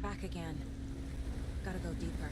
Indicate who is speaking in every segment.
Speaker 1: back again. Gotta go deeper.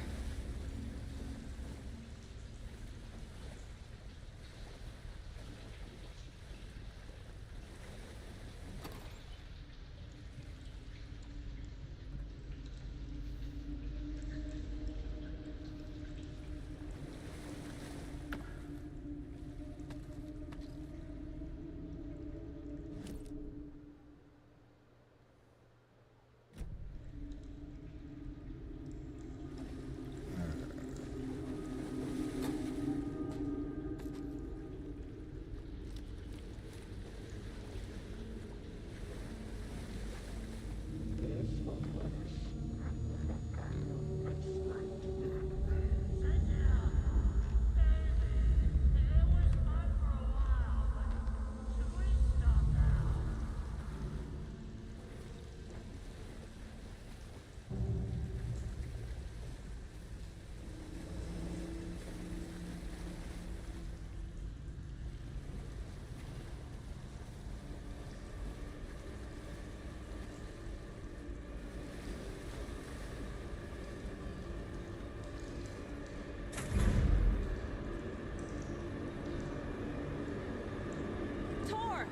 Speaker 1: Tor!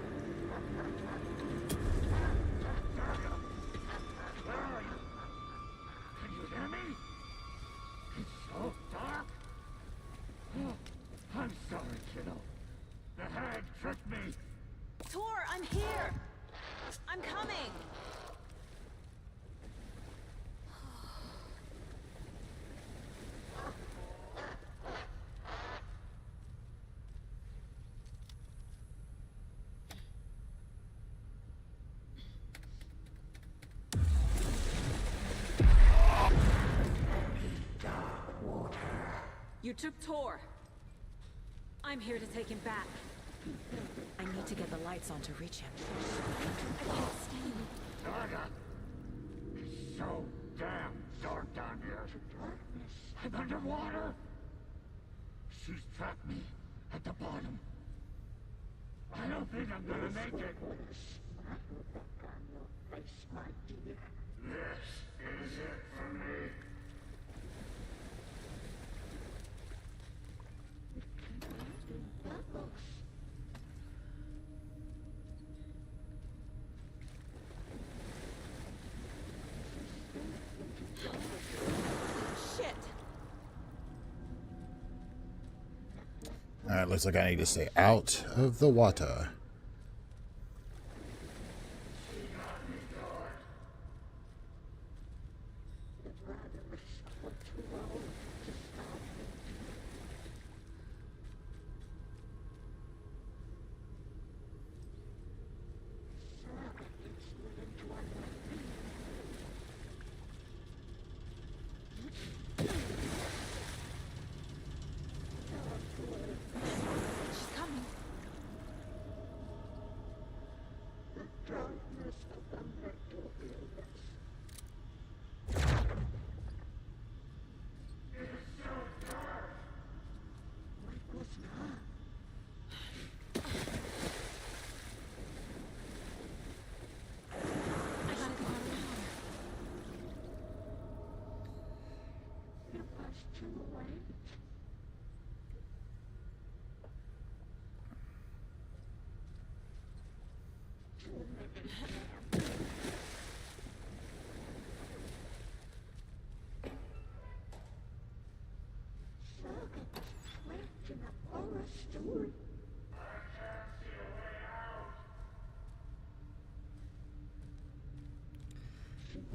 Speaker 2: Can you hear me? It's so dark. I'm sorry, kiddo. The hag tricked me.
Speaker 1: Tor, I'm here! I'm coming! You took Tor. I'm here to take him back. I need to get the lights on to reach him. I can't stay.
Speaker 2: Naga! It's so damn dark down here. I'm underwater. She's trapped me at the bottom. I don't think I'm gonna make it. This is it for me.
Speaker 1: Shit!
Speaker 3: Alright, looks like I need to stay out of the water.
Speaker 1: She's coming. I gotta go around.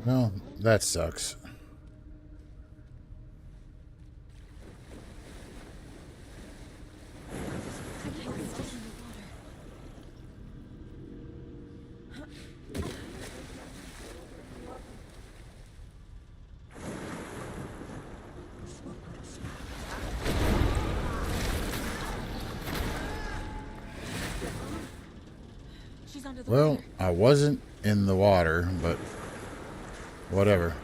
Speaker 3: Well, that sucks.
Speaker 1: I can't stay in the water. She's under the
Speaker 3: Well,
Speaker 1: water.
Speaker 3: I wasn't in the water, but whatever.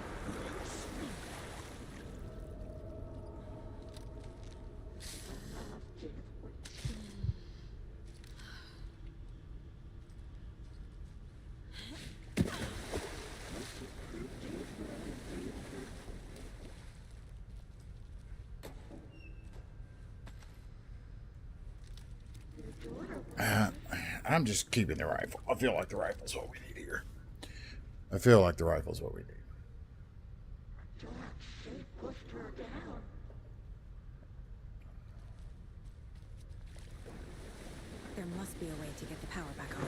Speaker 3: I'm just keeping the rifle. I feel like the rifle's what we need here. I feel like the rifle's what we need.
Speaker 1: There must be a way to get the power back on.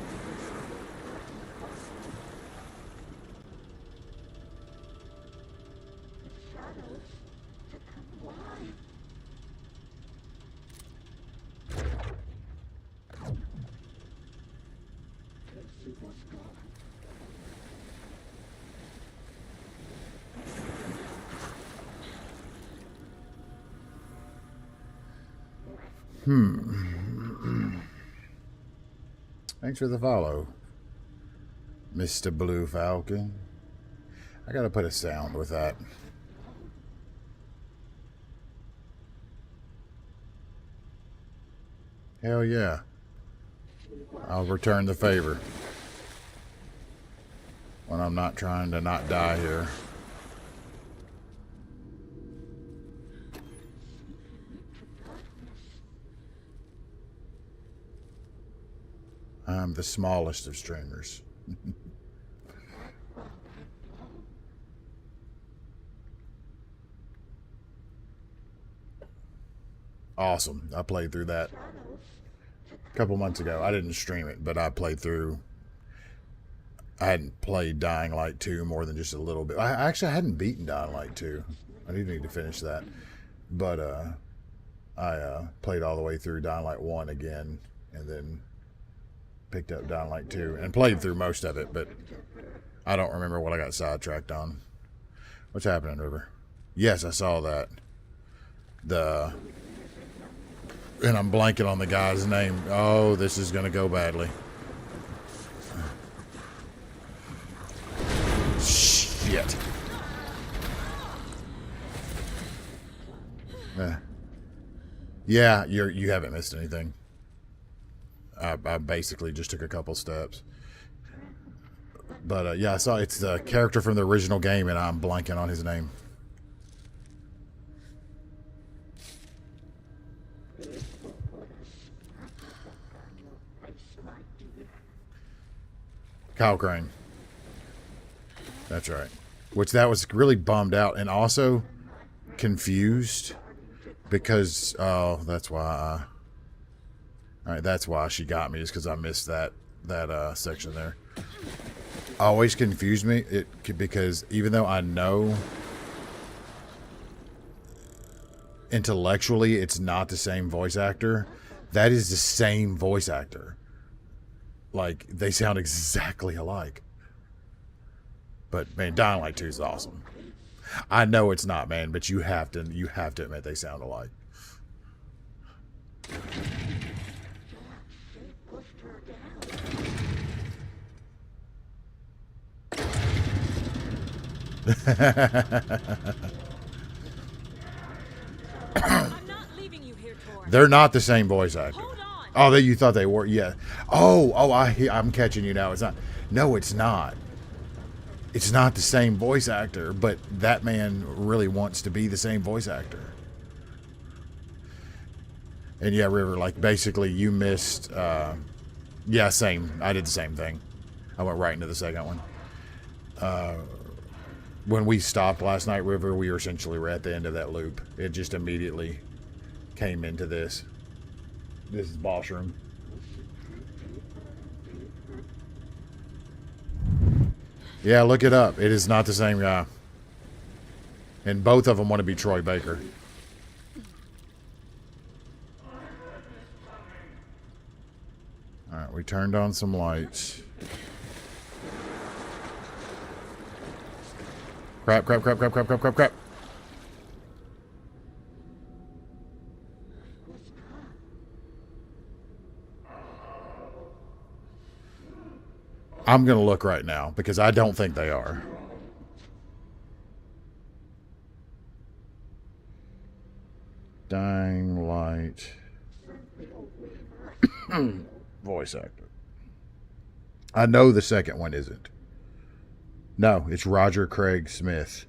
Speaker 3: Thanks for the follow, Mr. Blue Falcon. I gotta put a sound with that. Hell yeah. I'll return the favor when I'm not trying to not die here. I'm the smallest of streamers. Awesome. I played through that a couple months ago. I didn't stream it, but I played through. I hadn't played Dying Light 2 more than just a little bit. I actually hadn't beaten Dying Light 2. I do need to finish that. But I played all the way through Dying Light 1 again, and then picked up Dying Light 2 and played through most of it, but I don't remember what I got sidetracked on. What's happening, River? Yes, I saw that. And I'm blanking on the guy's name. Oh, this is going to go badly. Shit. Yeah, you haven't missed anything. I basically just took a couple steps. But yeah, I saw it's the character from the original game, and I'm blanking on his name. Kyle Crane. That's right. Which that was really bummed out and also confused because that's why that's why she got me, is because I missed that section there. Always confused me because even though I know intellectually it's not the same voice actor, that is the same voice actor. Like, they sound exactly alike. But man, Dying Light 2 is awesome. I know it's not, man, but you have to admit they sound alike.
Speaker 1: I'm not leaving you here, Tor.
Speaker 3: They're not the same voice actor.
Speaker 1: Hold on.
Speaker 3: Oh, you thought they were? Yeah. I'm catching you now. It's not. No, it's not. It's not the same voice actor, but that man really wants to be the same voice actor. And yeah, River, like, basically you missed, yeah, same. I did the same thing. I went right into the second one. When we stopped last night, River, we were essentially at the end of that loop. It just immediately came into this. This is boss room. Yeah, look it up. It is not the same guy. And both of them want to be Troy Baker. Alright, we turned on some lights. Crap. I'm going to look right now because I don't think they are. Dying Light. Voice actor. I know the second one isn't. No, it's Roger Craig Smith.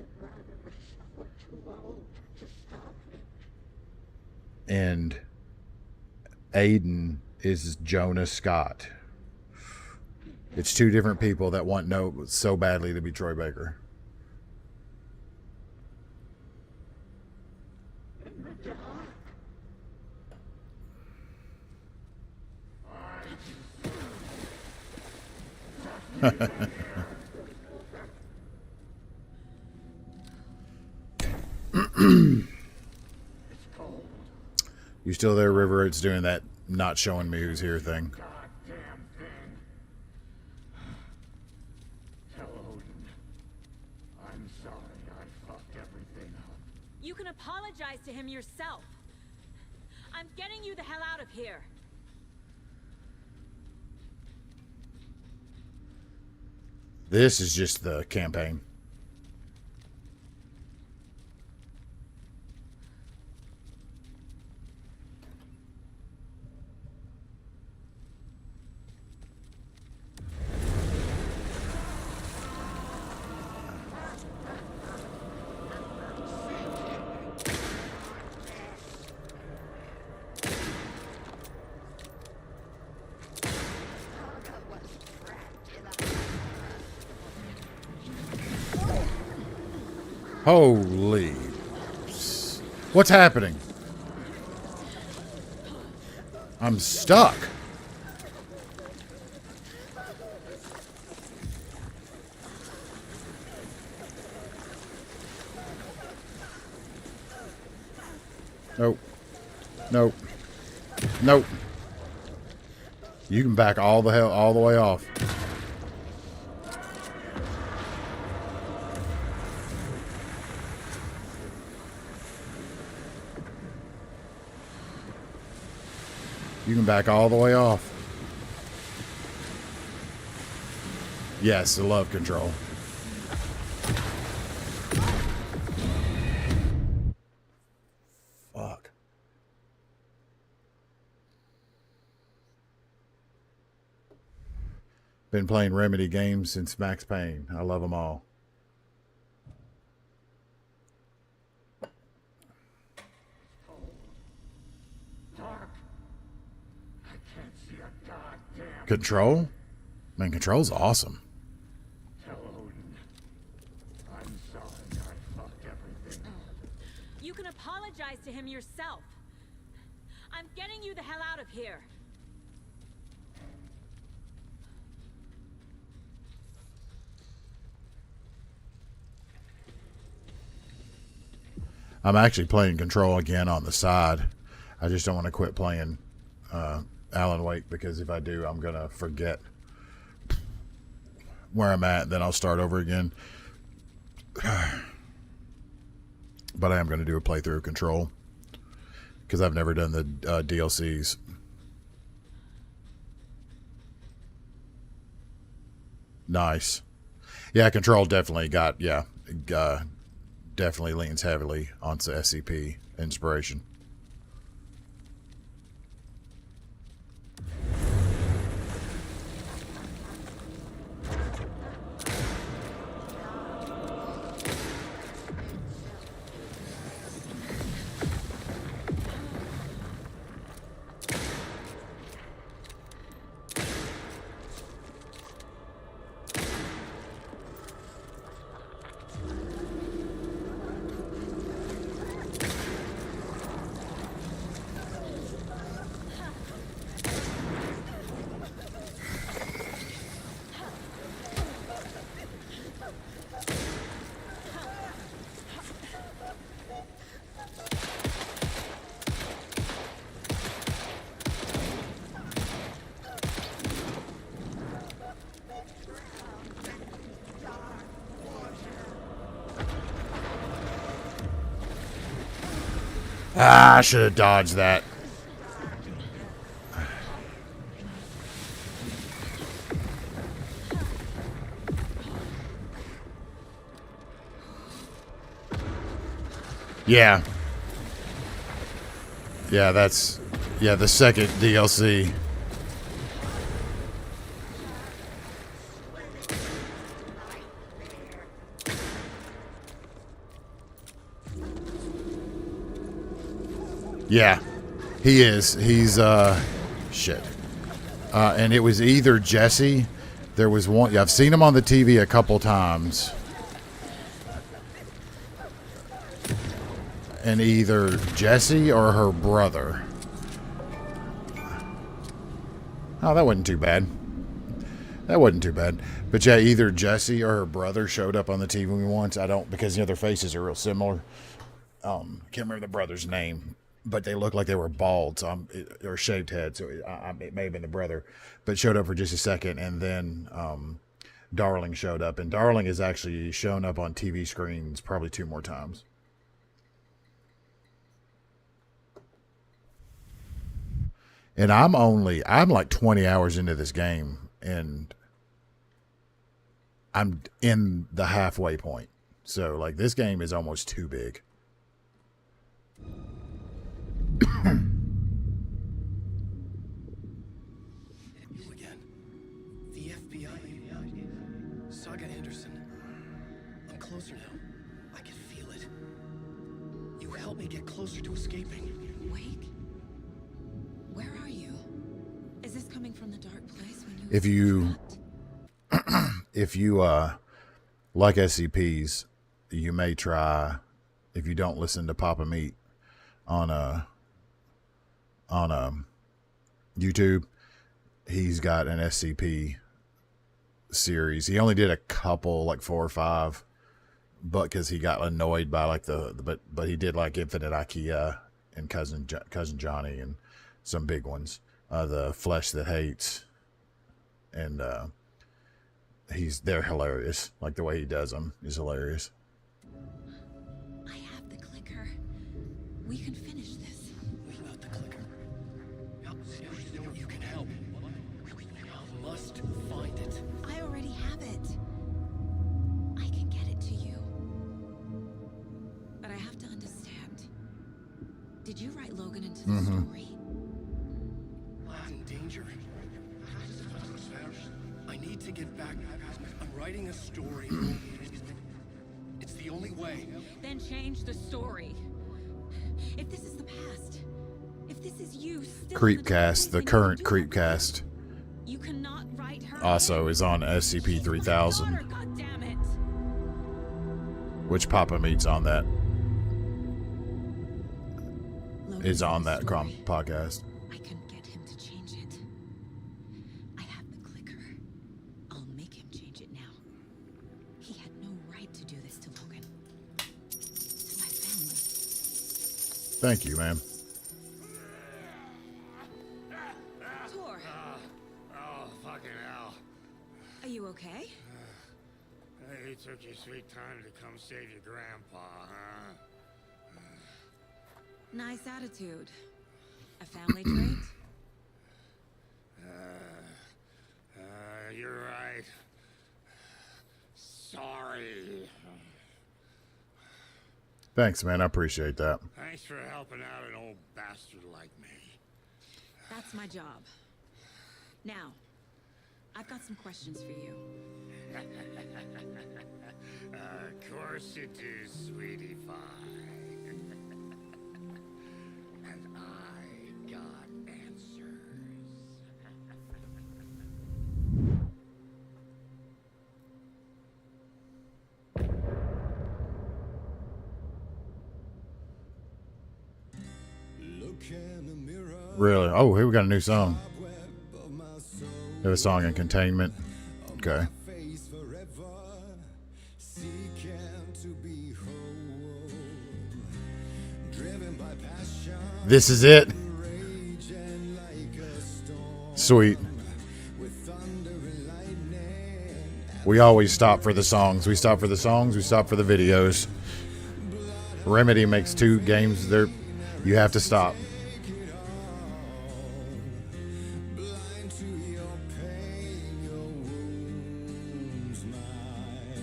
Speaker 3: And Aiden is Jonah Scott. It's two different people that want so badly to be Troy Baker. You still there, River? It's doing that not showing me who's here thing.
Speaker 2: Goddamn thing. Tell Odin. I'm sorry I fucked everything up.
Speaker 1: You can apologize to him yourself. I'm getting you the hell out of here.
Speaker 3: This is just the campaign. Holy. What's happening? I'm stuck. Nope. Nope. Nope. You can back all the way off. You can back all the way off. Yes, I love control. Fuck. Been playing Remedy games since Max Payne. I love them all. Control? Man, Control's awesome.
Speaker 2: Tell Odin. I'm sorry I fucked everything up.
Speaker 1: You can apologize to him yourself. I'm getting you the hell out of here.
Speaker 3: I'm actually playing Control again on the side. I just don't want to quit playing Alan Wake, because if I do, I'm going to forget where I'm at. Then I'll start over again. But I am going to do a playthrough of Control, because I've never done the DLCs. Nice. Yeah, Control definitely definitely leans heavily onto SCP inspiration. Ah, I should have dodged that. Yeah. Yeah, that's... Yeah, the second DLC. Yeah, he is. He's, shit. And it was either Jesse. There was one. I've seen him on the TV a couple times. And either Jesse or her brother. Oh, that wasn't too bad. That wasn't too bad. But yeah, either Jesse or her brother showed up on the TV once. I don't, because their faces are real similar. I can't remember the brother's name, but they looked like they were bald, or shaved head. So it may have been the brother, but showed up for just a second, and then Darling showed up, and Darling has actually shown up on TV screens probably 2 more times. And I'm like 20 hours into this game, and I'm in the halfway point. So like this game is almost too big.
Speaker 4: You again. The FBI. Saga Anderson. I'm closer now. I can feel it. You helped me get closer to escaping.
Speaker 1: Wake? Where are you? Is this coming from the dark place when you...
Speaker 3: If you like SCPs, you may try, if you don't listen to Papa Meat on YouTube, he's got an SCP series. He only did a couple, like 4 or 5, but because he got annoyed by like but he did like Infinite IKEA and Cousin Johnny and some big ones, the Flesh That Hates, and they're hilarious. Like the way he does them is hilarious.
Speaker 1: I have the clicker. We can finish this.
Speaker 4: Without the clicker. You can help. I must find it.
Speaker 1: I already have it. I can get it to you. But I have to understand. Did you write Logan into the story?
Speaker 4: I'm in danger. I need to get back. I'm writing a story. It's the only way.
Speaker 1: Then change the story. If this is the past, if this is you still
Speaker 3: Creepcast, the current Creepcast,
Speaker 1: you cannot write her
Speaker 3: also
Speaker 1: in.
Speaker 3: is on SCP-3000,
Speaker 1: God damn it.
Speaker 3: which Papa Meat's on that.
Speaker 1: Logan's
Speaker 3: Is on
Speaker 1: in the
Speaker 3: that
Speaker 1: story.
Speaker 3: podcast.
Speaker 1: I can get him to change it. I have the clicker. I'll make him change it now. He had no right to do this to Logan. To my family.
Speaker 3: Thank you, man.
Speaker 1: Tor,
Speaker 2: Oh, fucking hell.
Speaker 1: are you okay?
Speaker 2: Hey, you took your sweet time to come save your grandpa, huh?
Speaker 1: Nice attitude. A family trait?
Speaker 2: You're right. Sorry.
Speaker 3: Thanks, man. I appreciate that.
Speaker 2: Thanks for helping out an old bastard like me.
Speaker 1: That's my job. Now, I've got some questions for you.
Speaker 2: Of course you do, sweetie pie. And I got answers.
Speaker 3: Really? Oh, here we got a new song. They have a song in Containment. Okay. This is it. Sweet. We always stop for the songs. We stop for the songs. We stop for the videos. Remedy makes 2 games. You have to stop.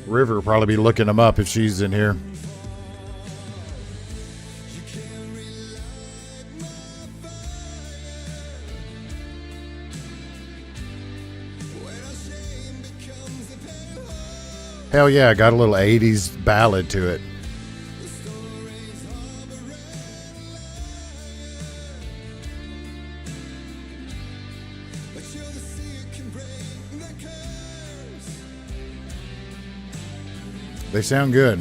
Speaker 3: River will probably be looking them up if she's in here. Hell yeah, got a little 80s ballad to it. They sound good.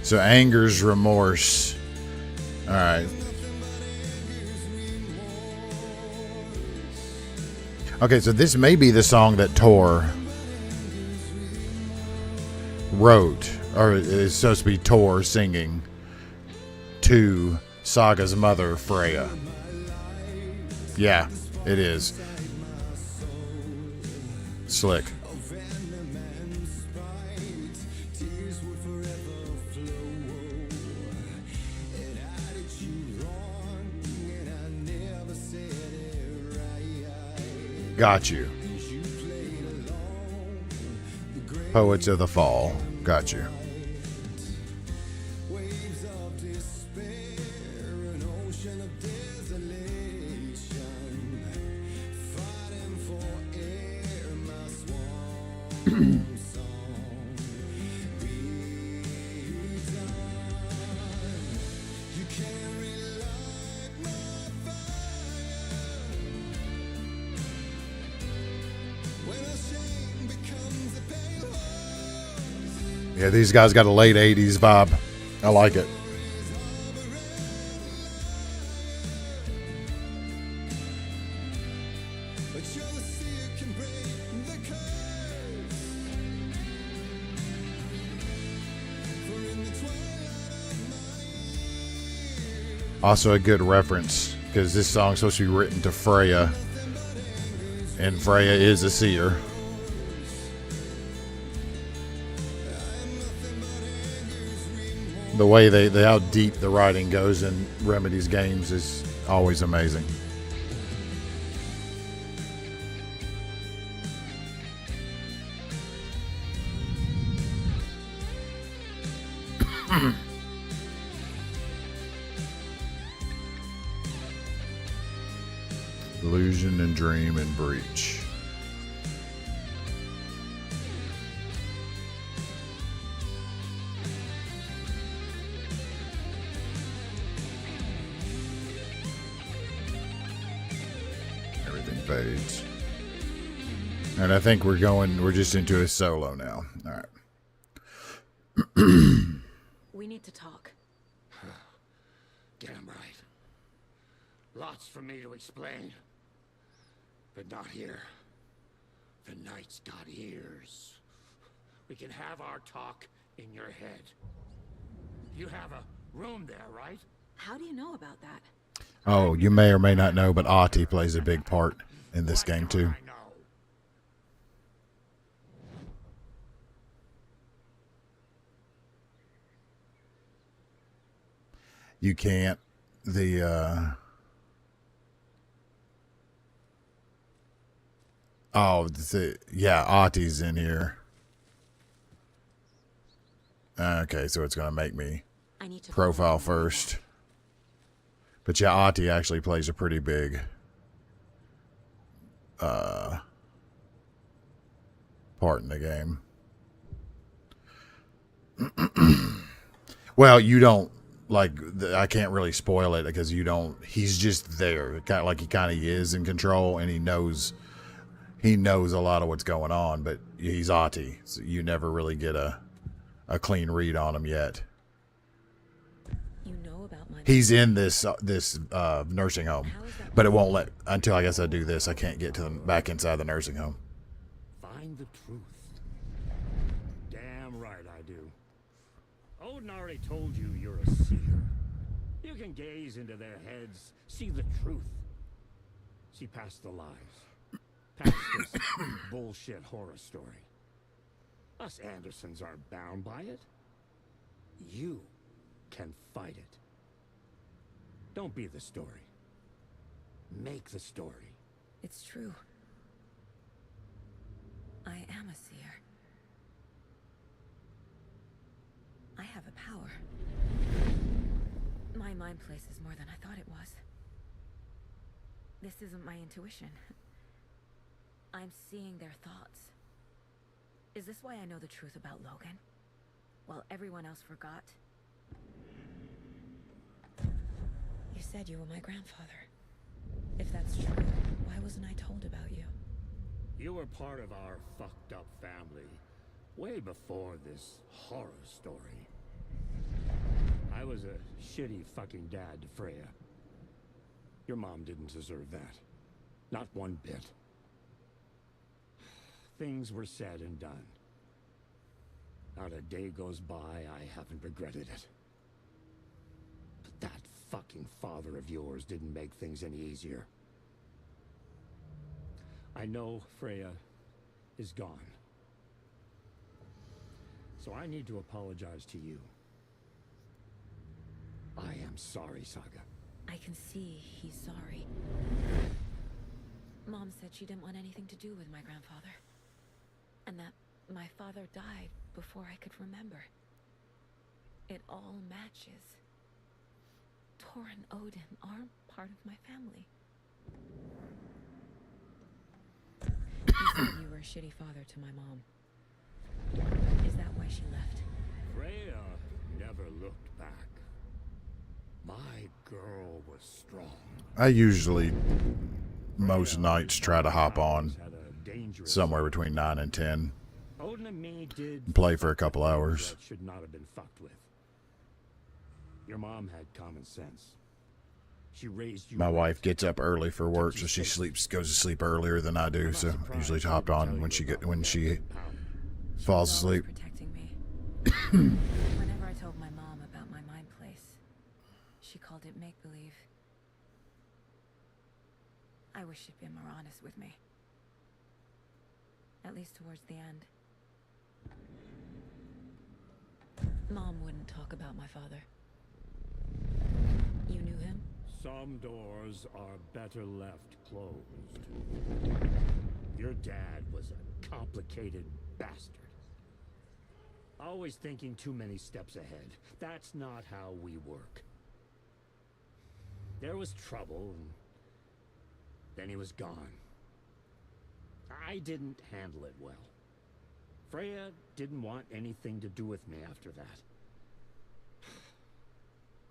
Speaker 3: So anger's remorse. All right. Okay, so this may be the song that Tor wrote, or it's supposed to be Tor singing to Saga's mother, Freya. Yeah, it is. Slick. Got you. Poets of the Fall. Got you. Yeah, these guys got a late 80s vibe. I like it. Also a good reference, because this song's supposed to be written to Freya, and Freya is a seer. The way how deep the writing goes in Remedy's games is always amazing. Illusion and Dream and Breach. Everything fades. And I think we're just into a solo now. All right.
Speaker 1: We need to talk.
Speaker 2: Damn right. Lots for me to explain. But not here. The night's got ears. We can have our talk in your head. You have a room there, right?
Speaker 1: How do you know about that?
Speaker 3: Oh, you may or may not know, but Ahti plays a big part in this game too.
Speaker 2: I know.
Speaker 3: You can't. Yeah, Ahti's in here. Okay, so it's gonna make me
Speaker 1: I need to
Speaker 3: profile first. But yeah, Ahti actually plays a pretty big part in the game. Well, you don't I can't really spoil it because you don't. He's just there, kind of like he kind of is in control, and he knows a lot of what's going on. But he's Ahti, so you never really get a clean read on him yet.
Speaker 1: You know about my
Speaker 3: He's in this nursing home, but it won't let until I guess I do this. I can't get to them back inside the nursing home.
Speaker 2: Find the truth. Damn right I do. Odin already told you you're a seer. You can gaze into their heads, see the truth. See past the lies. Past this bullshit horror story. Us Andersons aren't bound by it. You can fight it. Don't be the story. Make the story.
Speaker 1: It's true. I am a seer. I have a power. My mind places more than I thought it was. This isn't my intuition. I'm seeing their thoughts. Is this why I know the truth about Logan? While everyone else forgot? You said you were my grandfather. If that's true, why wasn't I told about you?
Speaker 2: You were part of our fucked up family way before this horror story. I was a shitty fucking dad to Freya. Your mom didn't deserve that. Not one bit. Things were said and done. Not a day goes by I haven't regretted it. But that fucking father of yours didn't make things any easier. I know Freya is gone. So I need to apologize to you. I am sorry, Saga.
Speaker 1: I can see he's sorry. Mom said she didn't want anything to do with my grandfather. And that my father died before I could remember. It all matches. Tor and Odin aren't part of my family. You said you were a shitty father to my mom. Is that why she left?
Speaker 2: Freya never looked back. My girl was strong.
Speaker 3: I usually, most nights, try to hop on
Speaker 2: Had a dangerous
Speaker 3: somewhere between 9 and 10
Speaker 2: Odin and me did
Speaker 3: and play for a couple hours.
Speaker 2: that should not have been fucked with. Your mom had common sense. She raised you.
Speaker 3: My
Speaker 2: right.
Speaker 3: wife gets up early for work, so she goes to sleep earlier than I do.
Speaker 2: I'm not
Speaker 3: So
Speaker 2: surprised
Speaker 3: usually
Speaker 2: she
Speaker 3: hopped
Speaker 2: would
Speaker 3: on
Speaker 2: tell
Speaker 3: when
Speaker 2: you
Speaker 3: she
Speaker 2: about
Speaker 3: when she
Speaker 2: power.
Speaker 3: falls
Speaker 1: She was always
Speaker 3: asleep.
Speaker 1: protecting me. Whenever I told my mom about my mind place, she called it make-believe. I wish she'd been more honest with me. At least towards the end. Mom wouldn't talk about my father. You knew him?
Speaker 2: Some doors are better left closed. Your dad was a complicated bastard. Always thinking too many steps ahead. That's not how we work. There was trouble, and then he was gone. I didn't handle it well. Freya didn't want anything to do with me after that.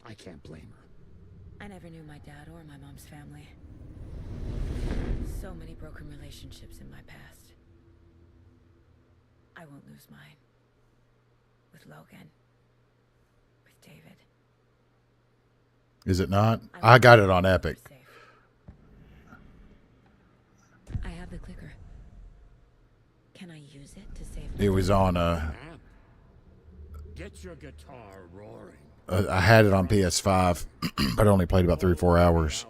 Speaker 2: I can't blame her.
Speaker 1: I never knew my dad or my mom's family. So many broken relationships in my past. I won't lose mine. With Logan. With David.
Speaker 3: Is it not? I got it on Epic.
Speaker 1: Safe. I have the clicker. Can I use it to save
Speaker 3: It was on.
Speaker 2: Amp. Get your guitar roaring.
Speaker 3: I had it on PS5, but I only played about 3 or 4 hours,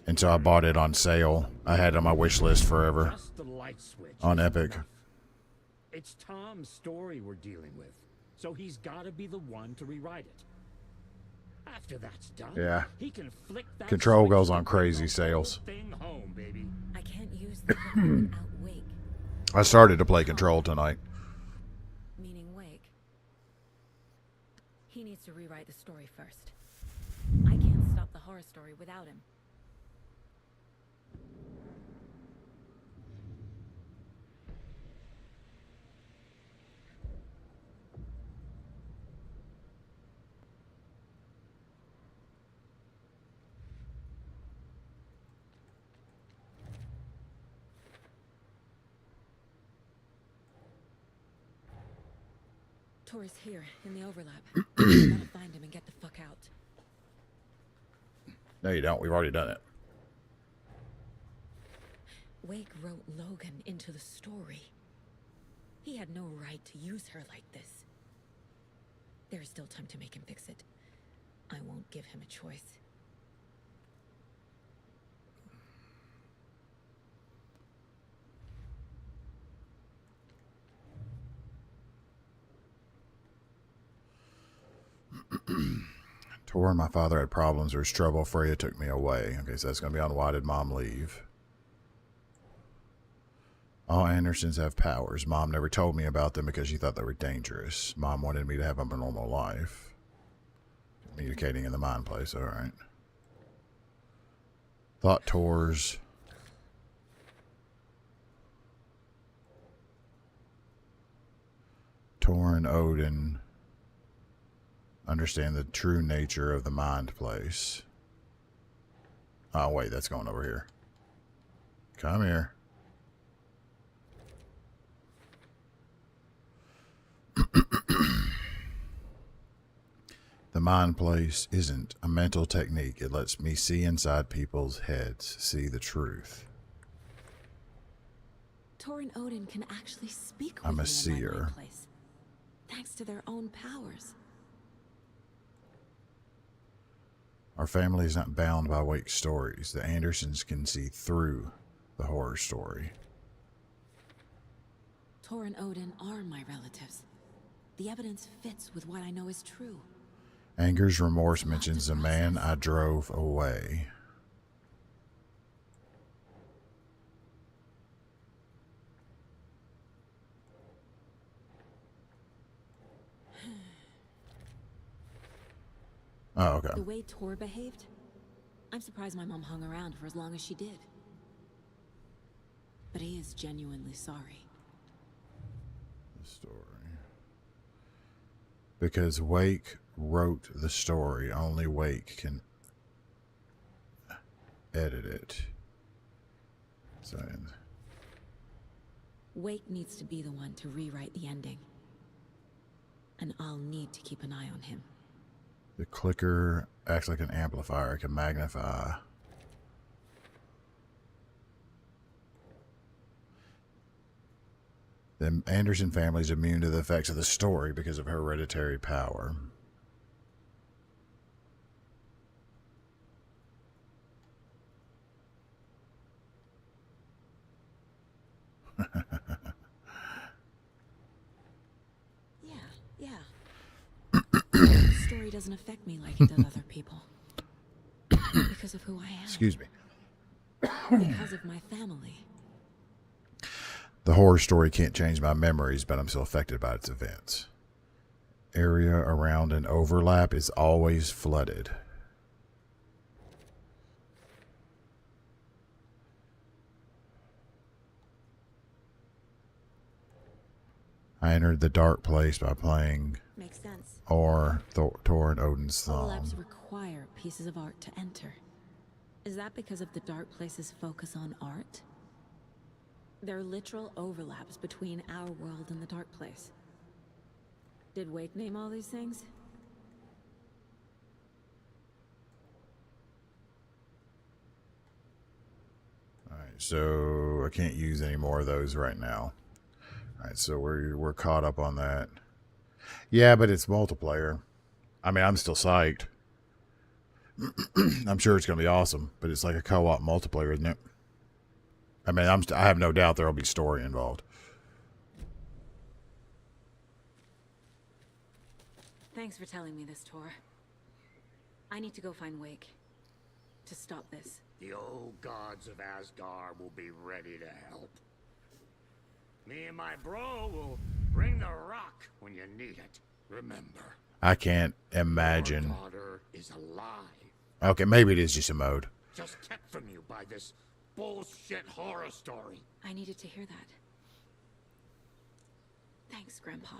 Speaker 3: and so I bought it on sale. I had it on my wish list forever
Speaker 2: Just the light switch
Speaker 3: on
Speaker 2: is
Speaker 3: Epic.
Speaker 2: enough. It's Tom's story we're dealing with, so he's got to be the one to rewrite it. After that's done,
Speaker 3: Yeah.
Speaker 2: he can flick that
Speaker 3: Control
Speaker 2: switch
Speaker 3: goes
Speaker 2: to
Speaker 3: on
Speaker 2: bring
Speaker 3: crazy
Speaker 2: the
Speaker 3: sales.
Speaker 2: whole thing home, baby.
Speaker 1: I can't use the clicker without Wake.
Speaker 3: I started to play Control tonight.
Speaker 1: Meaning Wake. He needs to rewrite the story first. I can't stop the horror story without him. Tor is here, in the overlap. We gotta find him and get the fuck out.
Speaker 3: No, you don't. We've already done it.
Speaker 1: Wake wrote Logan into the story. He had no right to use her like this. There is still time to make him fix it. I won't give him a choice.
Speaker 3: Tor and my father had problems. There was trouble. Freya took me away. Okay, so that's going to be on Why Did Mom Leave? All Andersons have powers. Mom never told me about them because she thought they were dangerous. Mom wanted me to have a normal life. Communicating in the mind place, alright. Thought Tor's. and Odin understand the true nature of the mind place. Oh, wait, that's going over here. Come here. The mind place isn't a mental technique. It lets me see inside people's heads, see the truth.
Speaker 1: Tor and Odin can actually speak with
Speaker 3: I'm a
Speaker 1: me in my
Speaker 3: seer.
Speaker 1: mind place, thanks to their own powers.
Speaker 3: Our family is not bound by Wake's stories. The Andersons can see through the horror story.
Speaker 1: Tor and Odin are my relatives. The evidence fits with what I know is true.
Speaker 3: Anger's remorse mentions the man I drove away. Oh, okay.
Speaker 1: The way Tor behaved, I'm surprised my mom hung around for as long as she did. But he is genuinely sorry.
Speaker 3: The story. Because Wake wrote the story, only Wake can edit it. So,
Speaker 1: Wake needs to be the one to rewrite the ending. And I'll need to keep an eye on him.
Speaker 3: the clicker acts like an amplifier. It can magnify. The Anderson family is immune to the effects of the story because of hereditary power.
Speaker 1: Yeah. The story doesn't affect me like it does other people. Because of who I am.
Speaker 3: Excuse me.
Speaker 1: Because of my family.
Speaker 3: The horror story can't change my memories, but I'm still affected by its events. Area around an overlap is always flooded. I entered the dark place by playing
Speaker 1: Makes sense.
Speaker 3: Thor and Odin's
Speaker 1: Overlaps
Speaker 3: Thumb.
Speaker 1: require pieces of art to enter. Is that because of the dark place's focus on art? There are literal overlaps between our world and the dark place. Did Wake name all these things?
Speaker 3: Alright, so I can't use any more of those right now. Alright, so we're caught up on that. Yeah, but it's multiplayer. I mean, I'm still psyched. I'm sure it's going to be awesome, but it's like a co-op multiplayer, isn't it? I mean, I have no doubt there'll be story involved.
Speaker 1: Thanks for telling me this, Tor. I need to go find Wake. To stop this.
Speaker 2: The old gods of Asgard will be ready to help. Me and my bro will bring the rock when you need it. Remember,
Speaker 3: I can't
Speaker 2: your
Speaker 3: imagine.
Speaker 2: daughter is alive.
Speaker 3: Okay, maybe it is just a mode.
Speaker 2: Just kept from you by this bullshit horror story.
Speaker 1: I needed to hear that. Thanks, Grandpa.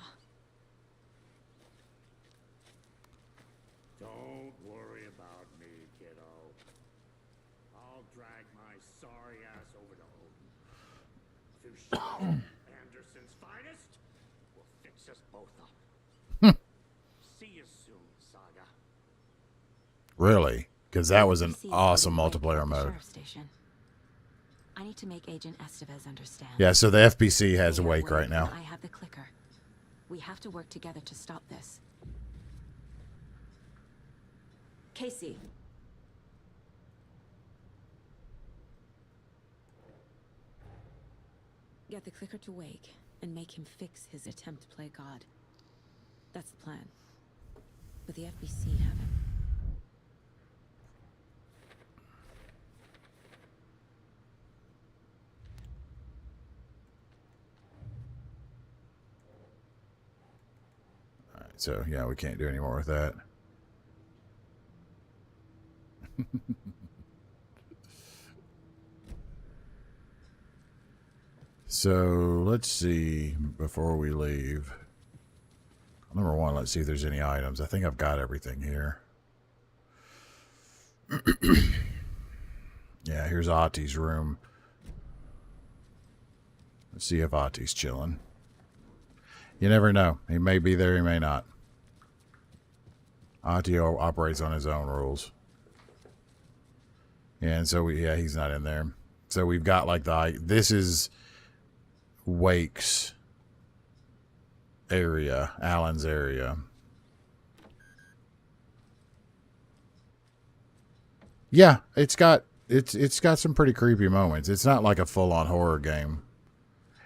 Speaker 2: Don't worry about me, kiddo. I'll drag my sorry ass over to Odin. To show Anderson's finest, will fix us both up. See you soon, Saga.
Speaker 3: Really? Because that was an
Speaker 1: See
Speaker 3: awesome
Speaker 1: Wake at
Speaker 3: multiplayer
Speaker 1: the
Speaker 3: mode.
Speaker 1: sheriff's station. I need to make Agent Estevez understand.
Speaker 3: Yeah, so the FBC has a
Speaker 1: They are
Speaker 3: Wake right
Speaker 1: Wake
Speaker 3: now.
Speaker 1: and I have the clicker. We have to work together to stop this. Casey. Get the clicker to Wake and make him fix his attempt to play God. That's the plan. But the FBC have him.
Speaker 3: Alright, so yeah, we can't do any more with that. So let's see before we leave. Number one, let's see if there's any items. I think I've got everything here. Yeah, here's Ati's room. Let's see if Ati's chilling. You never know. He may be there, he may not. Ati operates on his own rules. Yeah, and so he's not in there. So we've got like this is Wake's area, Alan's area. Yeah, it's got some pretty creepy moments. It's not like a full-on horror game.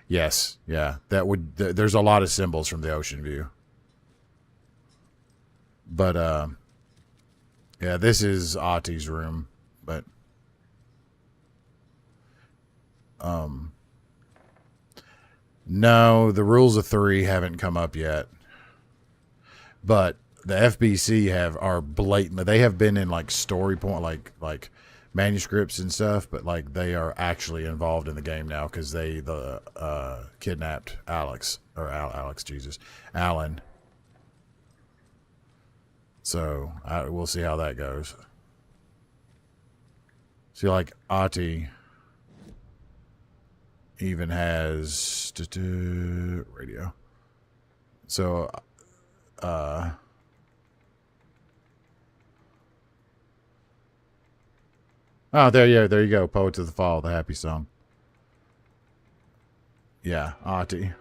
Speaker 3: Yes, yeah, there's a lot of symbols from the ocean view. But yeah, this is Ati's room, but no, the rules of 3 haven't come up yet. But the FBC are blatant. They have been in like story point, like manuscripts and stuff, but like they are actually involved in the game now because they kidnapped Alan. So we'll see how that goes. See, like Ati even has radio. So oh, there you go. Poets of the Fall, the happy song. Yeah, Ati.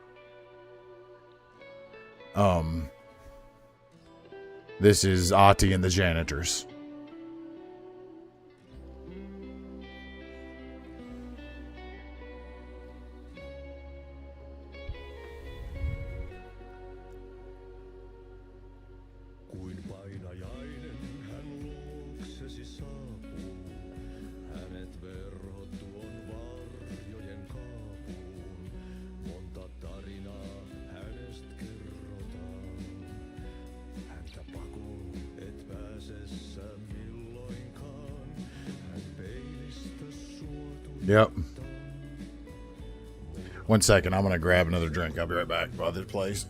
Speaker 3: This is Ati and the Janitors. Yep. 1 second, I'm going to grab another drink. I'll be right back while this plays.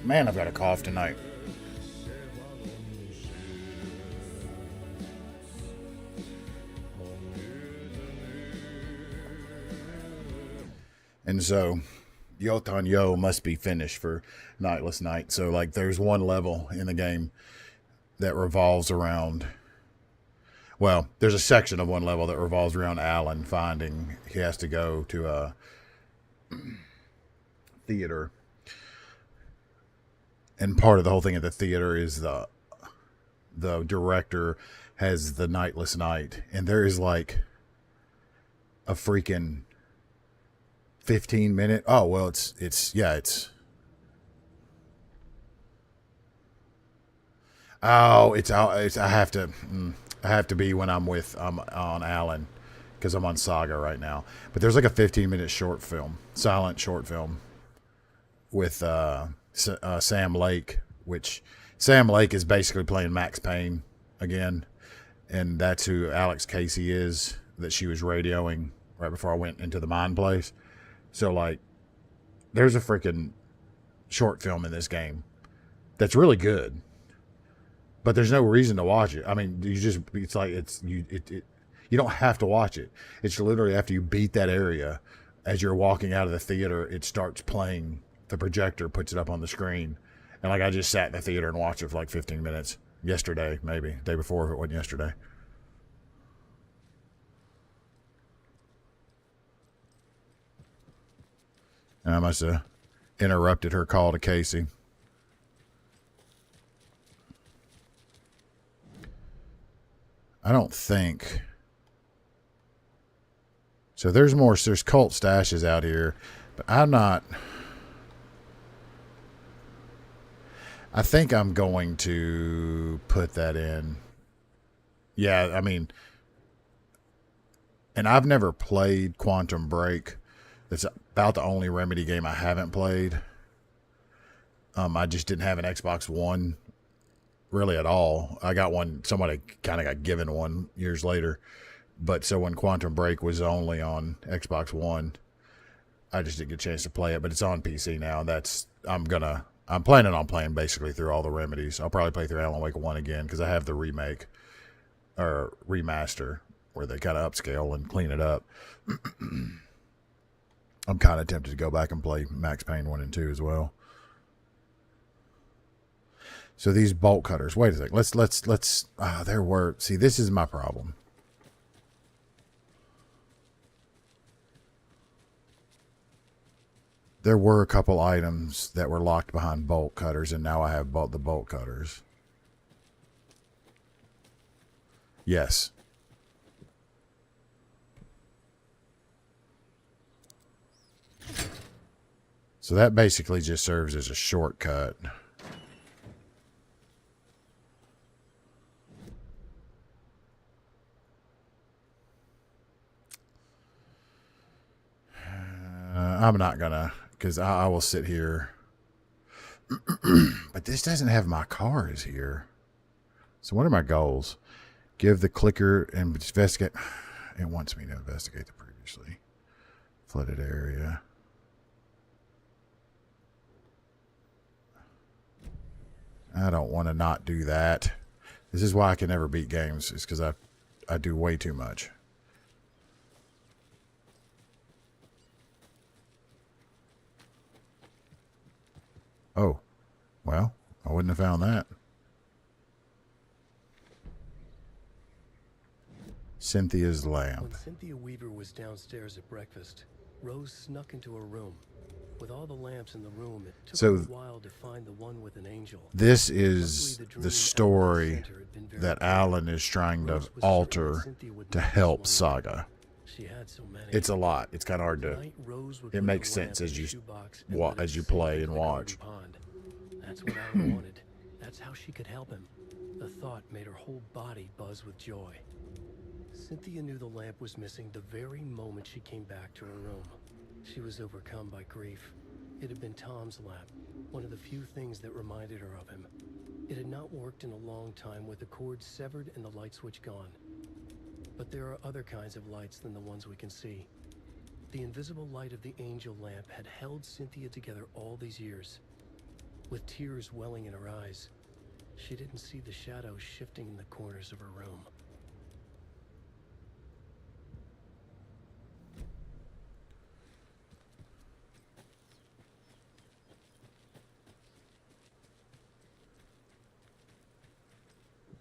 Speaker 3: Man, I've got a cough tonight. And so, Yotan Yo must be finished for Nightless Night. So, like, there's one level in the game that revolves around... Well, there's a section of one level that revolves around Alan finding... He has to go to a theater. And part of the whole thing at the theater is the director has the Nightless Night. And there is, like, a freaking... 15-minute. Oh, well, it's I have to be when I'm on Alan because I'm on Saga right now. But there's like a 15-minute short film, silent short film with Sam Lake, which Sam Lake is basically playing Max Payne again, and that's who Alex Casey is that she was radioing right before I went into the mine place. So, like, there's a freaking short film in this game that's really good, but there's no reason to watch it. I mean, you don't have to watch it. It's literally after you beat that area, as you're walking out of the theater, it starts playing. The projector puts it up on the screen, and like I just sat in the theater and watched it for like 15 minutes yesterday, maybe day before if it wasn't yesterday. And I must have interrupted her call to Casey. I don't think. So there's cult stashes out here, but I'm not. I think I'm going to put that in. Yeah, I mean, and I've never played Quantum Break. That's about the only Remedy game I haven't played. I just didn't have an Xbox One really at all. I got one, somebody kind of got given one years later. But so when Quantum Break was only on Xbox One, I just didn't get a chance to play it. But it's on PC now. I'm planning on playing basically through all the Remedies. I'll probably play through Alan Wake 1 again because I have the remake or remaster where they kind of upscale and clean it up. I'm kind of tempted to go back and play Max Payne 1 and 2 as well. So these bolt cutters. Wait a second. Let's. There were. See, this is my problem. There were a couple items that were locked behind bolt cutters, and now I have bought the bolt cutters. Yes. So that basically just serves as a shortcut. I'm not gonna, because I will sit here. But this doesn't have my cars here. So what are my goals? Give the clicker and investigate. It wants me to investigate the previously flooded area. I don't want to not do that. This is why I can never beat games. It's because I do way too much. Oh, well, I wouldn't have found that. Cynthia's lamp.
Speaker 4: When Cynthia Weaver was downstairs at breakfast, Rose snuck into her room. With all the lamps in the room, it took her a while to find the one with an angel.
Speaker 3: This is the story that Alan is trying to alter to help Saga. It's a lot. It's kind of hard to. It makes sense as you play and watch.
Speaker 4: That's what Alan wanted. That's how she could help him. The thought made her whole body buzz with joy. Cynthia knew the lamp was missing the very moment she came back to her room. She was overcome by grief. It had been Tom's lamp, one of the few things that reminded her of him. It had not worked in a long time with the cord severed and the light switch gone. But there are other kinds of lights than the ones we can see. The invisible light of the angel lamp had held Cynthia together all these years. With tears welling in her eyes, she didn't see the shadows shifting in the corners of her room.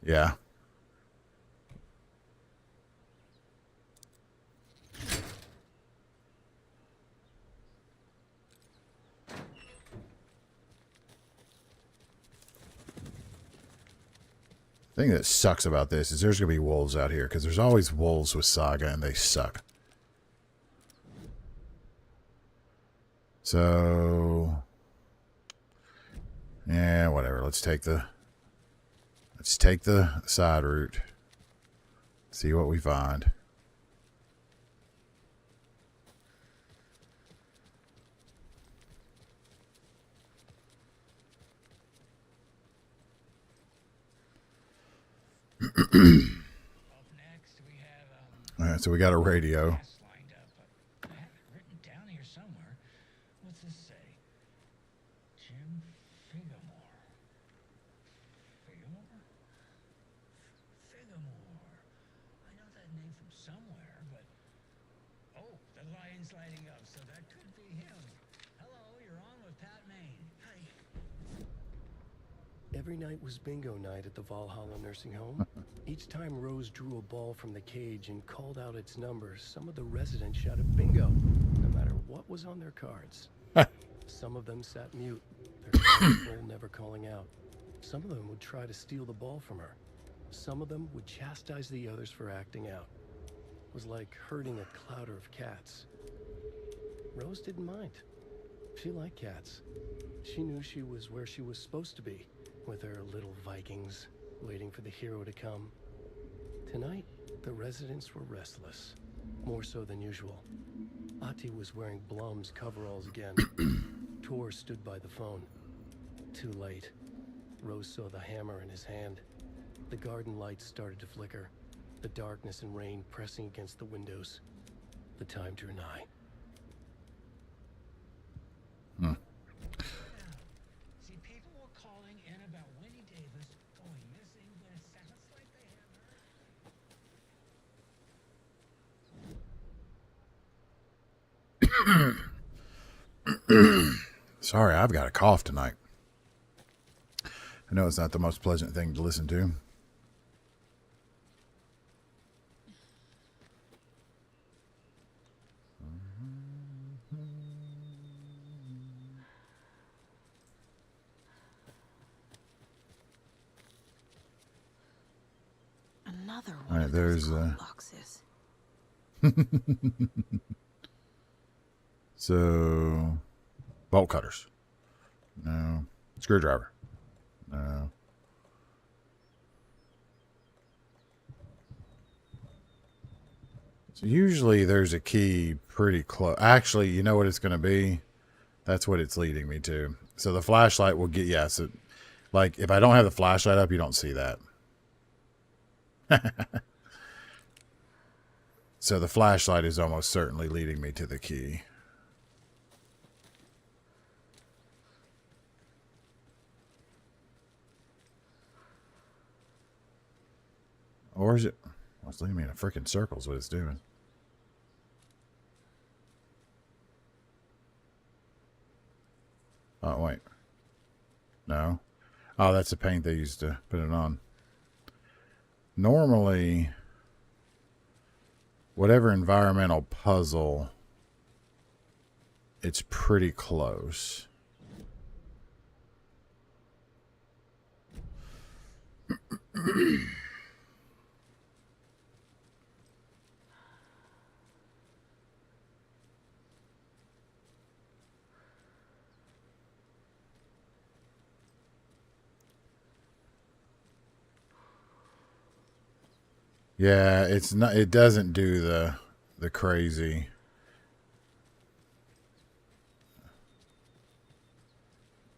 Speaker 3: Yeah. The thing that sucks about this is there's going to be wolves out here, because there's always wolves with Saga, and they suck. So, yeah, whatever. Let's take the side route. See what we find. All right, so we got a radio.
Speaker 2: I have it written down here somewhere. What's this say? Jim Figamore. Figamore? Figamore. I know that name from somewhere, but... Oh, the lion's lighting up, so that could be him. Hello, you're on with Pat Maine. Hi.
Speaker 4: Every night was bingo night at the Valhalla nursing home. Each time Rose drew a ball from the cage and called out its number, some of the residents shouted bingo, no matter what was on their cards. Some of them sat mute, their soul never calling out. Some of them would try to steal the ball from her. Some of them would chastise the others for acting out. It was like herding a clouder of cats. Rose didn't mind. She liked cats. She knew she was where she was supposed to be, with her little Vikings, waiting for the hero to come. Tonight, the residents were restless, more so than usual. Ati was wearing Blum's coveralls again. Tor stood by the phone. Too late. Rose saw the hammer in his hand. The garden lights started to flicker, the darkness and rain pressing against the windows. The time drew nigh.
Speaker 5: See, people were calling in about Winnie Davis going missing, but it sounds like they have her.
Speaker 3: Sorry, I've got a cough tonight. I know it's not the most pleasant thing to listen to.
Speaker 1: Another
Speaker 3: All
Speaker 1: one
Speaker 3: right,
Speaker 1: of those
Speaker 3: there's
Speaker 1: gold boxes.
Speaker 3: So, bolt cutters. No. Screwdriver. No. So usually there's a key pretty close. Actually, you know what it's going to be? That's what it's leading me to. So the flashlight will get, yeah, so like if I don't have the flashlight up, you don't see that. So the flashlight is almost certainly leading me to the key. Or is it? Well, it's leading me in a freaking circle is what it's doing. Oh, wait. No. Oh, that's the paint they used to put it on. Normally, whatever environmental puzzle, it's pretty close. Yeah, it's not. It doesn't do the crazy.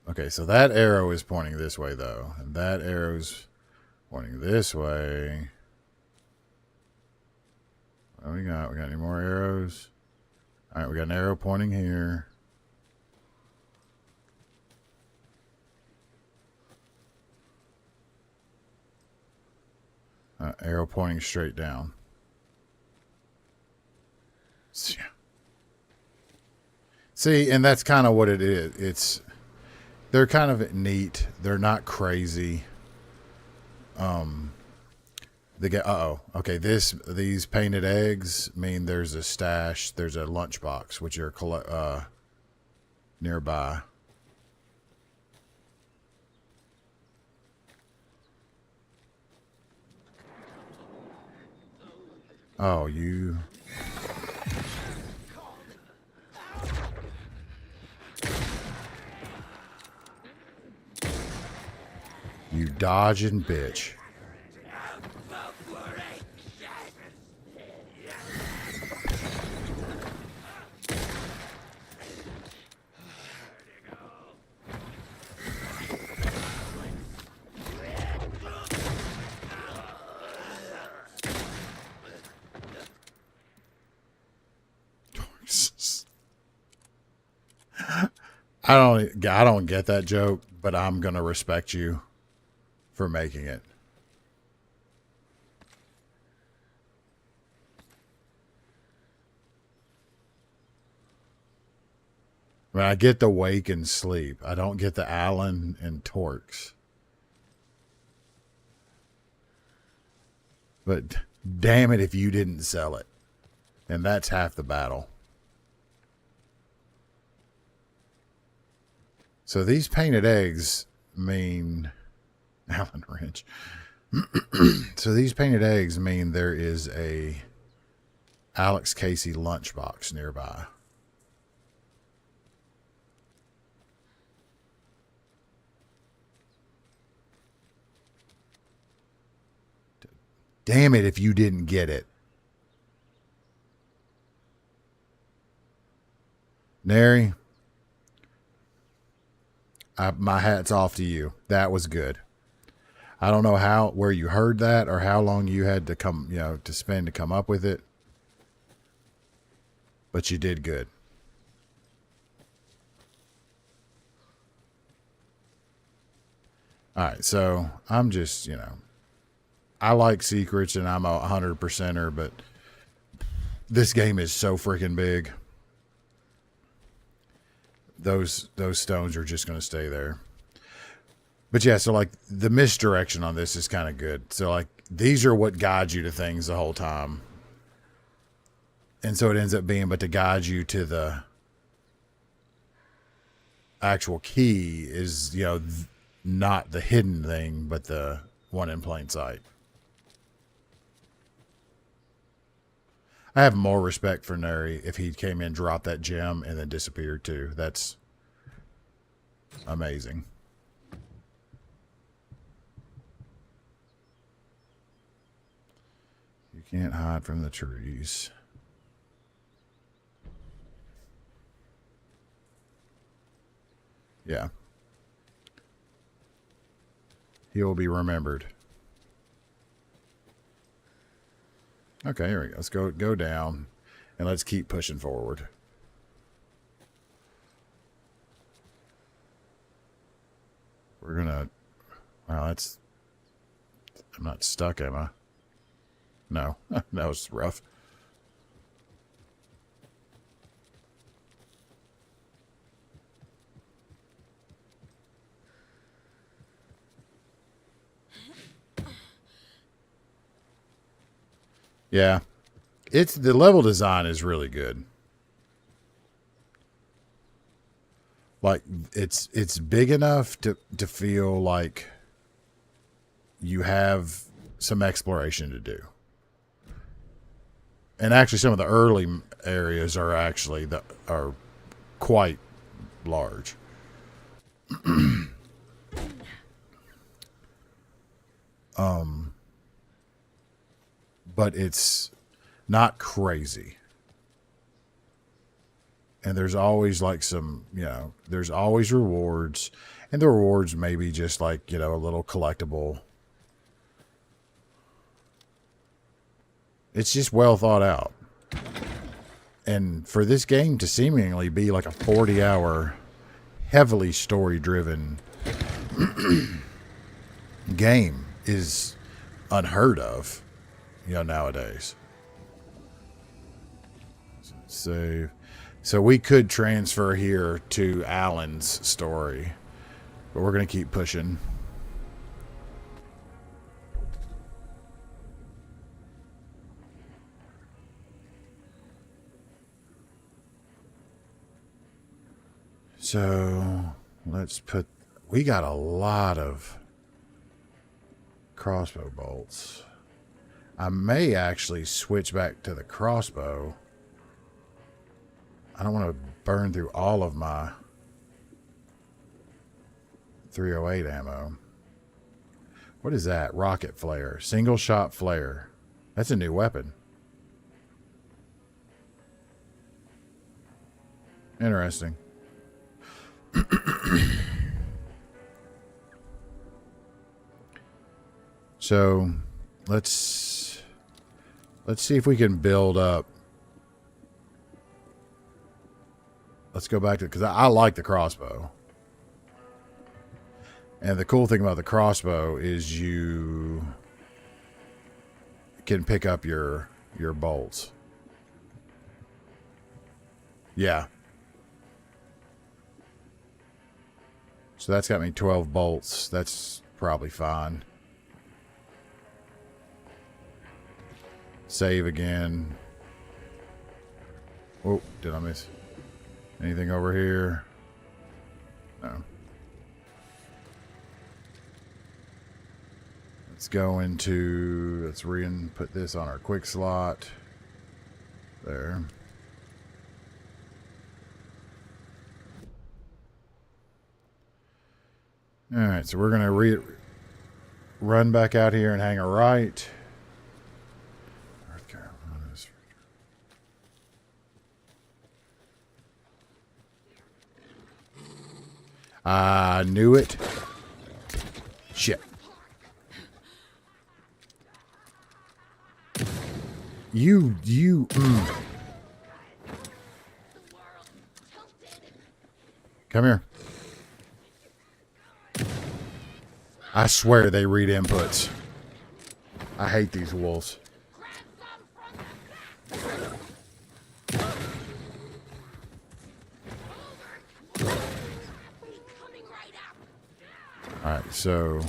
Speaker 3: Okay, so that arrow is pointing this way though, and that arrow's pointing this way. What do we got? We got any more arrows? All right, we got an arrow pointing here. Arrow pointing straight down. See, and that's kind of what it is. They're kind of neat. They're not crazy. They get okay. These painted eggs mean there's a stash. There's a lunchbox which are nearby. Oh, you. You dodging bitch. I don't get that joke, but I'm gonna respect you for making it. I mean, I get the wake and sleep. I don't get the Allen and Torx. But damn it if you didn't sell it. And that's half the battle. So these painted eggs mean Allen wrench. So these painted eggs mean there is a Alex Casey lunchbox nearby. Damn it if you didn't get it. Neri, my hat's off to you. That was good. I don't know where you heard that or how long you had to to spend to come up with it. But you did good. All right, so I'm just, I like secrets and I'm a 100%er, but this game is so freaking big. Those stones are just going to stay there. But yeah, so like the misdirection on this is kind of good. So like these are what guides you to things the whole time. And so it ends up being, but to guide you to the actual key is, not the hidden thing, but the one in plain sight. I have more respect for Neri if he came in, dropped that gem, and then disappeared too. That's amazing. You can't hide from the trees. Yeah. He will be remembered. Okay, here we go. Let's go down and let's keep pushing forward. We're gonna... Wow, that's... I'm not stuck, am I? No, that was rough. Yeah, the level design is really good. Like it's big enough to feel like you have some exploration to do. And actually some of the early areas are actually are quite large. But it's not crazy. And there's always like some, there's always rewards. And the rewards may be just like, a little collectible. It's just well thought out. And for this game to seemingly be like a 40-hour, heavily story-driven game is unheard of. Nowadays. Save. So we could transfer here to Alan's story, but we're going to keep pushing. So let's put... We got a lot of crossbow bolts. I may actually switch back to the crossbow. I don't want to burn through all of my 308 ammo. What is that? Rocket flare. Single shot flare. That's a new weapon. Interesting. So let's see if we can build up. Let's go back to, because I like the crossbow. And the cool thing about the crossbow is you can pick up your bolts. Yeah. So that's got me 12 bolts. That's probably fine. Save again. Oh, did I miss anything over here? No. Let's go into, let's re-input this on our quick slot. There. Alright, so we're going to run back out here and hang a right. North Carolina's. I knew it. Shit. Come here. I swear they read inputs. I hate these wolves. Alright, so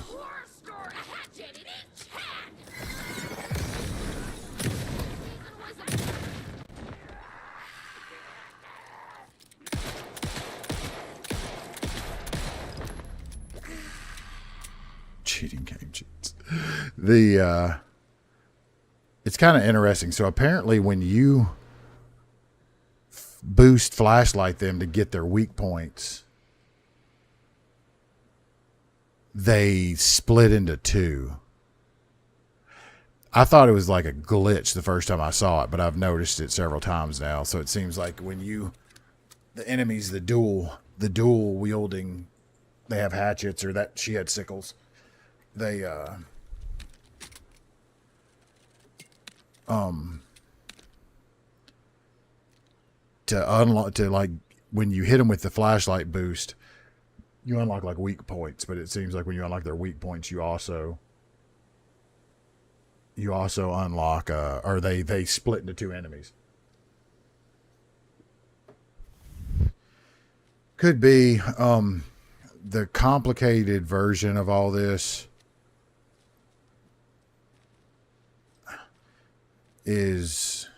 Speaker 3: cheating game cheats. It's kind of interesting. So apparently when you boost flashlight them to get their weak points, they split into two. I thought it was like a glitch the first time I saw it, but I've noticed it several times now. So it seems like when the enemies, the dual wielding, they have hatchets, or that she had sickles. They to unlock, to like when you hit them with the flashlight boost, you unlock like weak points, but it seems like when you unlock their weak points, you also unlock or they split into two enemies. Could be the complicated version of all this is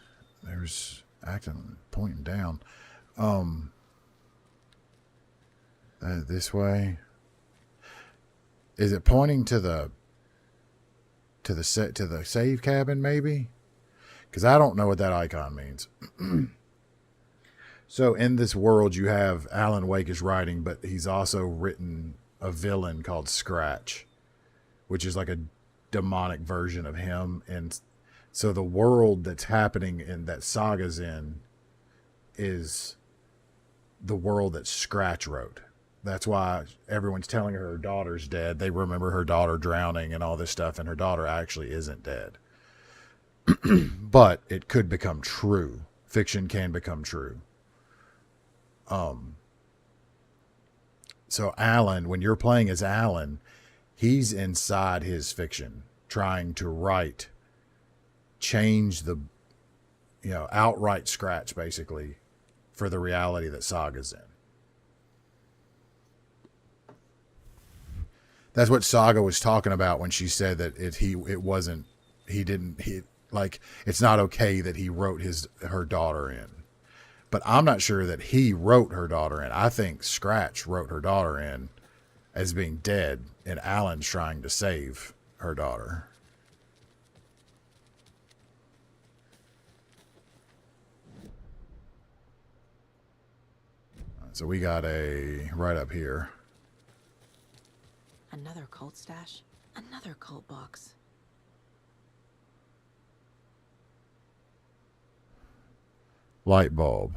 Speaker 3: there's acting pointing down this way. Is it pointing to the save cabin maybe? Because I don't know what that icon means. So in this world you have Alan Wake is writing, but he's also written a villain called Scratch, which is like a demonic version of him. And so the world that's happening in that Saga's in is the world that Scratch wrote. That's why everyone's telling her daughter's dead. They remember her daughter drowning and all this stuff, and her daughter actually isn't dead. But it could become true. Fiction can become true. So Alan, when you're playing as Alan, he's inside his fiction, trying to change the, outright Scratch, basically, for the reality that Saga's in. That's what Saga was talking about when she said that it's not okay that he wrote her daughter in. But I'm not sure that he wrote her daughter in. I think Scratch wrote her daughter in as being dead, and Alan's trying to save her daughter. So we got a right up here.
Speaker 1: Another cult stash. Another cult box.
Speaker 3: Light bulb.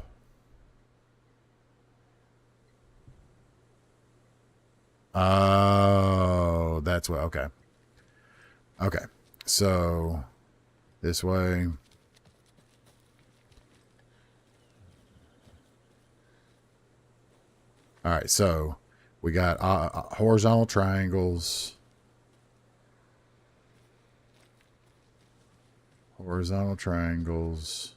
Speaker 3: Oh, that's what. Okay. Okay. So this way. All right. So we got horizontal triangles. Horizontal triangles.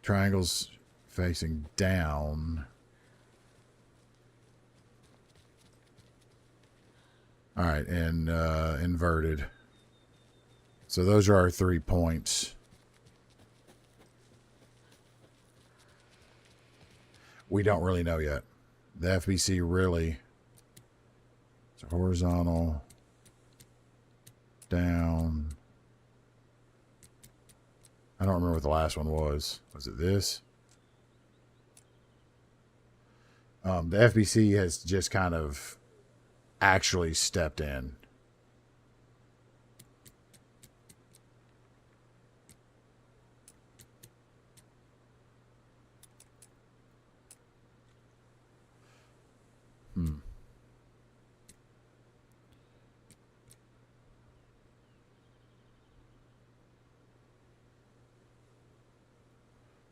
Speaker 3: Triangles facing down. All right, and inverted. So those are our 3 points. We don't really know yet. The FBC really So horizontal, down. I don't remember what the last one was. Was it this? The FBC has just kind of actually stepped in.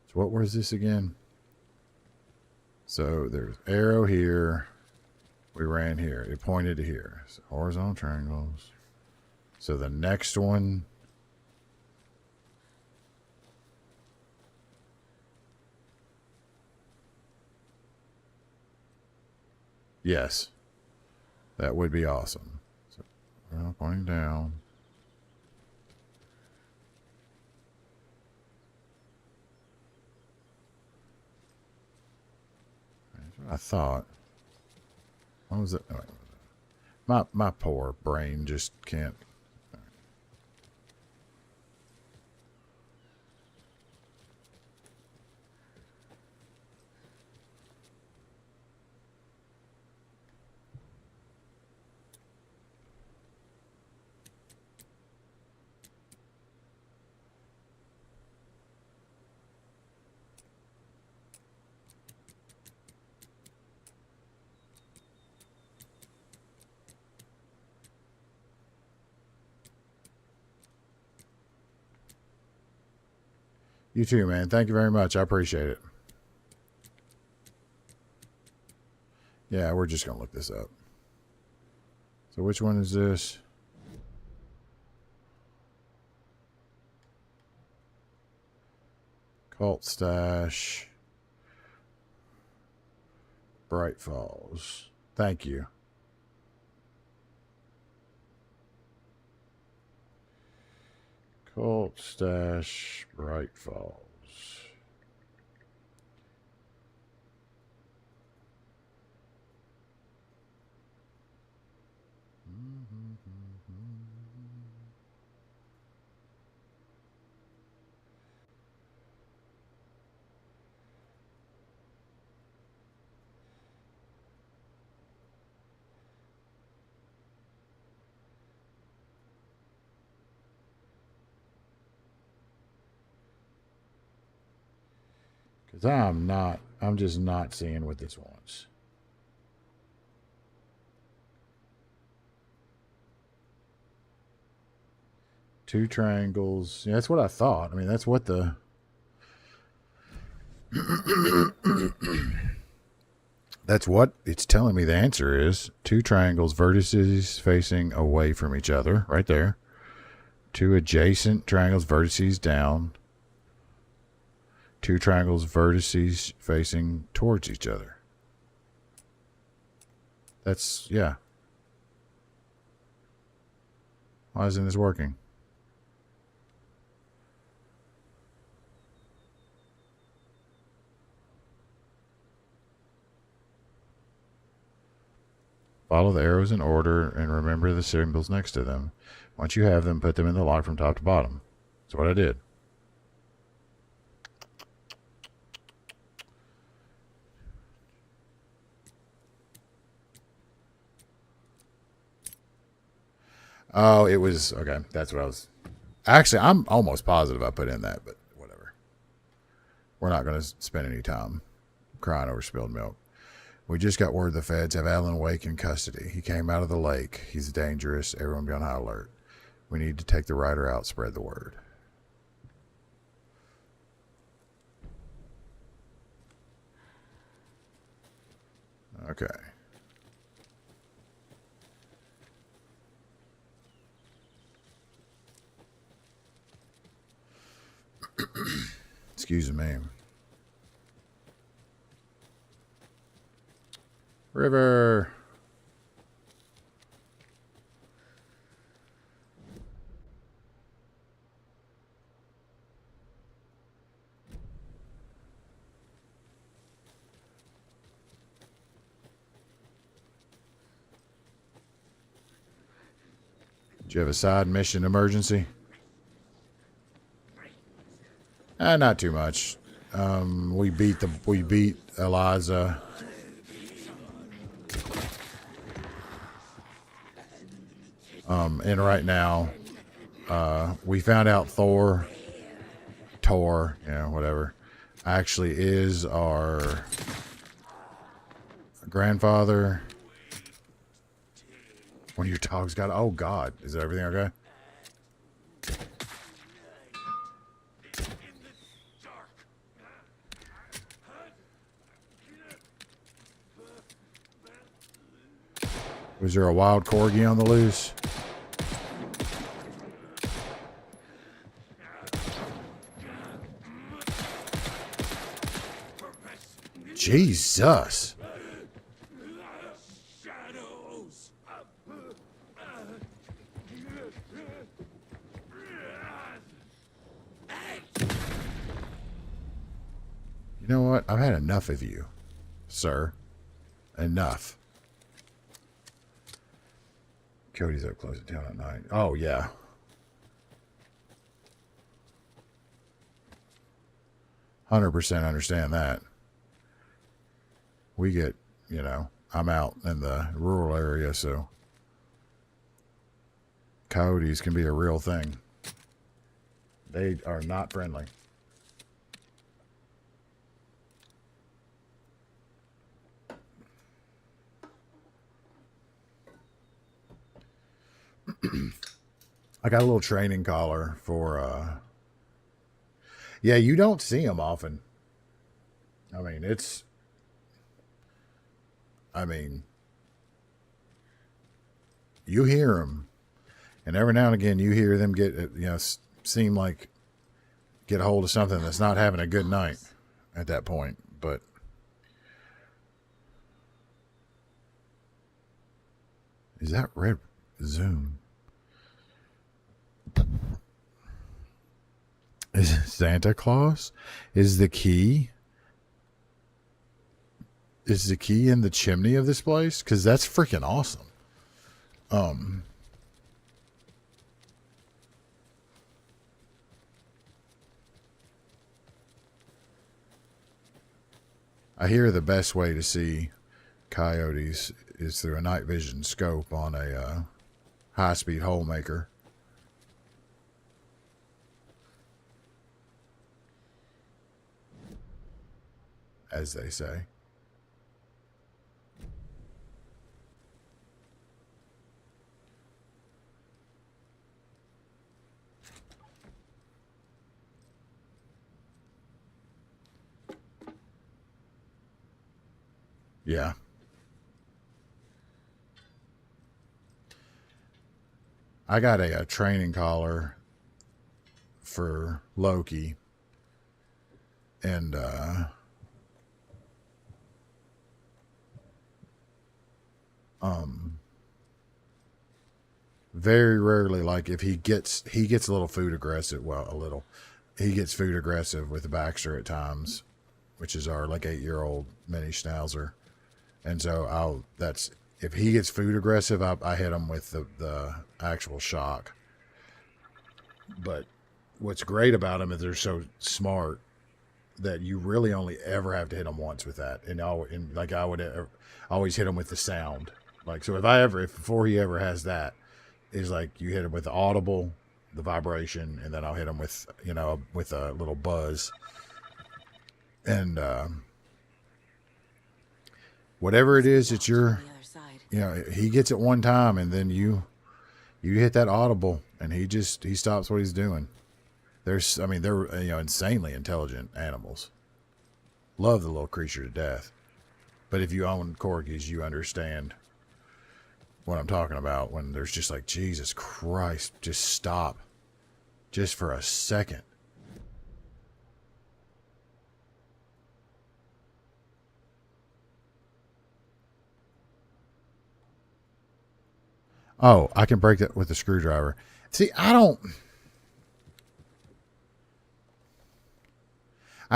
Speaker 3: So what was this again? So there's arrow here. We ran here. It pointed to here. So horizontal triangles. So the next one. Yes. That would be awesome. So pointing down. That's what I thought. What was it? Oh, my poor brain just can't. You too, man. Thank you very much. I appreciate it. Yeah, we're just going to look this up. So which one is this? Cult Stash. Bright Falls. Thank you. Cult Stash. Bright Falls. Because I'm just not seeing what this wants. Two triangles. Yeah, that's what I thought. I mean, that's what the... That's what it's telling me the answer is. Two triangles, vertices facing away from each other, right there. Two adjacent triangles, vertices down. Two triangles, vertices facing towards each other. That's, yeah. Why isn't this working? Follow the arrows in order and remember the symbols next to them. Once you have them, put them in the lock from top to bottom. That's what I did. Oh, it was... Okay, that's what I was... Actually, I'm almost positive I put in that, but whatever. We're not going to spend any time crying over spilled milk. We just got word the feds have Alan Wake in custody. He came out of the lake. He's dangerous. Everyone be on high alert. We need to take the rider out, spread the word. Okay. Excuse me. River. Do you have a side mission emergency? Not too much. We beat Eliza. And right now, we found out Tor, whatever, actually is our grandfather. One of your dogs got, oh God, is everything okay? Was there a wild corgi on the loose? Jesus. You know what? I've had enough of you, sir. Enough. Cody's up close to town at night. Oh, yeah. 100% understand that. We get, I'm out in the rural area, so coyotes can be a real thing. They are not friendly. I got a little training collar for, yeah, you don't see them often. I mean, you hear them, and every now and again you hear them get, seem like get a hold of something that's not having a good night at that point. But is that red zoom? Is it Santa Claus? Is the key in the chimney of this place? Because that's freaking awesome. I hear the best way to see coyotes is through a night vision scope on a high-speed hole maker. As they say. Yeah. I got a training collar for Loki, and very rarely, like if he gets a little food aggressive. Well, he gets food aggressive with Baxter at times, which is our like 8-year-old mini schnauzer. And so if he gets food aggressive, I hit him with the actual shock. But what's great about them is they're so smart that you really only ever have to hit them once with that. And I would always hit him with the sound. Like, so if before he ever has that, is like you hit him with the audible, the vibration, and then I'll hit him with, with a little buzz. And, whatever it is that he gets it one time, and then you hit that audible, and he stops what he's doing. They're insanely intelligent animals. Love the little creature to death. But if you own corgis, you understand what I'm talking about when there's just like, Jesus Christ, just stop. Just for a second. Oh, I can break that with a screwdriver. See, I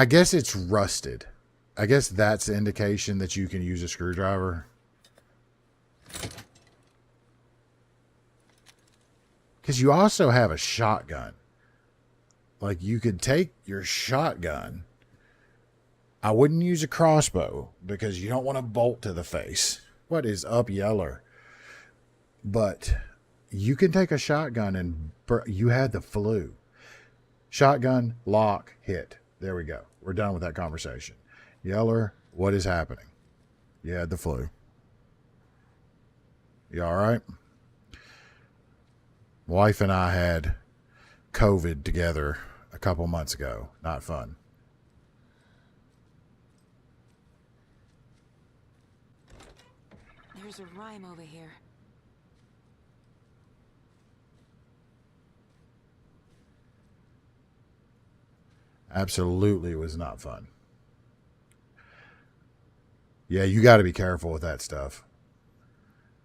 Speaker 3: guess it's rusted. I guess that's the indication that you can use a screwdriver. Because you also have a shotgun. Like, you could take your shotgun. I wouldn't use a crossbow because you don't want to bolt to the face. What is up, Yeller? But you can take a shotgun and you had the flu. Shotgun, lock, hit. There we go. We're done with that conversation. Yeller, what is happening? You had the flu. You all right? Wife and I had COVID together a couple months ago. Not fun.
Speaker 6: There's a rhyme over here.
Speaker 3: Absolutely was not fun. Yeah, you got to be careful with that stuff.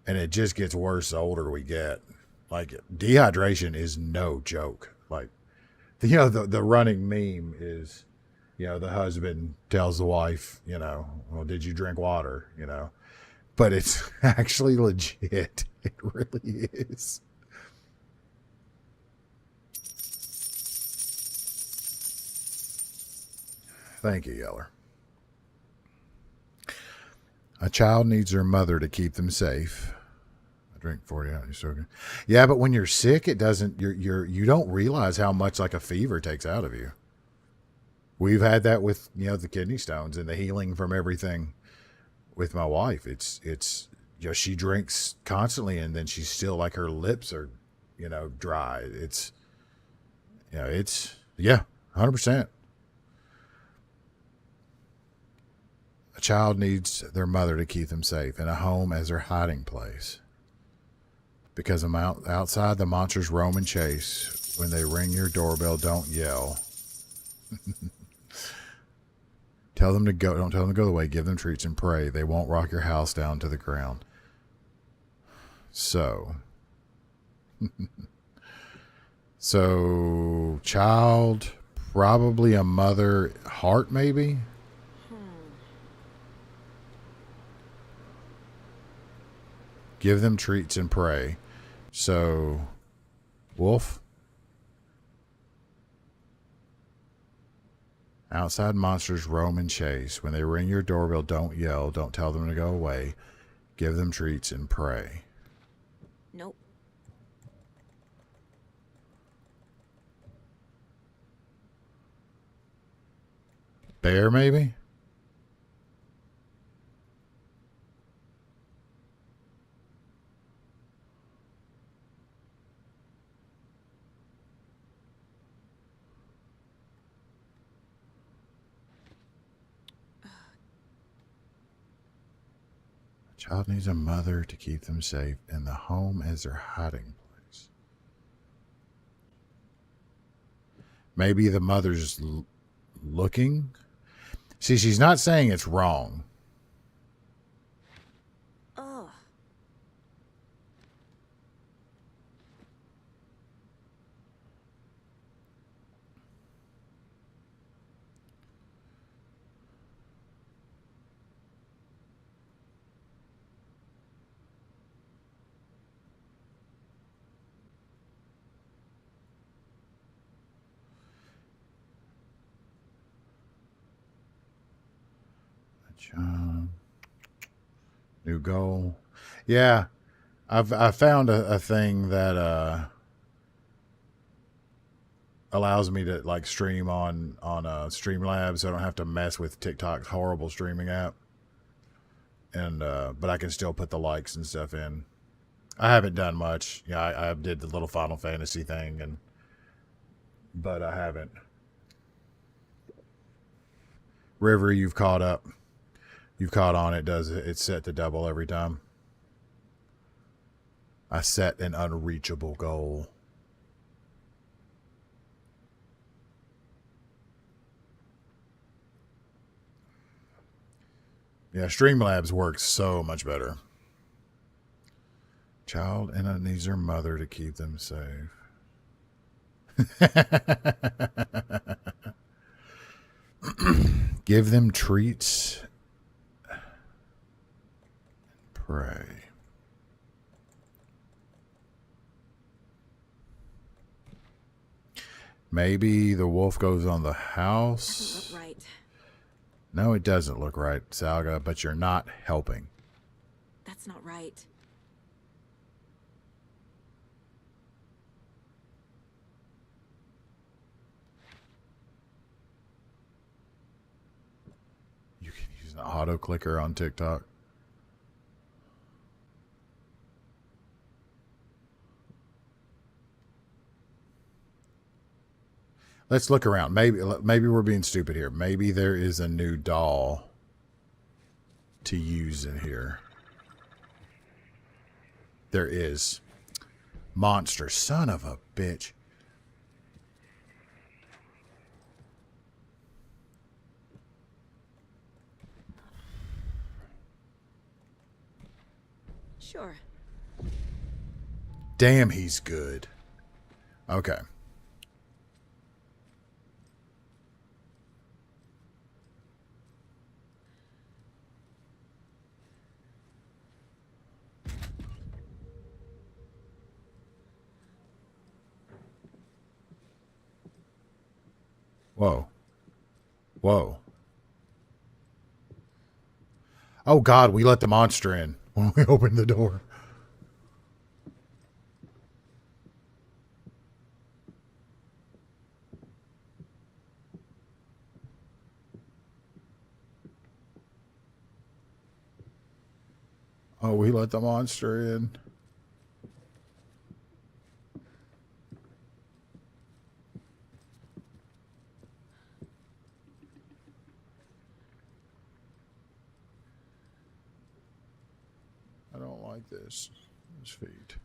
Speaker 3: And it just gets worse the older we get. Like, dehydration is no joke. Like, the running meme is, the husband tells the wife, well, did you drink water? But it's actually legit. It really is. Thank you, Yeller. A child needs their mother to keep them safe. I drink 40 out. You're so good. Yeah, but when you're sick, it doesn't. You don't realize how much like a fever takes out of you. We've had that with the kidney stones and the healing from everything. With my wife, it's she drinks constantly, and then she's still like her lips are dry. It's 100%. A child needs their mother to keep them safe, and a home as their hiding place. Because outside, the monsters roam and chase. When they ring your doorbell, don't yell. Tell them to go. Don't tell them to go away. Give them treats and pray. They won't rock your house down to the ground. So, child, probably a mother, heart maybe. Give them treats and pray. So, wolf. Outside monsters roam and chase. When they ring your doorbell, don't yell. Don't tell them to go away. Give them treats and pray.
Speaker 6: Nope.
Speaker 3: Bear, maybe? Child needs a mother to keep them safe, and the home as their hiding place. Maybe the mother's looking. See, she's not saying it's wrong.
Speaker 6: Ugh.
Speaker 3: New goal. Yeah, I found a thing that allows me to like stream on Streamlabs, so I don't have to mess with TikTok's horrible streaming app. And but I can still put the likes and stuff in. I haven't done much. I did the little Final Fantasy thing, but I haven't. River, you've caught up. You've caught on. It's set to double every time. I set an unreachable goal. Yeah, Streamlabs works so much better. Child and it needs their mother to keep them safe. Give them treats. Pray. Maybe the wolf goes on the
Speaker 6: Doesn't
Speaker 3: house.
Speaker 6: look right.
Speaker 3: No, it doesn't look right, Salga, but you're not helping.
Speaker 6: That's not right.
Speaker 3: You can use an auto clicker on TikTok. Let's look around. Maybe we're being stupid here. Maybe there is a new doll to use in here. There is. Monster, son of a bitch.
Speaker 6: Sure.
Speaker 3: Damn, he's good. Okay. Whoa. Whoa. Oh, God, we let the monster in when we opened the door. Oh, we let the monster in. I don't like this. His feet.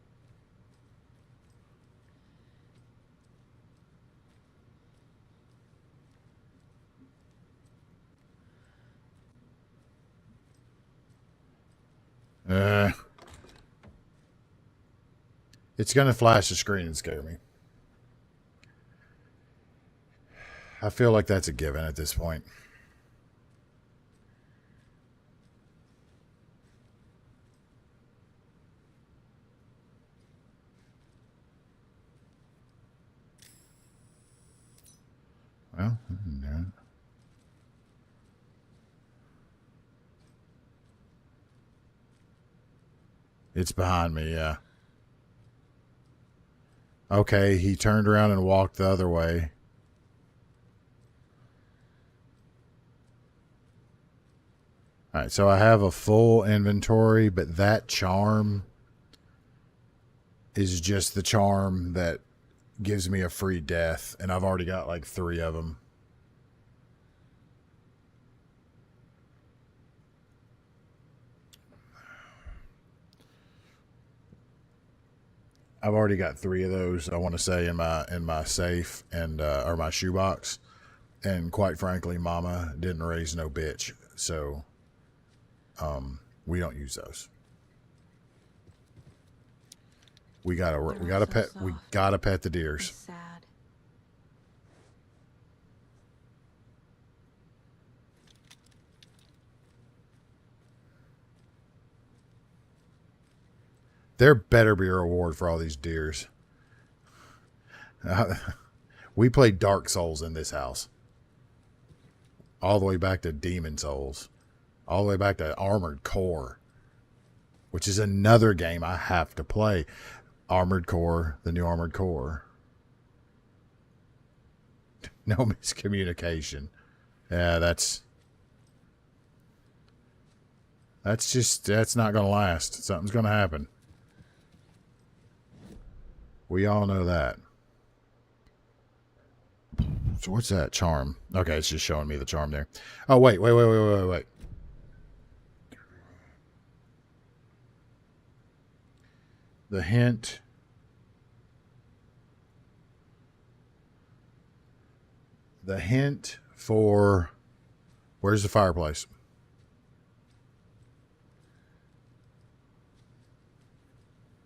Speaker 3: It's going to flash the screen and scare me. I feel like that's a given at this point. Well, yeah. It's behind me, yeah. Okay, he turned around and walked the other way. All right, so I have a full inventory, but that charm is just the charm that gives me a free death, and I've already got like 3 of them. I've already got 3 of those. I want to say in my safe and or my shoebox, and quite frankly, Mama didn't raise no bitch, so we don't use those. We gotta pet the deers.
Speaker 6: It's sad.
Speaker 3: There better be a reward for all these deers. We played Dark Souls in this house. All the way back to Demon Souls. All the way back to Armored Core. Which is another game I have to play. Armored Core, the new Armored Core. No miscommunication. Yeah, that's not going to last. Something's going to happen. We all know that. So what's that charm? Okay, it's just showing me the charm there. Oh, wait. The hint. The hint for... Where's the fireplace?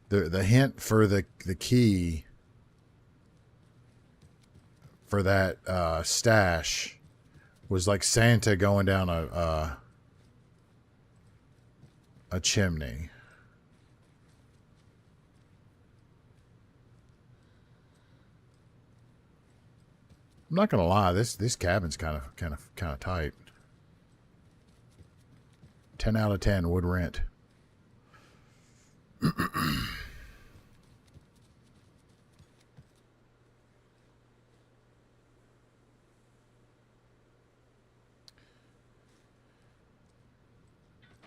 Speaker 3: The hint for the key for that stash was like Santa going down a chimney. I'm not gonna lie, this cabin's kind of tight. 10 out of 10 would rent.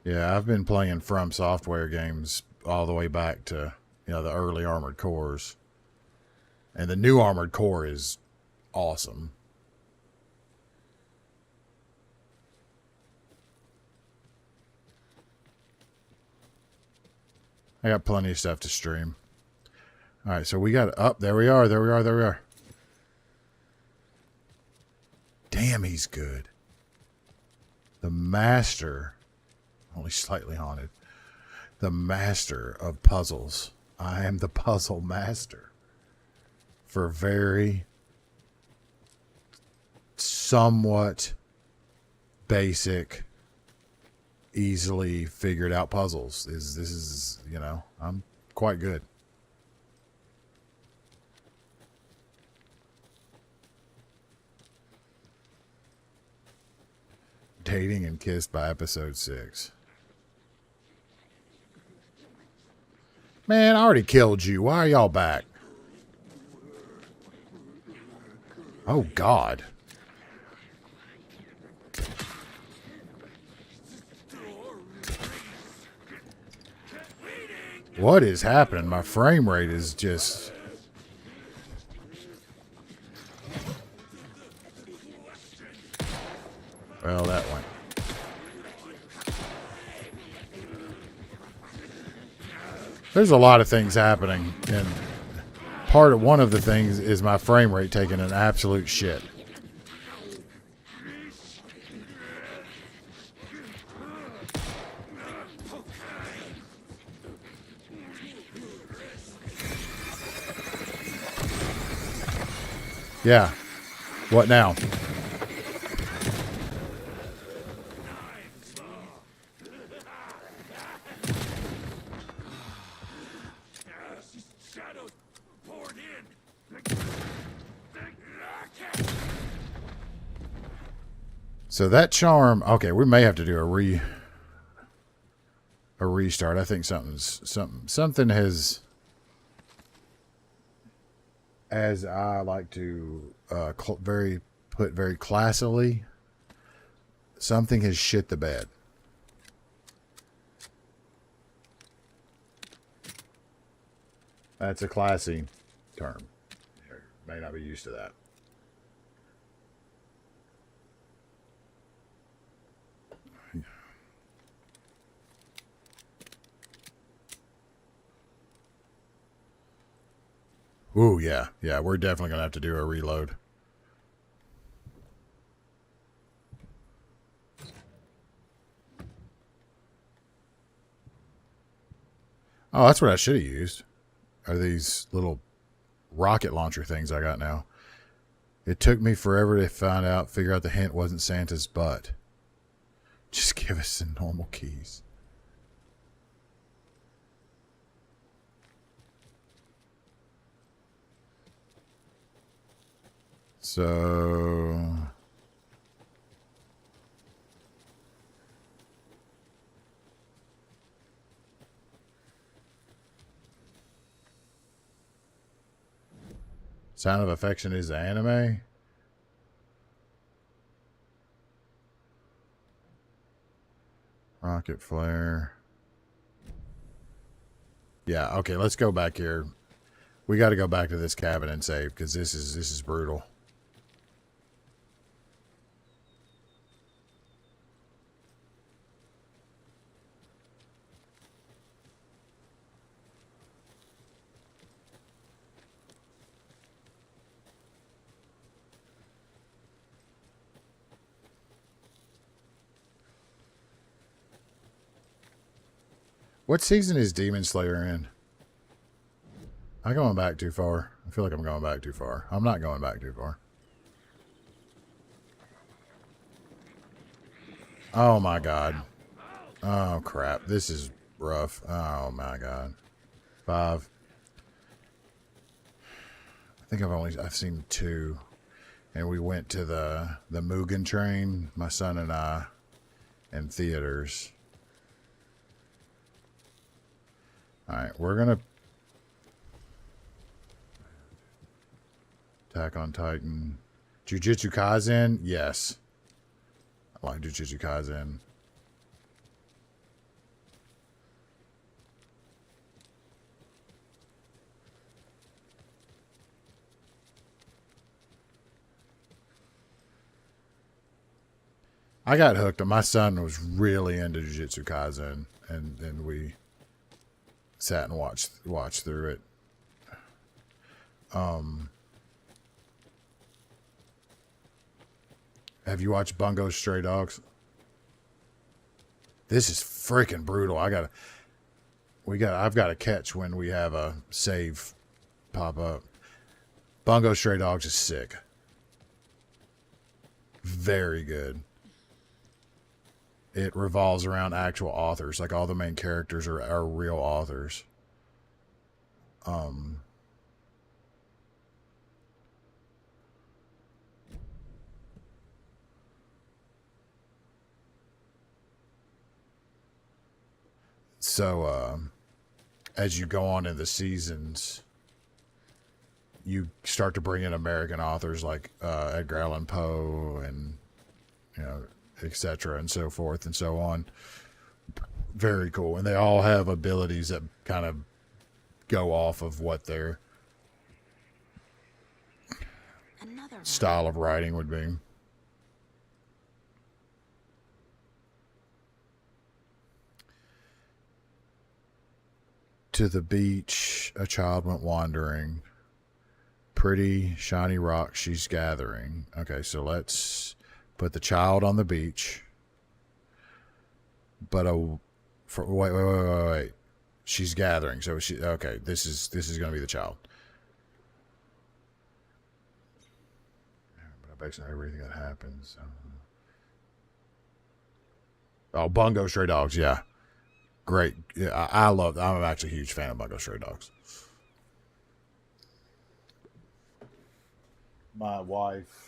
Speaker 3: Yeah, I've been playing From Software games all the way back to, the early Armored Cores. And the new Armored Core is awesome. I got plenty of stuff to stream. All right, so we got there we are. Damn, he's good. The master, only slightly haunted. The master of puzzles. I am the puzzle master. For very somewhat basic, easily figured out puzzles. This is, I'm quite good. Dating and Kissed by episode 6. Man, I already killed you. Why are y'all back? Oh, God. What is happening? My frame rate is just... Well, that went. There's a lot of things happening, and one of the things is my frame rate taking an absolute shit. Yeah. What now? So that charm, okay, we may have to do a restart. I think something has, as I like to put very classily, something has shit the bed. That's a classy term. You may not be used to that. Ooh, yeah. Yeah, we're definitely going to have to do a reload. Oh, that's what I should have used. Are these little rocket launcher things I got now. It took me forever to figure out the hint wasn't Santa's butt. Just give us the normal keys. So... Sound of Affection is the anime? Rocket Flare. Yeah, okay, let's go back here. We got to go back to this cabin and save, because this is brutal. What season is Demon Slayer in? I'm going back too far. I feel like I'm going back too far. I'm not going back too far. Oh my god. Oh crap. This is rough. Oh my god. 5. I think I've seen 2. and we went to the Mugen Train, my son and I, in theaters. All right, we're gonna Attack on Titan, Jujutsu Kaisen. Yes, I like Jujutsu Kaisen. I got hooked. My son was really into Jujutsu Kaisen, and we sat and watched through it. Have you watched Bungo Stray Dogs? This is freaking brutal. I've got to catch when we have a save pop up. Bungo Stray Dogs is sick. Very good. It revolves around actual authors. Like all the main characters are real authors. So as you go on in the seasons, you start to bring in American authors like Edgar Allan Poe and etc. and so forth and so on. Very cool. And they all have abilities that kind of go off of what their style of writing would be. To the beach, a child went wandering. Pretty shiny rock she's gathering. Okay, so let's put the child on the beach. But wait. She's gathering. So okay, this is going to be the child. But I bet everything that happens. Oh, Bungo Stray Dogs, yeah. Great. Yeah, I'm actually a huge fan of Bungo Stray Dogs. My wife.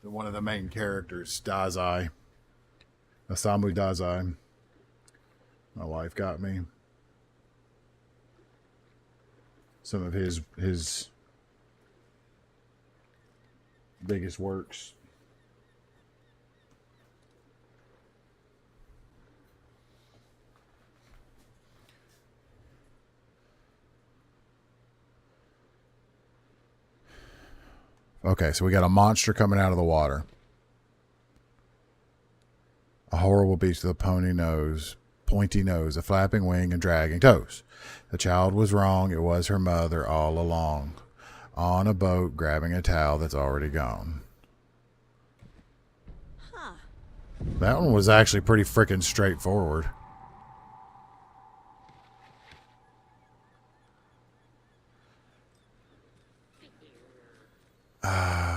Speaker 3: One of the main characters, Dazai. Osamu Dazai. My wife got me some of his biggest works. Okay, so we got a monster coming out of the water. A horrible beast with a pointy nose, a flapping wing, and dragging toes. The child was wrong. It was her mother all along. On a boat, grabbing a towel that's already gone.
Speaker 6: Huh.
Speaker 3: That one was actually pretty freaking straightforward.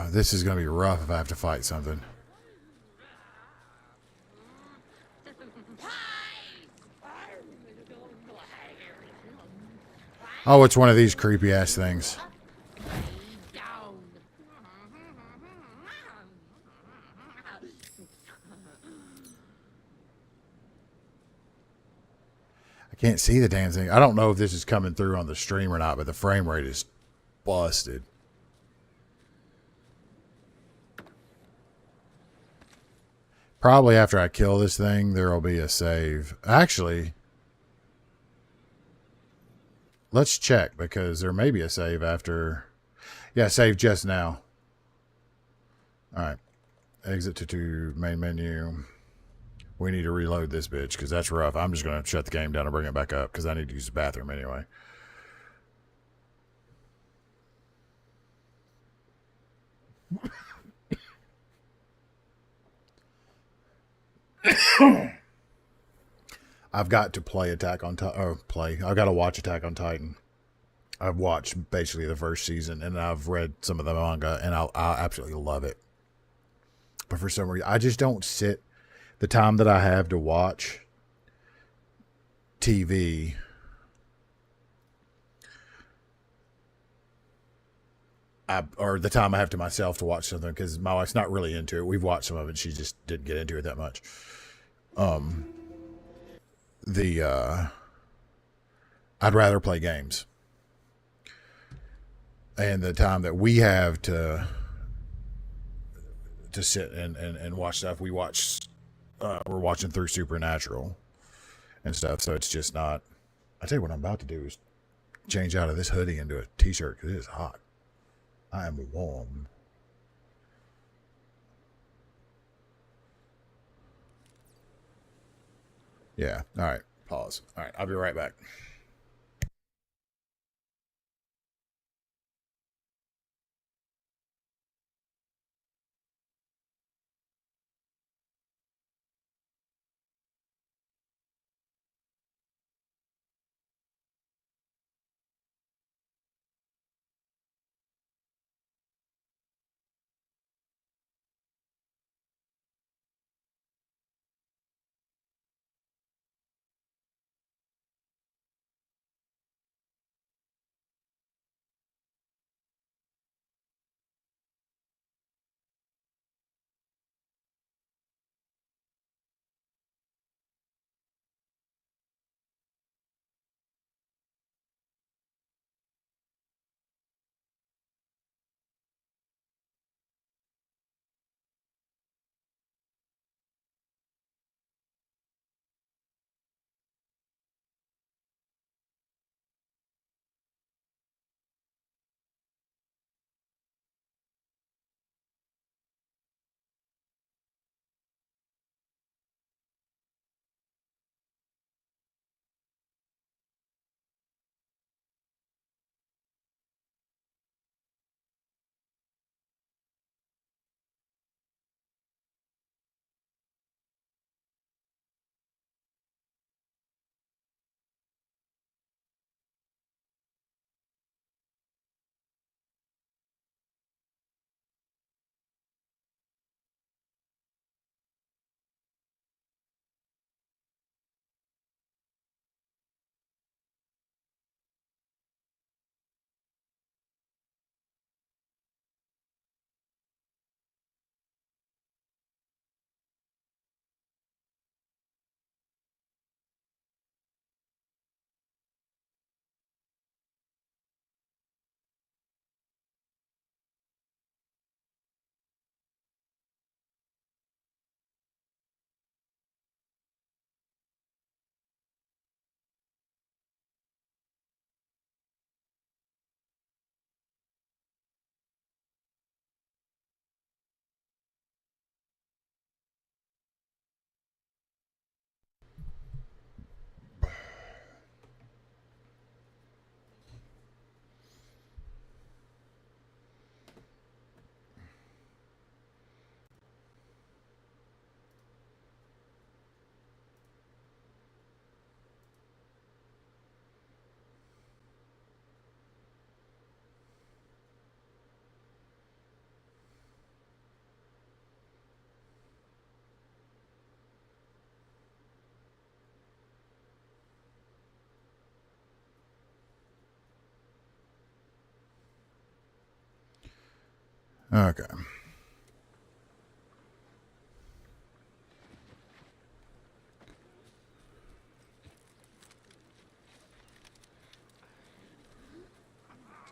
Speaker 3: This is going to be rough if I have to fight something. Oh, it's one of these creepy ass things. I can't see the damn thing. I don't know if this is coming through on the stream or not, but the frame rate is busted. Probably after I kill this thing, there will be a save. Actually, let's check because there may be a save after. Yeah, save just now. All right. Exit to main menu. We need to reload this bitch because that's rough. I'm just going to shut the game down and bring it back up because I need to use the bathroom anyway. I've got to play I've got to watch Attack on Titan. I've watched basically the first season, and I've read some of the manga, and I absolutely love it. But for some reason, I just don't sit the time that I have to watch TV. Or the time I have to myself to watch something, because my wife's not really into it. We've watched some of it. She just didn't get into it that much. I'd rather play games. And the time that we have to sit and watch stuff, we're watching through Supernatural and stuff. So it's just not. I tell you what I'm about to do is change out of this hoodie into a t-shirt because it is hot. I am warm. Yeah. All right. Pause. All right. I'll be right back. Okay.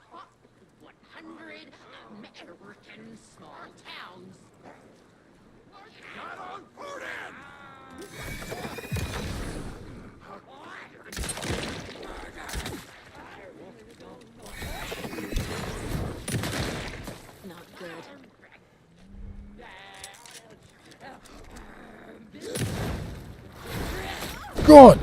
Speaker 7: Top 100 American small towns.
Speaker 2: Got on food
Speaker 6: Not good.
Speaker 3: God!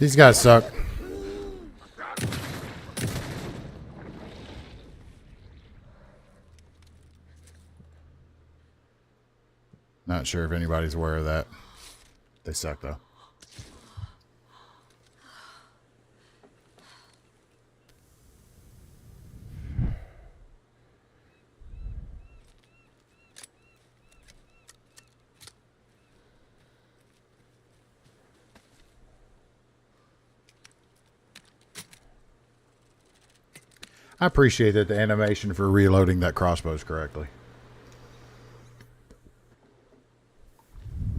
Speaker 3: These guys suck. Not sure if anybody's aware of that. They suck though. I appreciate that the animation for reloading that crossbow is correctly.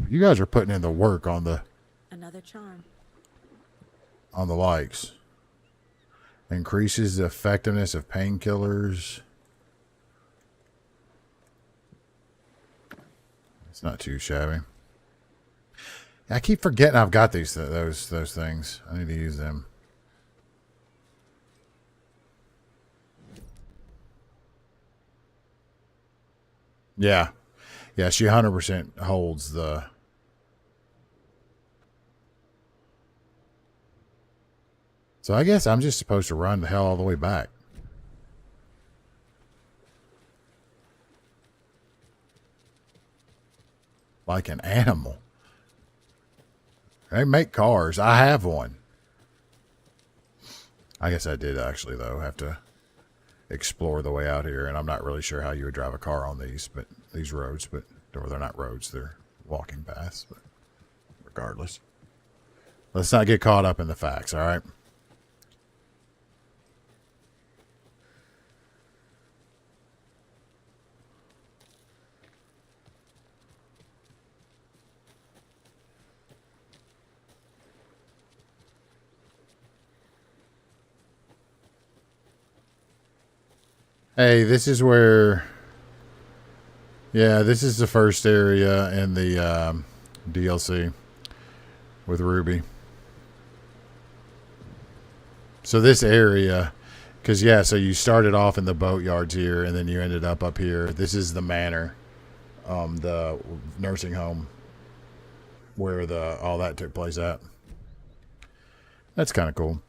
Speaker 3: You guys are putting in the work on the
Speaker 6: Another charm.
Speaker 3: likes. Increases the effectiveness of painkillers. It's not too shabby. I keep forgetting I've got those things. I need to use them. Yeah. Yeah, she 100% holds the... So I guess I'm just supposed to run the hell all the way back. Like an animal. They make cars. I have one. I guess I did actually, though, have to explore the way out here, and I'm not really sure how you would drive a car on these roads, but or they're not roads, they're walking paths, but regardless. Let's not get caught up in the facts, all right? Hey, this is where... Yeah, this is the first area in the DLC with Ruby. So this area... Because, yeah, so you started off in the boatyards here, and then you ended up here. This is the manor, the nursing home, where all that took place at. That's kind of cool.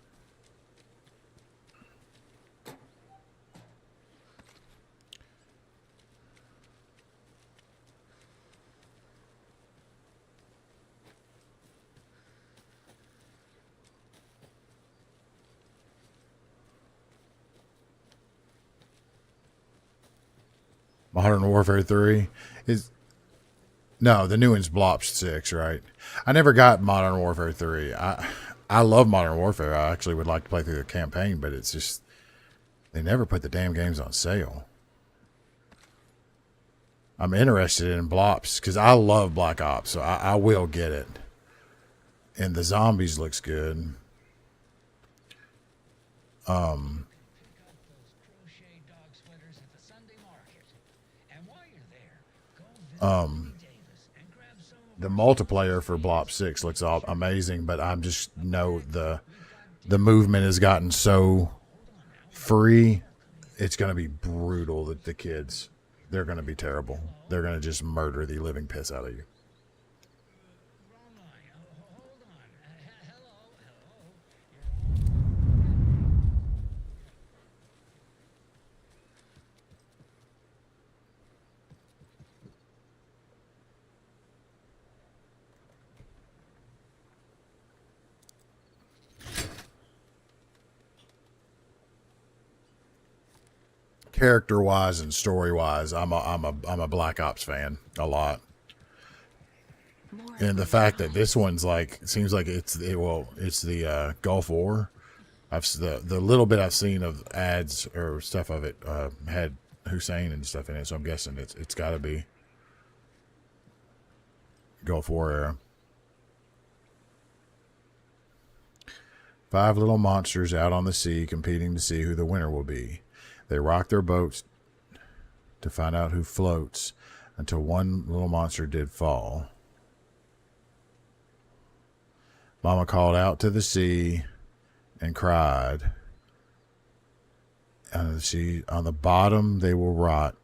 Speaker 3: Modern Warfare 3 is... No, the new one's Blops 6, right? I never got Modern Warfare 3. I love Modern Warfare. I actually would like to play through the campaign, but it's just... They never put the damn games on sale. I'm interested in Blops, because I love Black Ops, so I will get it. And the zombies looks good. The multiplayer for Blops 6 looks all amazing, but I'm just know the movement has gotten so free. It's going to be brutal. That the kids, they're going to be terrible. They're going to just murder the living piss out of you. Character wise and story wise, I'm a Black Ops fan a lot. And the fact that this one's like seems like it's the Gulf War. The little bit I've seen of ads or stuff of it had Hussein and stuff in it, so I'm guessing it's got to be Gulf War era. 5 little monsters out on the sea competing to see who the winner will be. They rock their boats to find out who floats until one little monster did fall. Mama called out to the sea and cried. On the bottom they will rot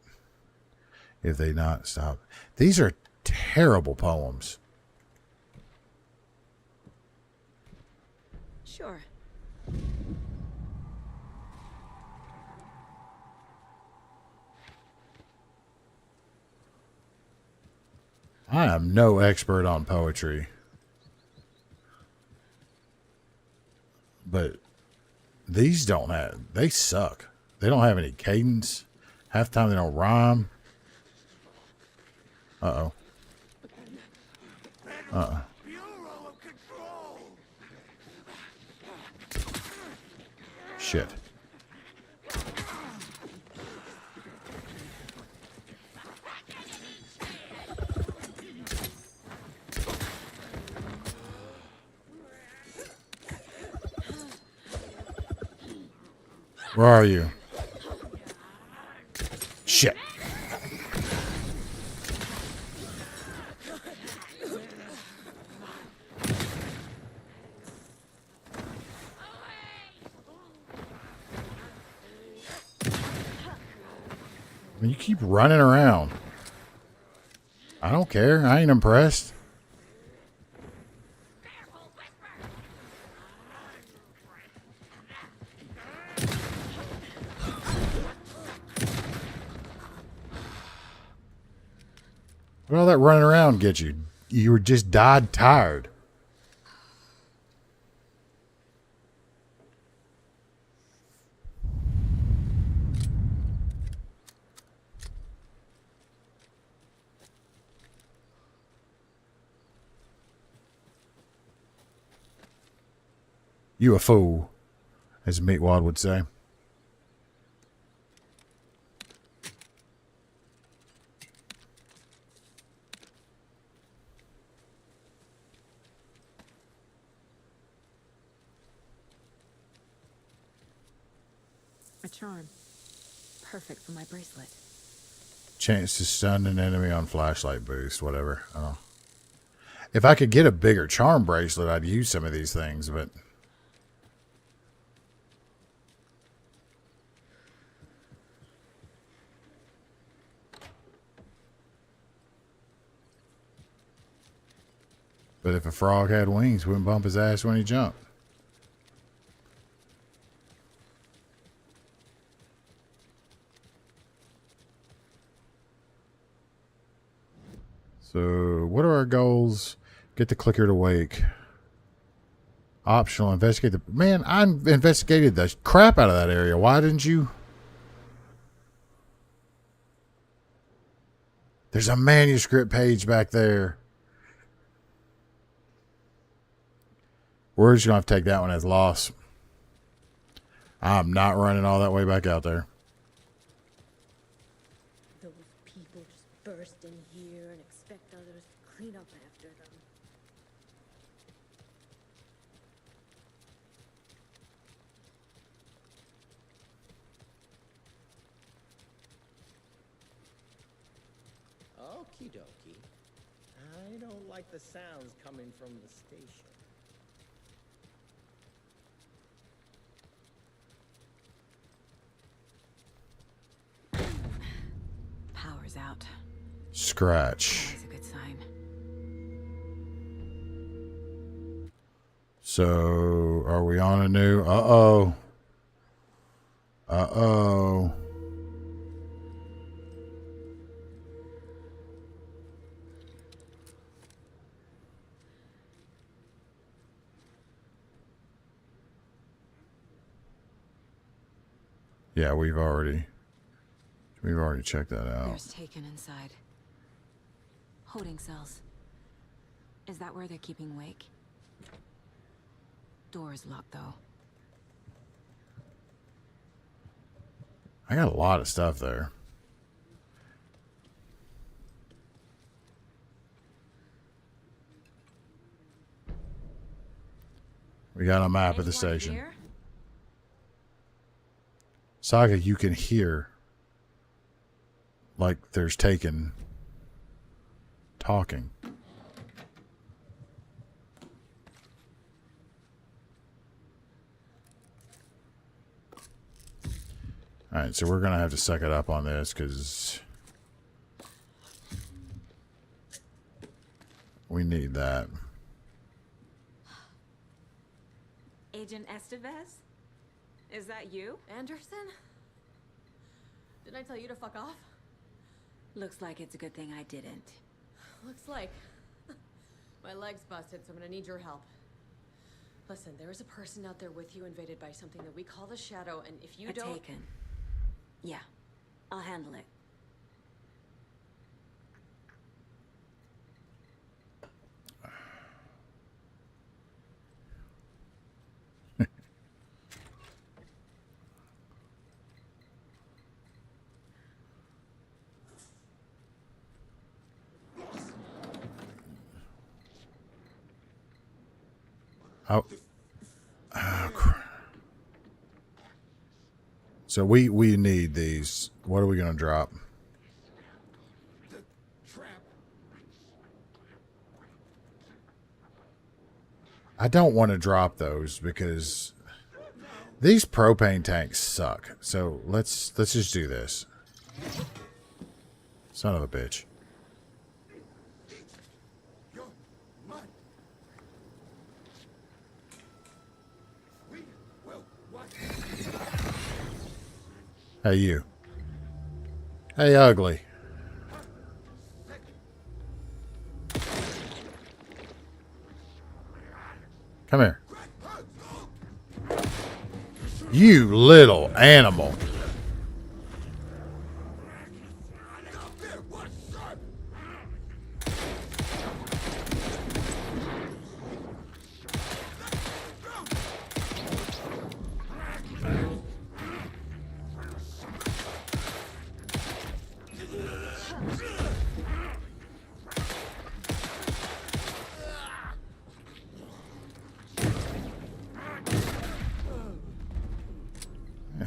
Speaker 3: if they not stop. These are terrible poems.
Speaker 6: Sure.
Speaker 3: I am no expert on poetry, but these don't have, they suck. They don't have any cadence. Half the time they don't rhyme. Uh-oh.
Speaker 2: Bureau of Control!
Speaker 3: Shit. Where are you? Shit. I mean, you keep running around. I don't care. I ain't impressed. What all that running around get you? You were just died tired. You a fool, as Meatwad would say.
Speaker 6: A charm. Perfect for my bracelet.
Speaker 3: Chance to stun an enemy on flashlight boost, whatever. I don't know. If I could get a bigger charm bracelet, I'd use some of these things, but... But if a frog had wings, wouldn't bump his ass when he jumped. So, what are our goals? Get the clicker to wake. Optional, investigate the... Man, I investigated the crap out of that area. Why didn't you... There's a manuscript page back there. We're just going to have to take that one as loss. I'm not running all that way back out there.
Speaker 8: Those people just burst in here and expect others to clean up after them.
Speaker 4: Okie dokie. I don't like the sounds coming from the station.
Speaker 6: Power's out.
Speaker 3: Scratch.
Speaker 6: Always a good sign.
Speaker 3: So, are we on a new... Uh-oh. Uh-oh. Yeah, we've already checked that out.
Speaker 6: There's Taken inside. Holding cells. Is that where they're keeping Wake? Door's locked though.
Speaker 3: I got a lot of stuff there. We got a map of the
Speaker 6: Anyone
Speaker 3: station.
Speaker 6: here?
Speaker 3: Saga, you can hear like there's Taken talking. All right, so we're going to have to suck it up on this because we need that.
Speaker 6: Agent Agent Estevez? Is that you?
Speaker 8: Anderson? Didn't I tell you to fuck off?
Speaker 6: Looks like it's a good thing I didn't.
Speaker 8: Looks like. My leg's busted, so I'm gonna need your help. Listen, there is a person out there with you invaded by something that we call the Shadow, and if you don't...
Speaker 6: Taken. Yeah, I'll handle it.
Speaker 3: Oh. Oh, crap. So we need these. What are we gonna drop? I don't want to drop those because these propane tanks suck. So let's just do this. Son of a bitch. Hey, you. Hey, ugly. Come here. You little animal.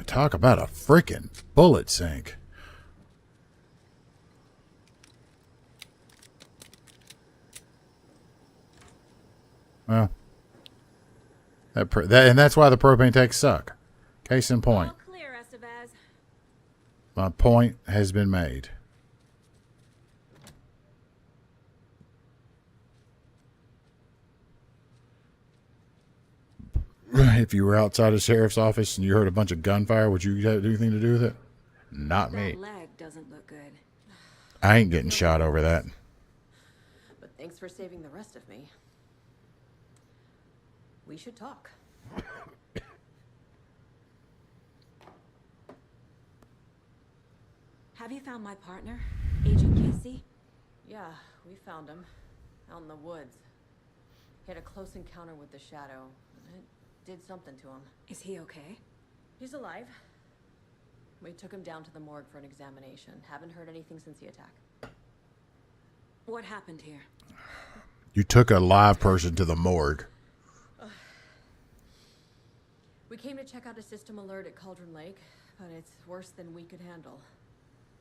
Speaker 3: Talk about a freaking bullet sink. Well, and that's why the propane tanks suck. Case in point.
Speaker 6: All clear, Estevez.
Speaker 3: My point has been made. If you were outside a sheriff's office and you heard a bunch of gunfire, would you have anything to do with it? Not me.
Speaker 6: That leg doesn't look good.
Speaker 3: I ain't getting shot over that.
Speaker 8: But thanks for saving the rest of me. We should talk.
Speaker 6: Have you found my partner, Agent Casey?
Speaker 8: Yeah, we found him. Out in the woods. He had a close encounter with the Shadow. And it did something to him.
Speaker 6: Is he okay?
Speaker 8: He's alive. We took him down to the morgue for an examination. Haven't heard anything since the attack.
Speaker 6: What happened here?
Speaker 3: You took a live person to the morgue.
Speaker 8: We came to check out a system alert at Cauldron Lake, but it's worse than we could handle.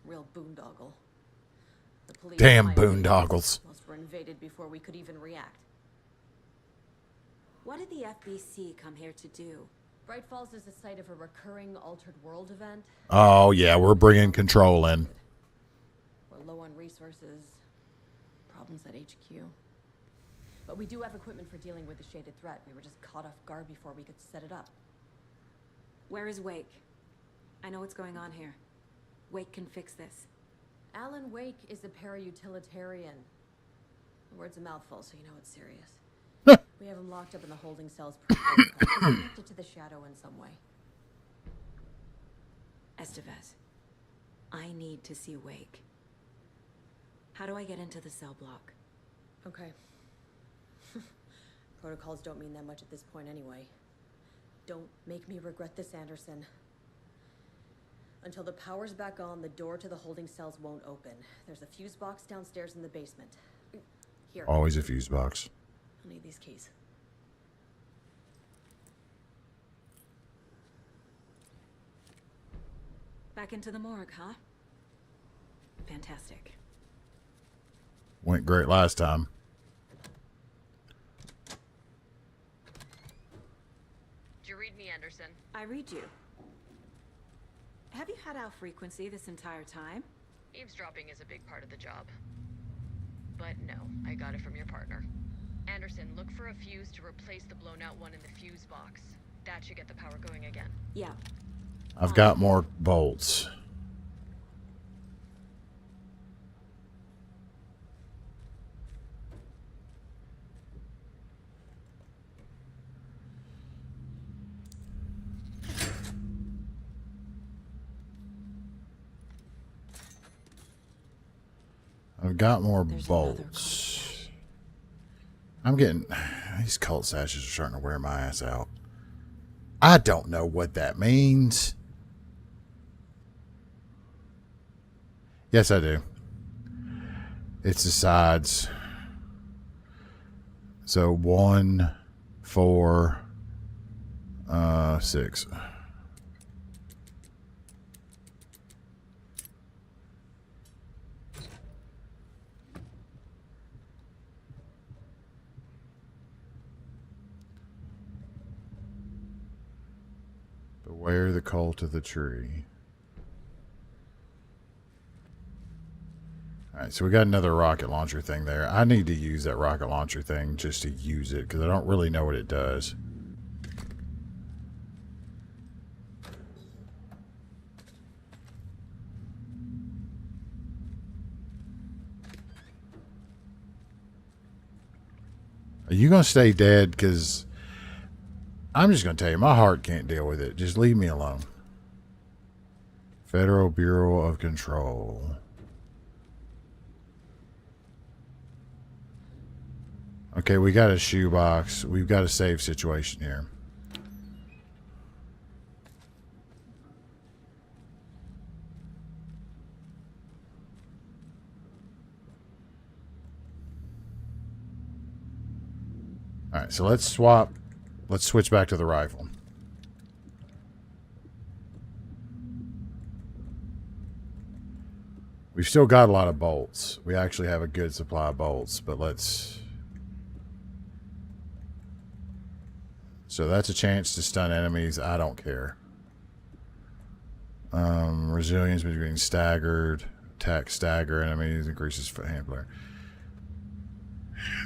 Speaker 8: Real boondoggle. The police
Speaker 3: Damn boondoggles.
Speaker 8: Most were invaded before we could even react.
Speaker 6: What did the FBC come here to do?
Speaker 8: Bright Falls is the site of a recurring Altered World event.
Speaker 3: Oh, yeah, we're bringing control in.
Speaker 8: We're low on resources. Problems at HQ. But we do have equipment for dealing with the shaded threat. We were just caught off guard before we could set it up.
Speaker 6: Where is Wake? I know what's going on here. Wake can fix this.
Speaker 8: Alan Wake is a para-utilitarian. The word's a mouthful, so you know it's serious. We have him locked up in the holding cells per protocol. He's connected to the Shadow in some way.
Speaker 6: Estevez, I need to see Wake. How do I get into the cell block?
Speaker 8: Okay. Protocols don't mean that much at this point anyway. Don't make me regret this, Anderson. Until the power's back on, the door to the holding cells won't open. There's a fuse box downstairs in the basement. Here.
Speaker 3: Always a fuse box.
Speaker 8: I'll need these keys.
Speaker 6: Back into the morgue, huh? Fantastic.
Speaker 3: Went great last time.
Speaker 8: Did you read me, Anderson?
Speaker 6: I read you. Have you had our frequency this entire time?
Speaker 9: Eavesdropping is a big part of the job. But no, I got it from your partner. Anderson, look for a fuse to replace the blown out one in the fuse box. That should get the power going again.
Speaker 6: Yeah.
Speaker 3: I've got more bolts. I've got more
Speaker 6: There's another
Speaker 3: bolts. I'm getting... These cult sashes are starting to wear my ass out. I don't know what that means. Yes, I do. It's the sides. So 1, 4, 6. Beware the cult of the tree. Alright, so we got another rocket launcher thing there. I need to use that rocket launcher thing just to use it, because I don't really know what it does. Are you going to stay dead? Because I'm just going to tell you, my heart can't deal with it. Just leave me alone. Federal Bureau of Control. Okay, we got a shoebox. We've got a safe situation here. All right, so let's swap. Let's switch back to the rifle. We've still got a lot of bolts. We actually have a good supply of bolts, but let's... So that's a chance to stun enemies. I don't care. Resilience between staggered, attack stagger enemies, increases for hand player.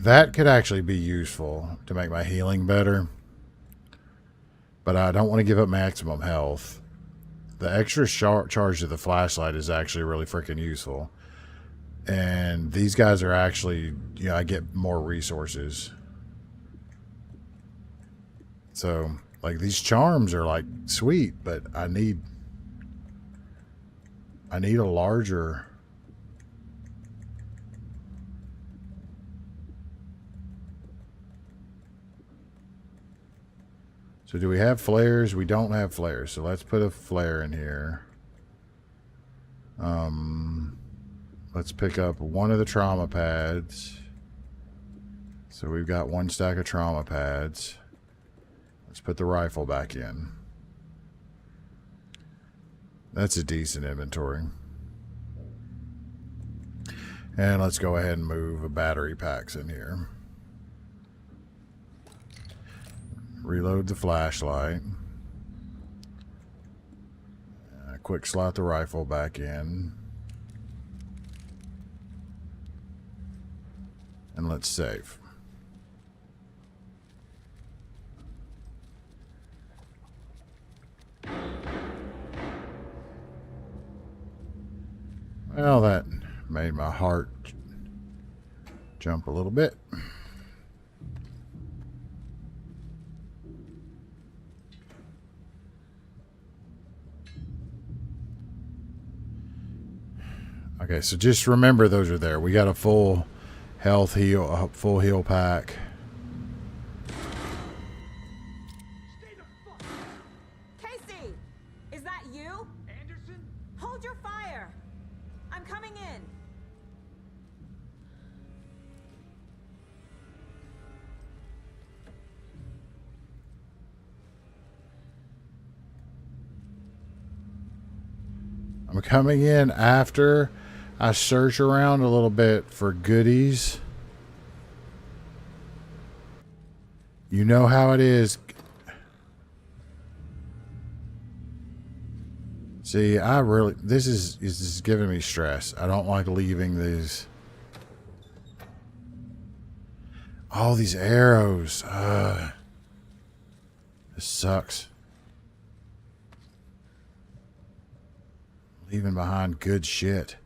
Speaker 3: That could actually be useful to make my healing better. But I don't want to give up maximum health. The extra charge of the flashlight is actually really freaking useful. And these guys are actually, you know, I get more resources. So, like, these charms are, like, sweet, but I need a larger... So do we have flares? We don't have flares, so let's put a flare in here. Let's pick up one of the trauma pads. So we've got one stack of trauma pads. Let's put the rifle back in. That's a decent inventory. And let's go ahead and move battery packs in here. Reload the flashlight. Quick slot the rifle back in. And let's save. Well, that made my heart jump a little bit. Okay, so just remember those are there. We got a full health heal, a full heal pack.
Speaker 6: Casey! Is that you?
Speaker 5: Anderson?
Speaker 6: Hold your fire! I'm coming in.
Speaker 3: I'm coming in after I search around a little bit for goodies. You know how it is. See, this is giving me stress. I don't like leaving these. All these arrows. This sucks. Leaving behind good shit.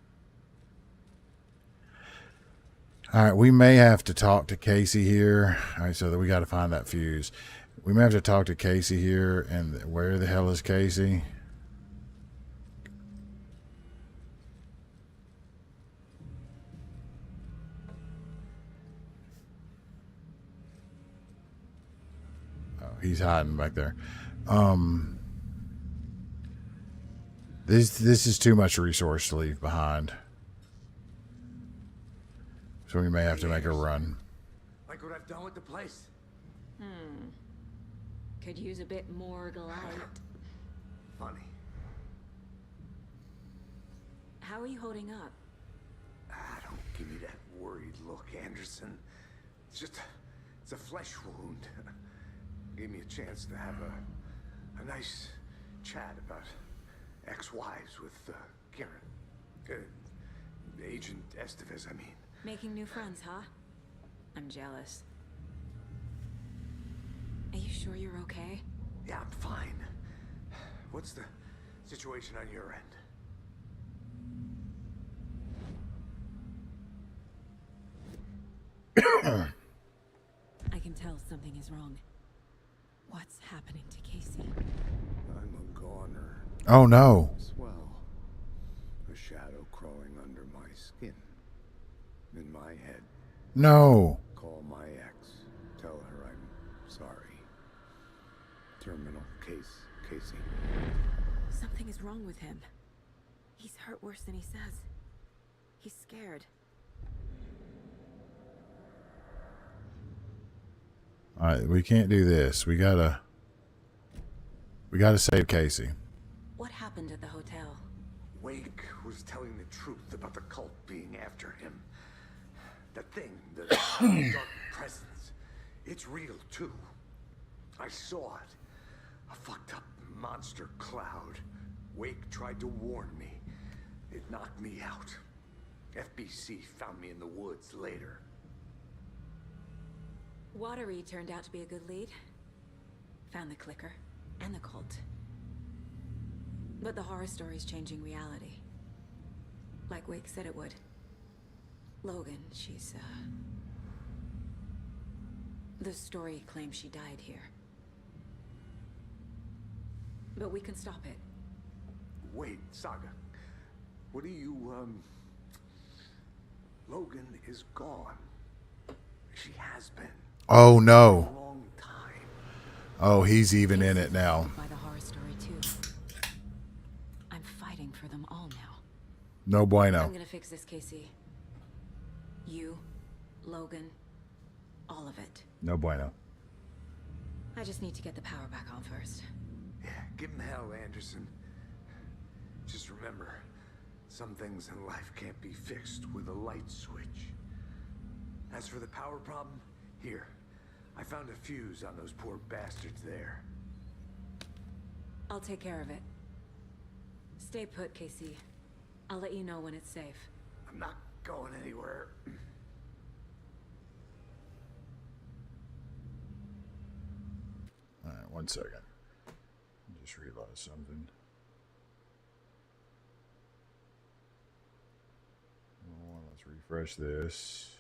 Speaker 3: All right, we may have to talk to Casey here. All right, so that we got to find that fuse. We may have to talk to Casey here. And where the hell is Casey? Oh, he's hiding back there. This is too much resource to leave behind. So we may have to make a run.
Speaker 2: Like what I've done with the place.
Speaker 6: Could use a bit more glide.
Speaker 2: Funny.
Speaker 6: How are you holding up?
Speaker 2: Don't give me that worried look, Anderson. It's a flesh wound. Gave me a chance to have a nice chat about ex-wives with Karen. Agent Estevez, I mean.
Speaker 6: Making new friends, huh? I'm jealous. Are you sure you're okay?
Speaker 2: Yeah, I'm fine. What's the situation on your end?
Speaker 6: I can tell something is wrong. What's happening to Casey?
Speaker 2: I'm a goner.
Speaker 3: Oh no.
Speaker 2: Swell. A shadow crawling under my skin. In my head.
Speaker 3: No.
Speaker 2: Call my ex. Tell her I'm sorry. Terminal case, Casey.
Speaker 6: Something is wrong with him. He's hurt worse than he says. He's scared.
Speaker 3: All right, we can't do this. We gotta save Casey.
Speaker 6: What happened at the hotel?
Speaker 2: Wake was telling the truth about the cult being after him. That thing, the dark presence. It's real too. I saw it. A fucked up monster cloud. Wake tried to warn me. It knocked me out. FBC found me in the woods later.
Speaker 6: Watery turned out to be a good lead. Found the clicker and the cult. But the horror story's changing reality. Like Wake said it would. Logan, she's, the story claims she died here. But we can stop it.
Speaker 2: Wait, Saga. What do you, Logan is gone. She has been.
Speaker 3: Oh
Speaker 2: For
Speaker 3: no.
Speaker 2: a long time.
Speaker 3: Oh, he's even in it now.
Speaker 6: By the horror story too. I'm fighting for them all now.
Speaker 3: No bueno.
Speaker 6: I'm gonna fix this, Casey. You, Logan, all of it.
Speaker 3: No bueno.
Speaker 6: I just need to get the power back on first.
Speaker 2: Yeah, give him hell, Anderson. Just remember, some things in life can't be fixed with a light switch. As for the power problem, here. I found a fuse on those poor bastards there.
Speaker 6: I'll take care of it. Stay put, Casey. I'll let you know when it's safe.
Speaker 2: I'm not going anywhere.
Speaker 3: All right, 1 second. Just realized something. Well, let's refresh this.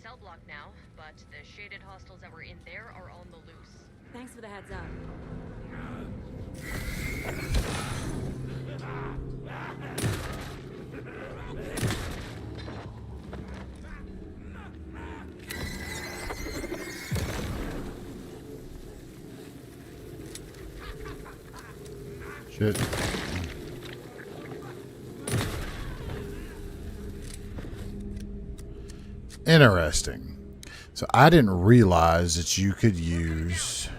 Speaker 9: cell block now, but the shaded hostiles that were in there are on the loose.
Speaker 6: Thanks for the heads up.
Speaker 3: Shit. Interesting. So I didn't realize that you could use...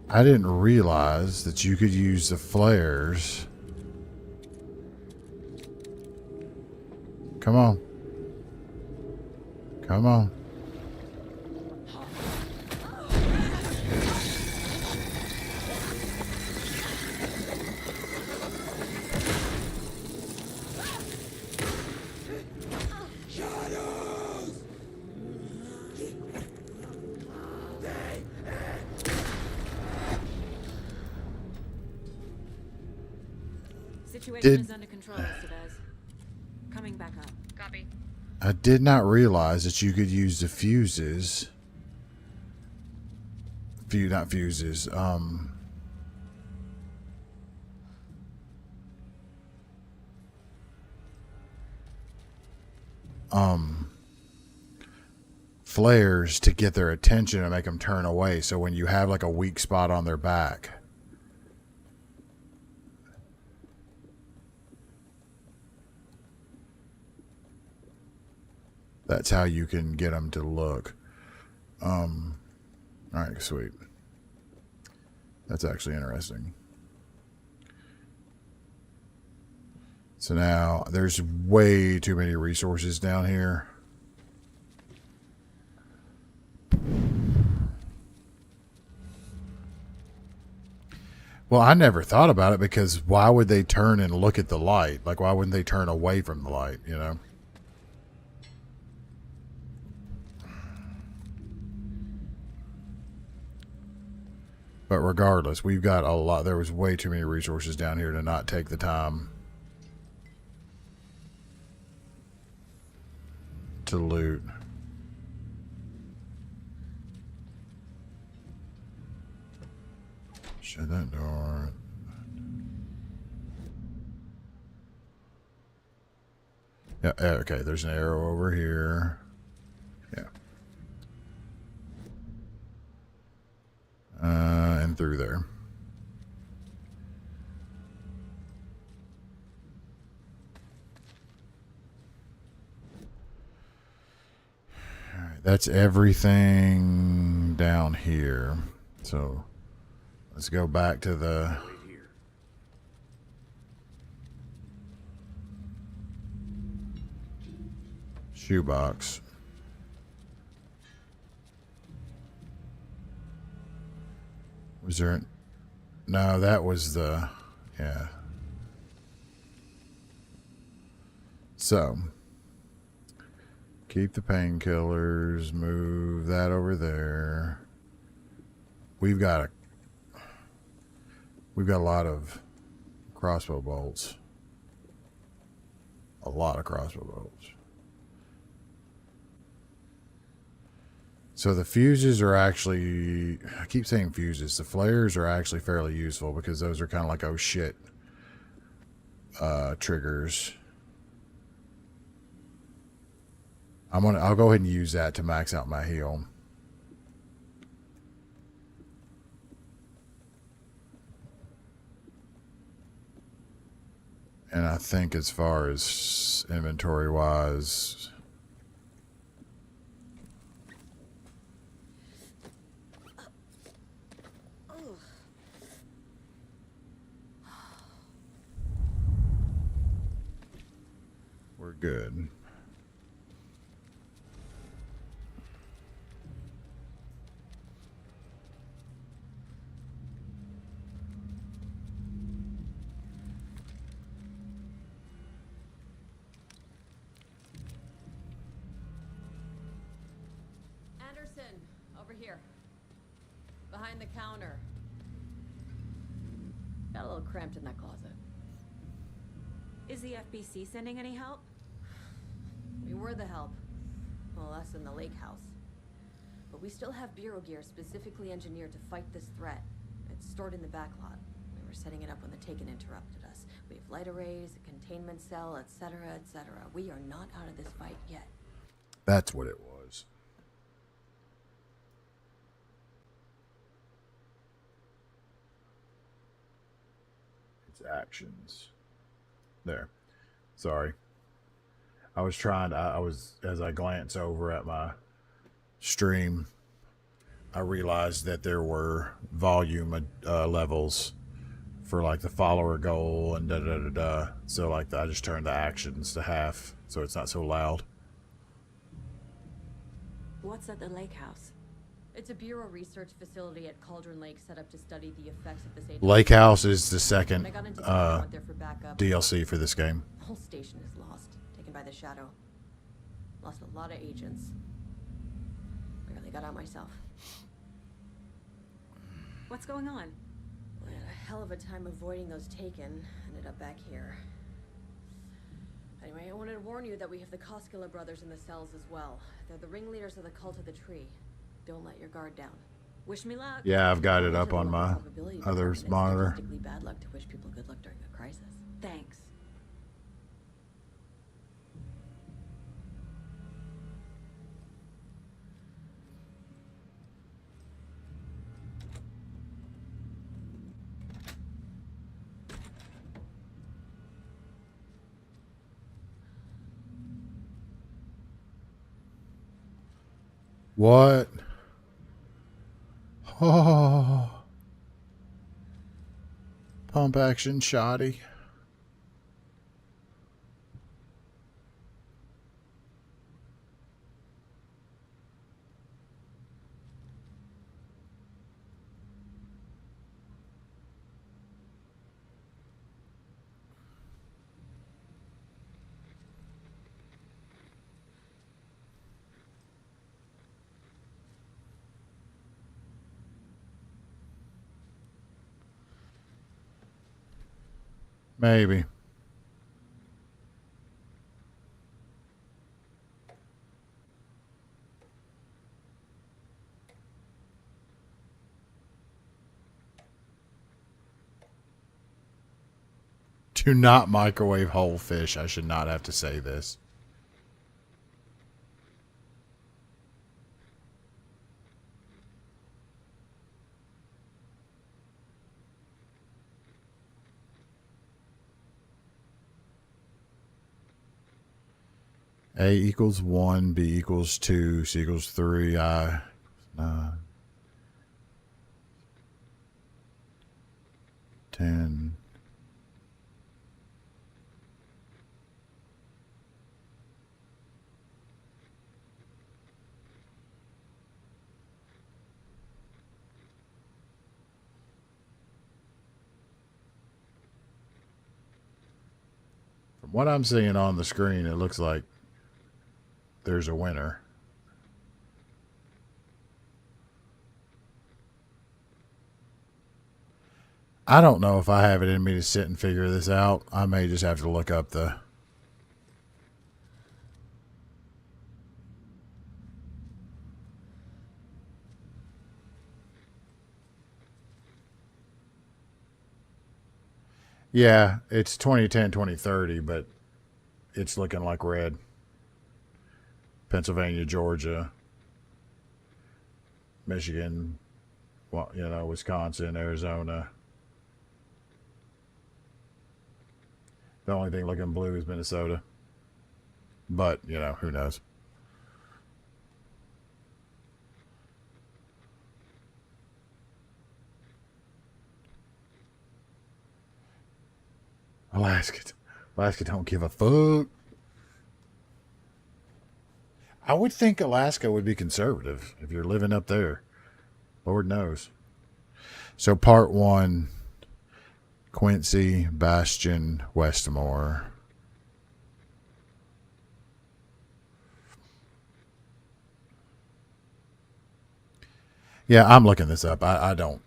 Speaker 3: I didn't realize that you could use the flares. Come on. Come on.
Speaker 6: Situation is under control, Chavez. Coming back up.
Speaker 9: Copy.
Speaker 3: I did not realize that you could use the fuses. Not fuses. Flares to get their attention and make them turn away. So when you have like a weak spot on their back, that's how you can get them to look. All right, sweet. That's actually interesting. So now there's way too many resources down here. Well, I never thought about it because why would they turn and look at the light? Like, why wouldn't they turn away from the light, you know? But regardless, we've got a lot. There was way too many resources down here to not take the time to loot. Shut that door. Yeah, okay, there's an arrow over here. Yeah. And through there. All right, that's everything down here. So let's go back to the shoebox. Was there... No, that was the... Yeah. So, keep the painkillers. Move that over there. We've got a lot of crossbow bolts. A lot of crossbow bolts. So the fuses are actually, I keep saying fuses, the flares are actually fairly useful because those are kind of like, oh shit, triggers. I'll go ahead and use that to max out my heal. And I think as far as inventory wise, we're good.
Speaker 8: Anderson, over here. Behind the counter. Got a little cramped in that closet.
Speaker 6: Is the FBC sending any help?
Speaker 8: We were the help. Well, us in the lake house. But we still have Bureau gear specifically engineered to fight this threat. It's stored in the backlot. We were setting it up when the Taken interrupted us. We have light arrays, a containment cell, etc., etc. We are not out of this fight yet.
Speaker 3: That's what it was. It's actions. There. Sorry. I was trying to, as I glance over at my stream, I realized that there were volume levels for like the follower goal and da da da da. So like I just turned the actions to half so it's not so loud.
Speaker 6: What's at the lake house?
Speaker 8: It's a Bureau research facility at Cauldron Lake set up to study the effects of this agent.
Speaker 3: Lake House is the second
Speaker 8: When I got into town, I went there for backup.
Speaker 3: DLC for this game.
Speaker 8: The whole station is lost, taken by the Shadow. Lost a lot of agents. Barely got out myself.
Speaker 6: What's going on?
Speaker 8: I had a hell of a time avoiding those Taken. Ended up back here. Anyway, I wanted to warn you that we have the Koskela brothers in the cells as well. They're the ringleaders of the Cult of the Tree. Don't let your guard down.
Speaker 6: Wish me luck.
Speaker 3: Yeah, I've got it up on my other monitor.
Speaker 8: It's statistically bad luck to wish people good luck during a crisis.
Speaker 6: Thanks.
Speaker 3: What? Oh. Pump action shoddy. Maybe. Do not microwave whole fish. I should not have to say this. A equals 1, B equals 2, C equals 3, I 9, 10. From what I'm seeing on the screen, it looks like there's a winner. I don't know if I have it in me to sit and figure this out. I may just have to look up the... Yeah, it's 2010, 2030, but it's looking like red. Pennsylvania, Georgia, Michigan, well, you know, Wisconsin, Arizona. The only thing looking blue is Minnesota. But, you know, who knows? Alaska don't give a fuck. I would think Alaska would be conservative if you're living up there. Lord knows. So part 1, Quincy, Bastion, Westmore. Yeah, I'm looking this up. I don't.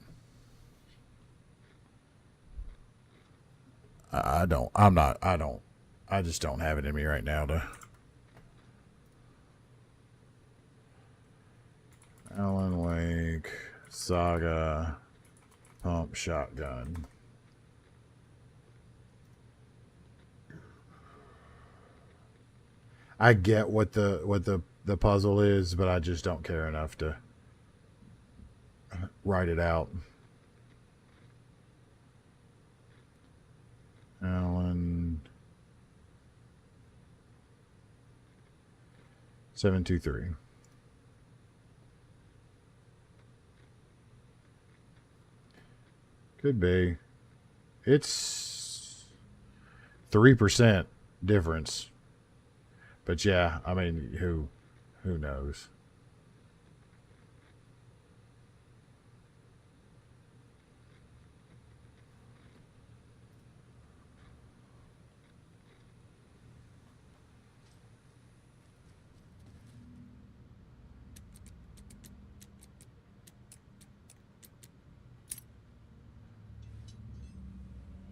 Speaker 3: I don't. I'm not. I don't. I just don't have it in me right now to. Alan Wake Saga pump shotgun. I get what the puzzle is, but I just don't care enough to write it out. Alan 723. Could be. It's 3% difference. But yeah, I mean, who knows?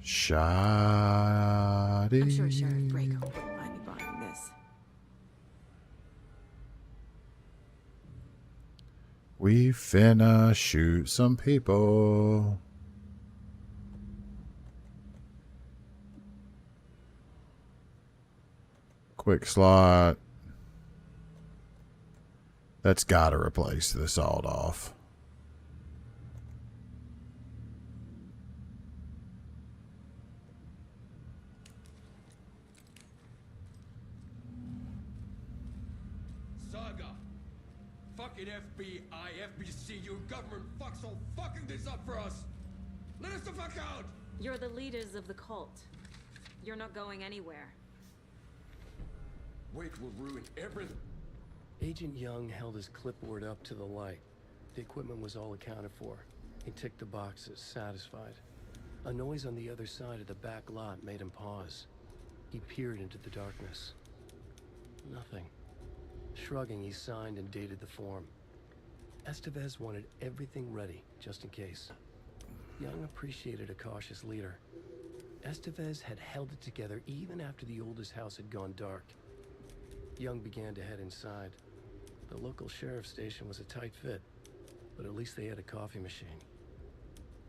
Speaker 3: Shoddy.
Speaker 6: I'm sure Sheriff Braco wouldn't mind me buying this.
Speaker 3: We finna shoot some people. Quick slot. That's gotta replace the sawed off.
Speaker 10: Saga. Fucking FBI, FBC, your government fucks all fucking this up for us. Let us the fuck out.
Speaker 6: You're the leaders of the cult. You're not going anywhere.
Speaker 10: Wake will ruin everything.
Speaker 4: Agent Young held his clipboard up to the light. The equipment was all accounted for. He ticked the boxes, satisfied. A noise on the other side of the back lot made him pause. He peered into the darkness. Nothing. Shrugging, he signed and dated the form. Estevez wanted everything ready, just in case. Young appreciated a cautious leader. Estevez had held it together even after the oldest house had gone dark. Young began to head inside. The local sheriff's station was a tight fit, but at least they had a coffee machine.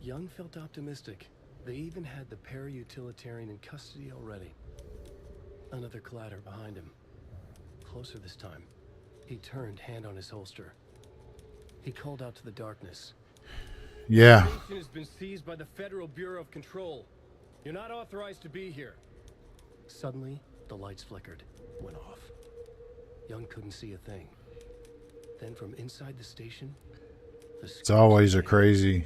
Speaker 4: Young felt optimistic. They even had the para-utilitarian in custody already. Another clatter behind him. Closer this time. He turned, hand on his holster. He called out to the darkness.
Speaker 3: Yeah.
Speaker 4: The station has been seized by the Federal Bureau of Control. You're not authorized to be here. Suddenly, the lights flickered, went off. Young couldn't see a thing. Then from inside the station,
Speaker 3: it's always a crazy.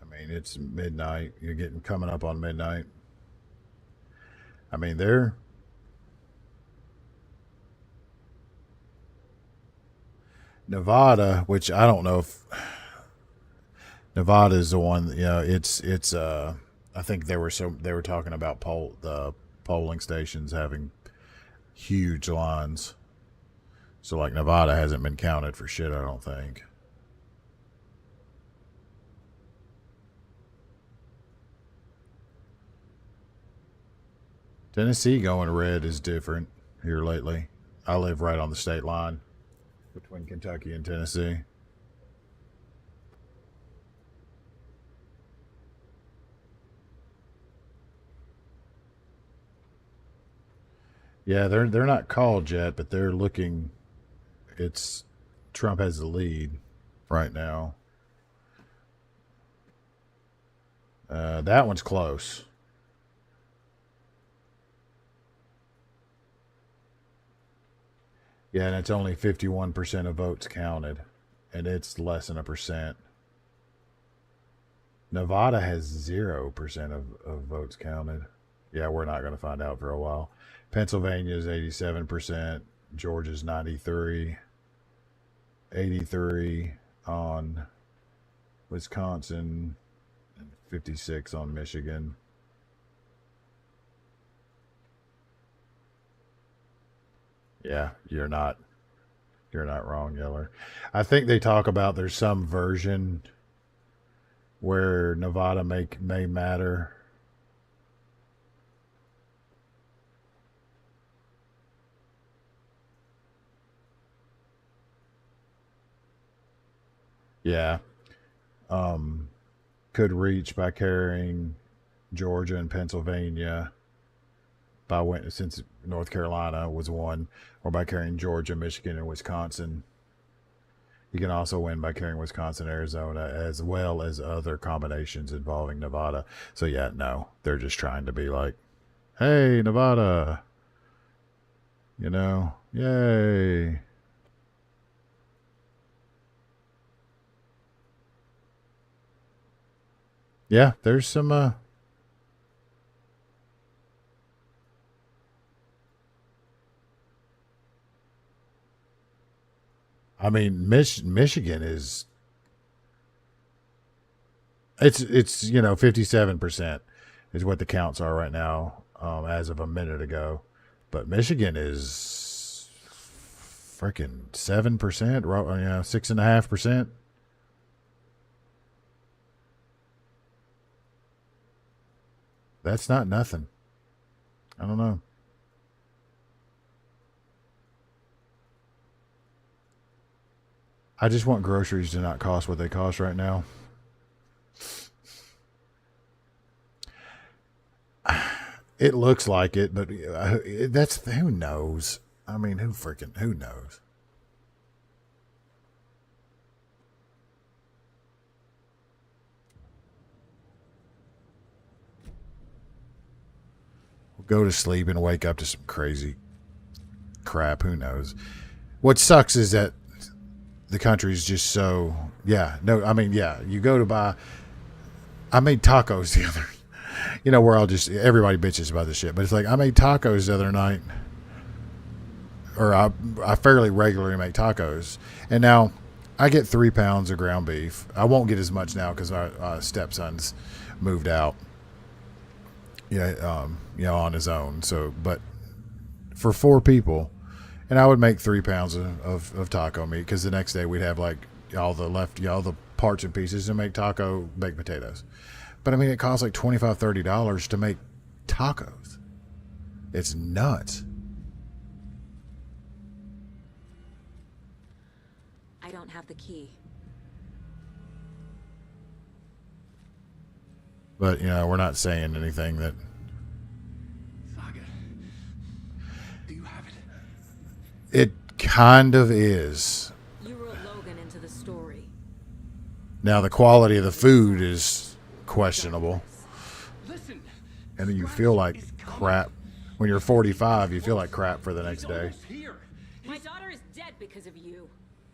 Speaker 3: I mean, it's midnight. You're getting coming up on midnight. I mean, they're Nevada, which I don't know if Nevada is the one. You know, it's. I think they were talking about the polling stations having huge lines. So like Nevada hasn't been counted for shit, I don't think. Tennessee going red is different here lately. I live right on the state line between Kentucky and Tennessee. Yeah, they're not called yet, but they're looking. It's Trump has the lead right now. That one's close. Yeah, and it's only 51% of votes counted, and it's less than 1%. Nevada has 0% of votes counted. Yeah, we're not going to find out for a while. Pennsylvania is 87%. Georgia's 93. 83 on Wisconsin. And 56 on Michigan. Yeah, you're not You're not wrong, Yeller. I think they talk about there's some version where Nevada may matter. Yeah. Could reach by carrying Georgia and Pennsylvania since North Carolina was one, or by carrying Georgia, Michigan, and Wisconsin. You can also win by carrying Wisconsin, Arizona, as well as other combinations involving Nevada. So yeah, no, they're just trying to be like, hey, Nevada, you know, yay. Yeah, there's some I mean, Michigan is it's 57% is what the counts are right now, as of a minute ago, but Michigan is freaking 7%, 6.5%. That's not nothing. I don't know. I just want groceries to not cost what they cost right now. It looks like it, but who knows? I mean, who knows? We'll go to sleep and wake up to some crazy crap. Who knows? What sucks is that the country's just so, you go to buy, I made tacos the other, where everybody bitches about this shit, but it's like, I made tacos the other night, or I fairly regularly make tacos, and now I get 3 pounds of ground beef. I won't get as much now because our stepson's moved out, on his own, so, but for 4 people, and I would make 3 pounds of taco meat, because the next day we'd have like all the parts and pieces and make taco baked potatoes. But I mean, it costs like $25, $30 to make tacos. It's nuts.
Speaker 6: I don't have the key.
Speaker 3: But, we're not saying anything that...
Speaker 4: Saga, do you have it?
Speaker 3: It kind of is.
Speaker 6: You wrote Logan into the story.
Speaker 3: Now, the quality of the food is questionable.
Speaker 4: Listen,
Speaker 3: And you feel like crap. When you're 45, you feel like crap for the next day.
Speaker 6: My daughter is dead because of you.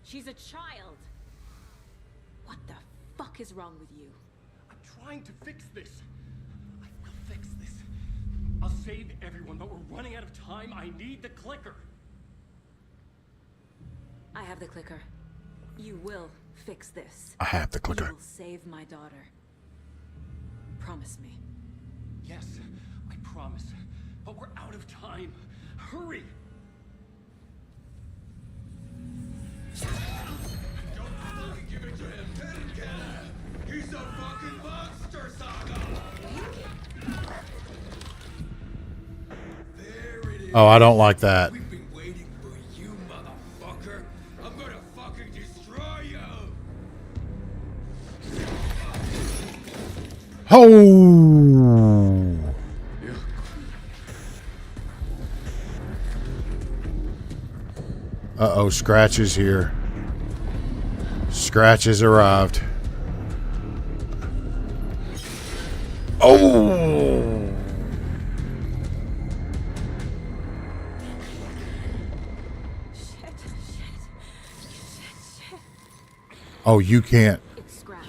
Speaker 6: She's a child. What the fuck is wrong with you?
Speaker 4: I'm trying to fix this. I will fix this. I'll save everyone, but we're running out of time. I need the clicker.
Speaker 6: I have the clicker. You will fix this.
Speaker 3: I have the clicker.
Speaker 6: You will save my daughter. Promise me.
Speaker 4: Yes, I promise. But we're out of time. Hurry!
Speaker 10: Don't fucking give it to him, Pettican! He's a fucking monster, Saga! There it is.
Speaker 3: Oh, I don't like that.
Speaker 10: We've been waiting for you, motherfucker. I'm gonna fucking destroy you!
Speaker 3: Oh! Uh-oh, Scratch is here. Scratch has arrived. Oh!
Speaker 6: Shit.
Speaker 3: Oh, you can't.
Speaker 6: It's Scratch.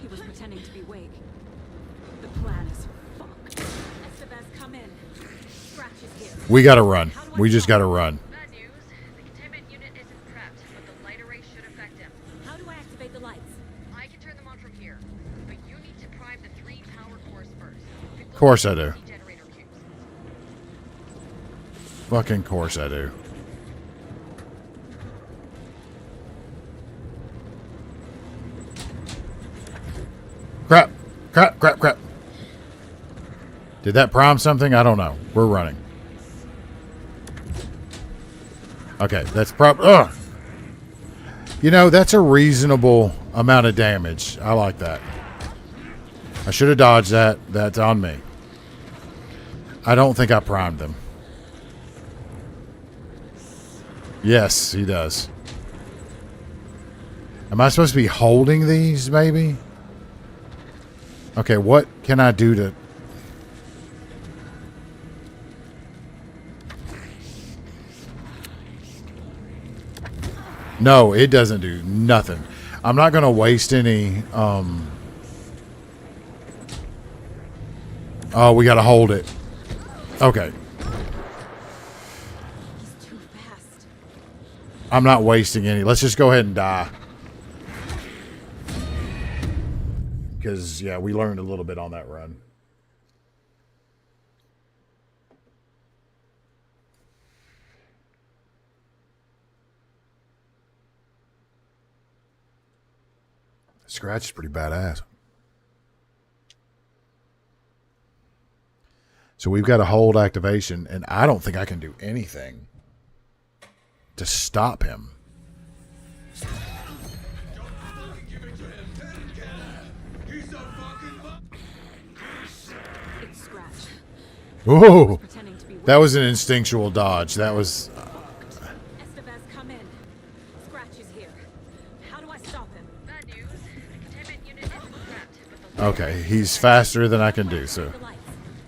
Speaker 6: He was pretending to be awake. The plan is fucked. Estevez, come in. Scratch is here.
Speaker 3: We gotta run. We just gotta run.
Speaker 9: Bad news. The containment unit isn't prepped, but the light array should affect him.
Speaker 6: How do I activate the lights?
Speaker 9: I can turn them on from here, but you need to prime the 3 power cores first.
Speaker 3: Of course I do.
Speaker 9: Generator cubes.
Speaker 3: Fucking course I do. Crap, crap, crap. Did that prime something? I don't know. We're running. Okay, that's ugh. You know, that's a reasonable amount of damage. I like that. I should have dodged that. That's on me. I don't think I primed them. Yes, he does. Am I supposed to be holding these, maybe? Okay, what can I do to... No, it doesn't do nothing. I'm not going to waste any... Oh, we got to hold it. Okay.
Speaker 6: He's too fast.
Speaker 3: I'm not wasting any. Let's just go ahead and die. Because, yeah, we learned a little bit on that run. Scratch is pretty badass. So we've got a hold activation, and I don't think I can do anything to stop him.
Speaker 6: It's Scratch.
Speaker 3: Oh,
Speaker 6: Pretending to be
Speaker 3: that was an instinctual dodge. That was...
Speaker 6: Estevez, come in. Scratch is here. How do I stop him?
Speaker 9: Bad news. The containment unit isn't trapped, but the
Speaker 3: Okay, he's faster than I can do, so...
Speaker 6: The lights.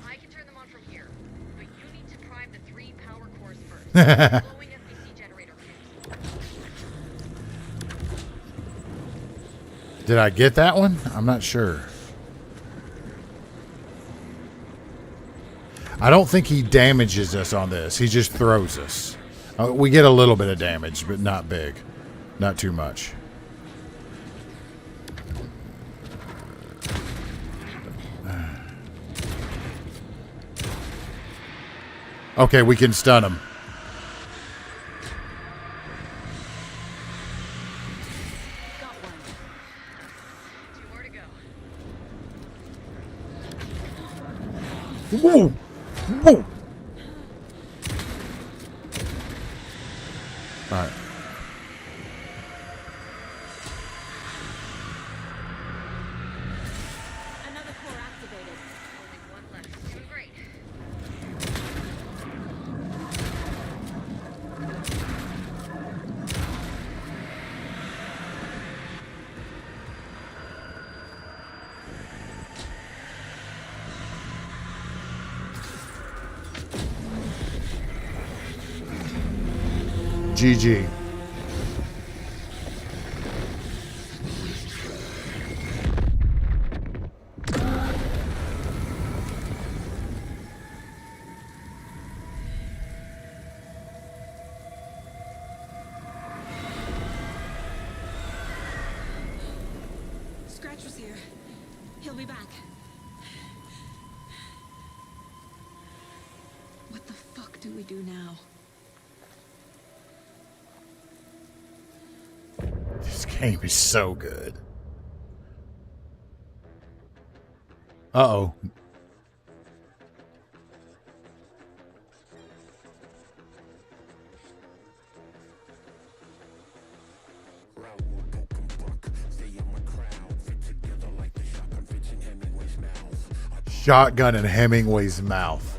Speaker 9: I can turn them on from here, but you need to prime the 3 power cores first. Glowing SBC generator kit.
Speaker 3: Did I get that one? I'm not sure. I don't think he damages us on this. He just throws us. We get a little bit of damage, but not big. Not too much. Okay, we can stun him.
Speaker 6: Got one.
Speaker 9: 2 more to go.
Speaker 3: Whoa! Whoa! Alright.
Speaker 6: Another core activated.
Speaker 9: Only 1 left. Doing great.
Speaker 3: GG.
Speaker 6: Scratch was here. He'll be back. What the fuck do we do now?
Speaker 3: This game is so good. Uh-oh. Shotgun in Hemingway's mouth.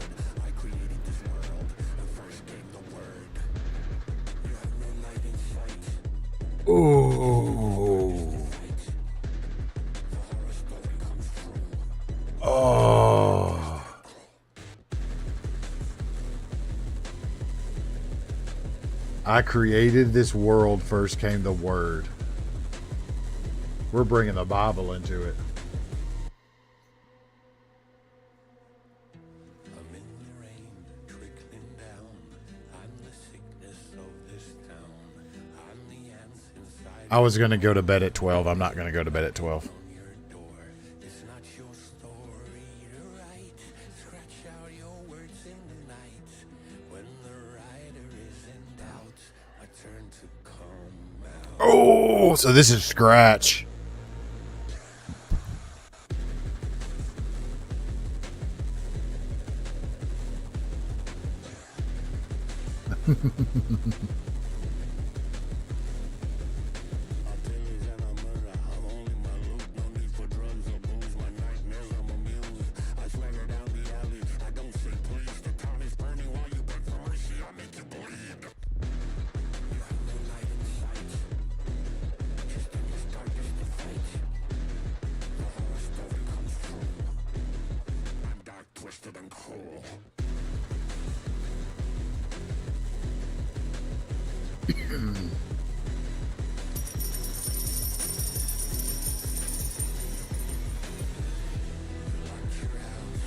Speaker 3: Ooh. Oh. I created this world, first came the word. We're bringing the Bible into it. I was going to go to bed at 12. I'm not going to go to bed at 12. Oh, so this is Scratch.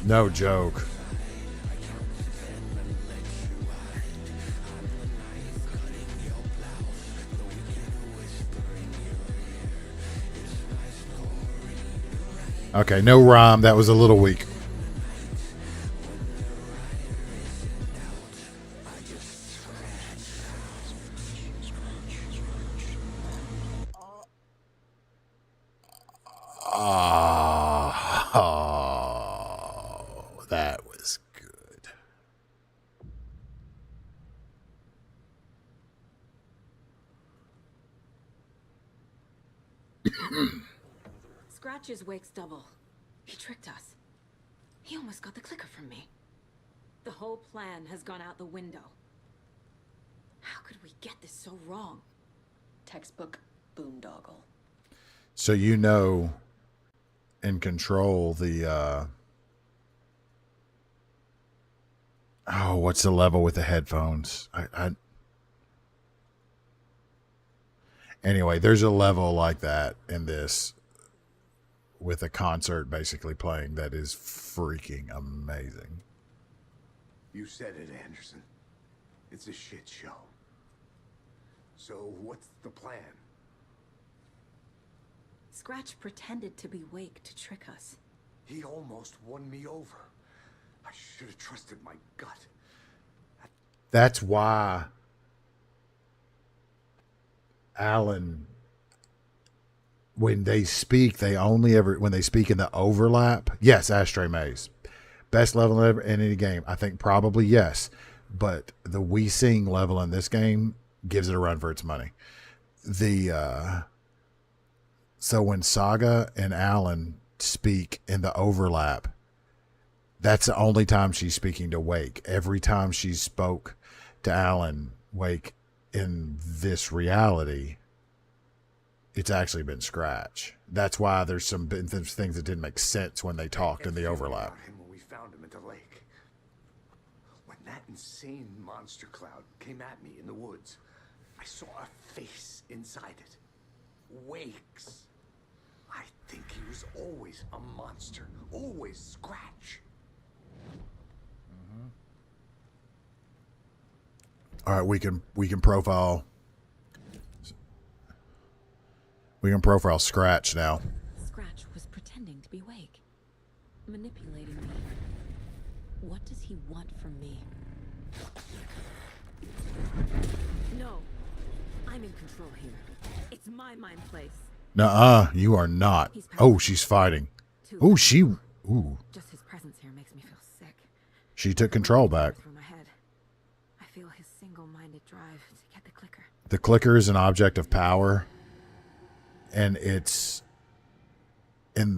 Speaker 3: No joke. Okay, no rhyme. That was a little weak. Oh, that was good.
Speaker 6: Scratch is Wake's double. He tricked us. He almost got the clicker from me. The whole plan has gone out the window. How could we get this so wrong?
Speaker 8: Textbook boondoggle.
Speaker 3: So you know and control the oh, what's the level with the headphones? Anyway, there's a level like that in this with a concert basically playing that is freaking amazing.
Speaker 11: You said it, Anderson. It's a shit show. So what's the plan?
Speaker 6: Scratch pretended to be Wake to trick us.
Speaker 11: He almost won me over. I should have trusted my gut.
Speaker 3: That's why Alan, when they speak, they only ever, when they speak in the overlap, yes, Ashtray Maze. Best level ever in any game. I think probably yes. But the We Sing level in this game gives it a run for its money. So when Saga and Alan speak in the overlap, that's the only time she's speaking to Wake. Every time she spoke to Alan Wake in this reality, it's actually been Scratch. That's why there's some things that didn't make sense when they talked in the overlap.
Speaker 11: When we found him at the lake. When that insane monster cloud came at me in the woods, I saw a face inside it. Wake's. I think he was always a monster. Always Scratch.
Speaker 3: All right, we can profile. We can profile Scratch now.
Speaker 6: Scratch was pretending to be Wake, manipulating me. What does he want from me? No, I'm in control here. It's my mind place.
Speaker 3: Nuh-uh, you are not. Oh, she's fighting. Oh, ooh.
Speaker 6: Just his presence here makes me feel sick.
Speaker 3: She took control back.
Speaker 6: Through my head. I feel his single-minded drive to get the clicker.
Speaker 3: The clicker is an object of power, and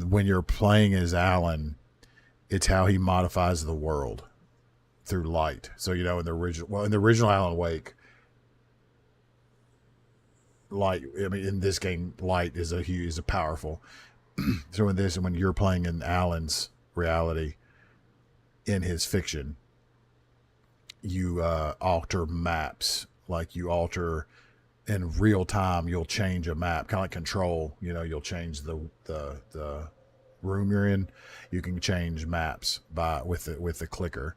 Speaker 3: when you're playing as Alan, it's how he modifies the world through light. So in the original Alan Wake, light. I mean, in this game, light is a powerful. So in this, when you're playing in Alan's reality, in his fiction, you alter maps. Like you alter in real time. You'll change a map, kind of like Control. You'll change the room you're in. You can change maps with the clicker.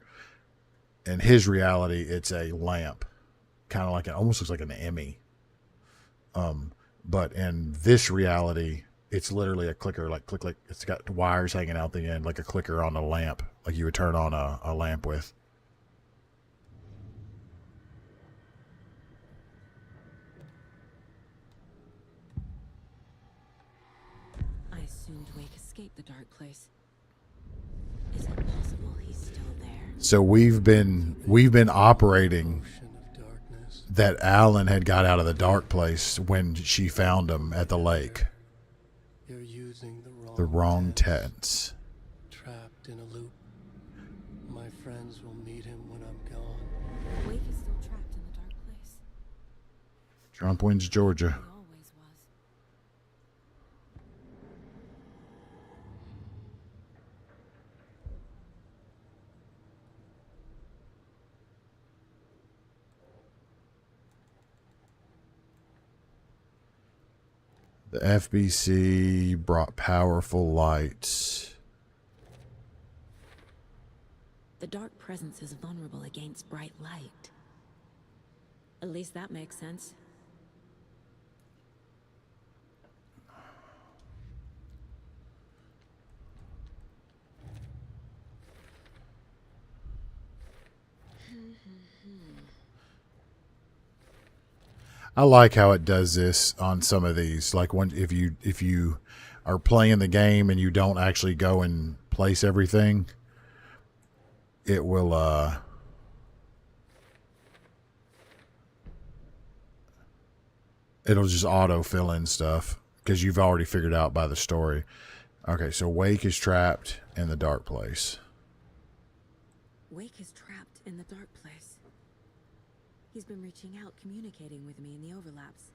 Speaker 3: In his reality, it's a lamp, kind of like almost looks like an Emmy. But in this reality, it's literally a clicker, like click. It's got wires hanging out the end, like a clicker on a lamp, like you would turn on a lamp with.
Speaker 6: I assumed Wake escaped the dark place. Is it possible he's still there?
Speaker 3: So we've been operating that Alan had got out of the dark place when she found him at the lake.
Speaker 4: You're using
Speaker 3: The wrong tense.
Speaker 4: Trapped in a loop. My friends will meet him when I'm gone.
Speaker 6: Wake is still trapped in the dark place.
Speaker 3: Trump wins Georgia.
Speaker 6: He always was.
Speaker 3: The FBC brought powerful lights.
Speaker 6: The dark presence is vulnerable against bright light. At least that makes sense.
Speaker 3: I like how it does this on some of these. Like when if you are playing the game and you don't actually go and place everything, it will it'll just auto fill in stuff because you've already figured out by the story. Okay, so Wake is trapped in the dark place.
Speaker 6: Wake is trapped in the dark place. He's been reaching out, communicating with me in the overlaps.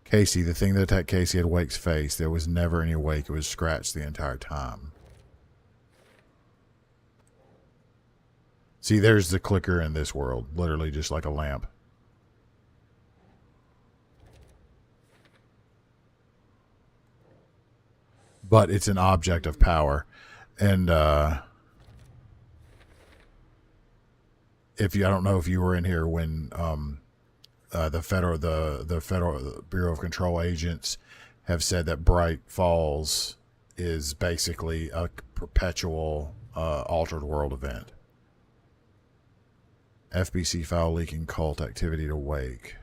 Speaker 3: Casey, the thing that attacked Casey had Wake's face. There was never any Wake. It was scratched the entire time. See, there's the clicker in this world. Literally just like a lamp. But it's an object of power. And if you, I don't know if you were in here when the federal Bureau of Control agents have said that Bright Falls is basically a perpetual altered world event. FBC file leaking cult activity to Wake.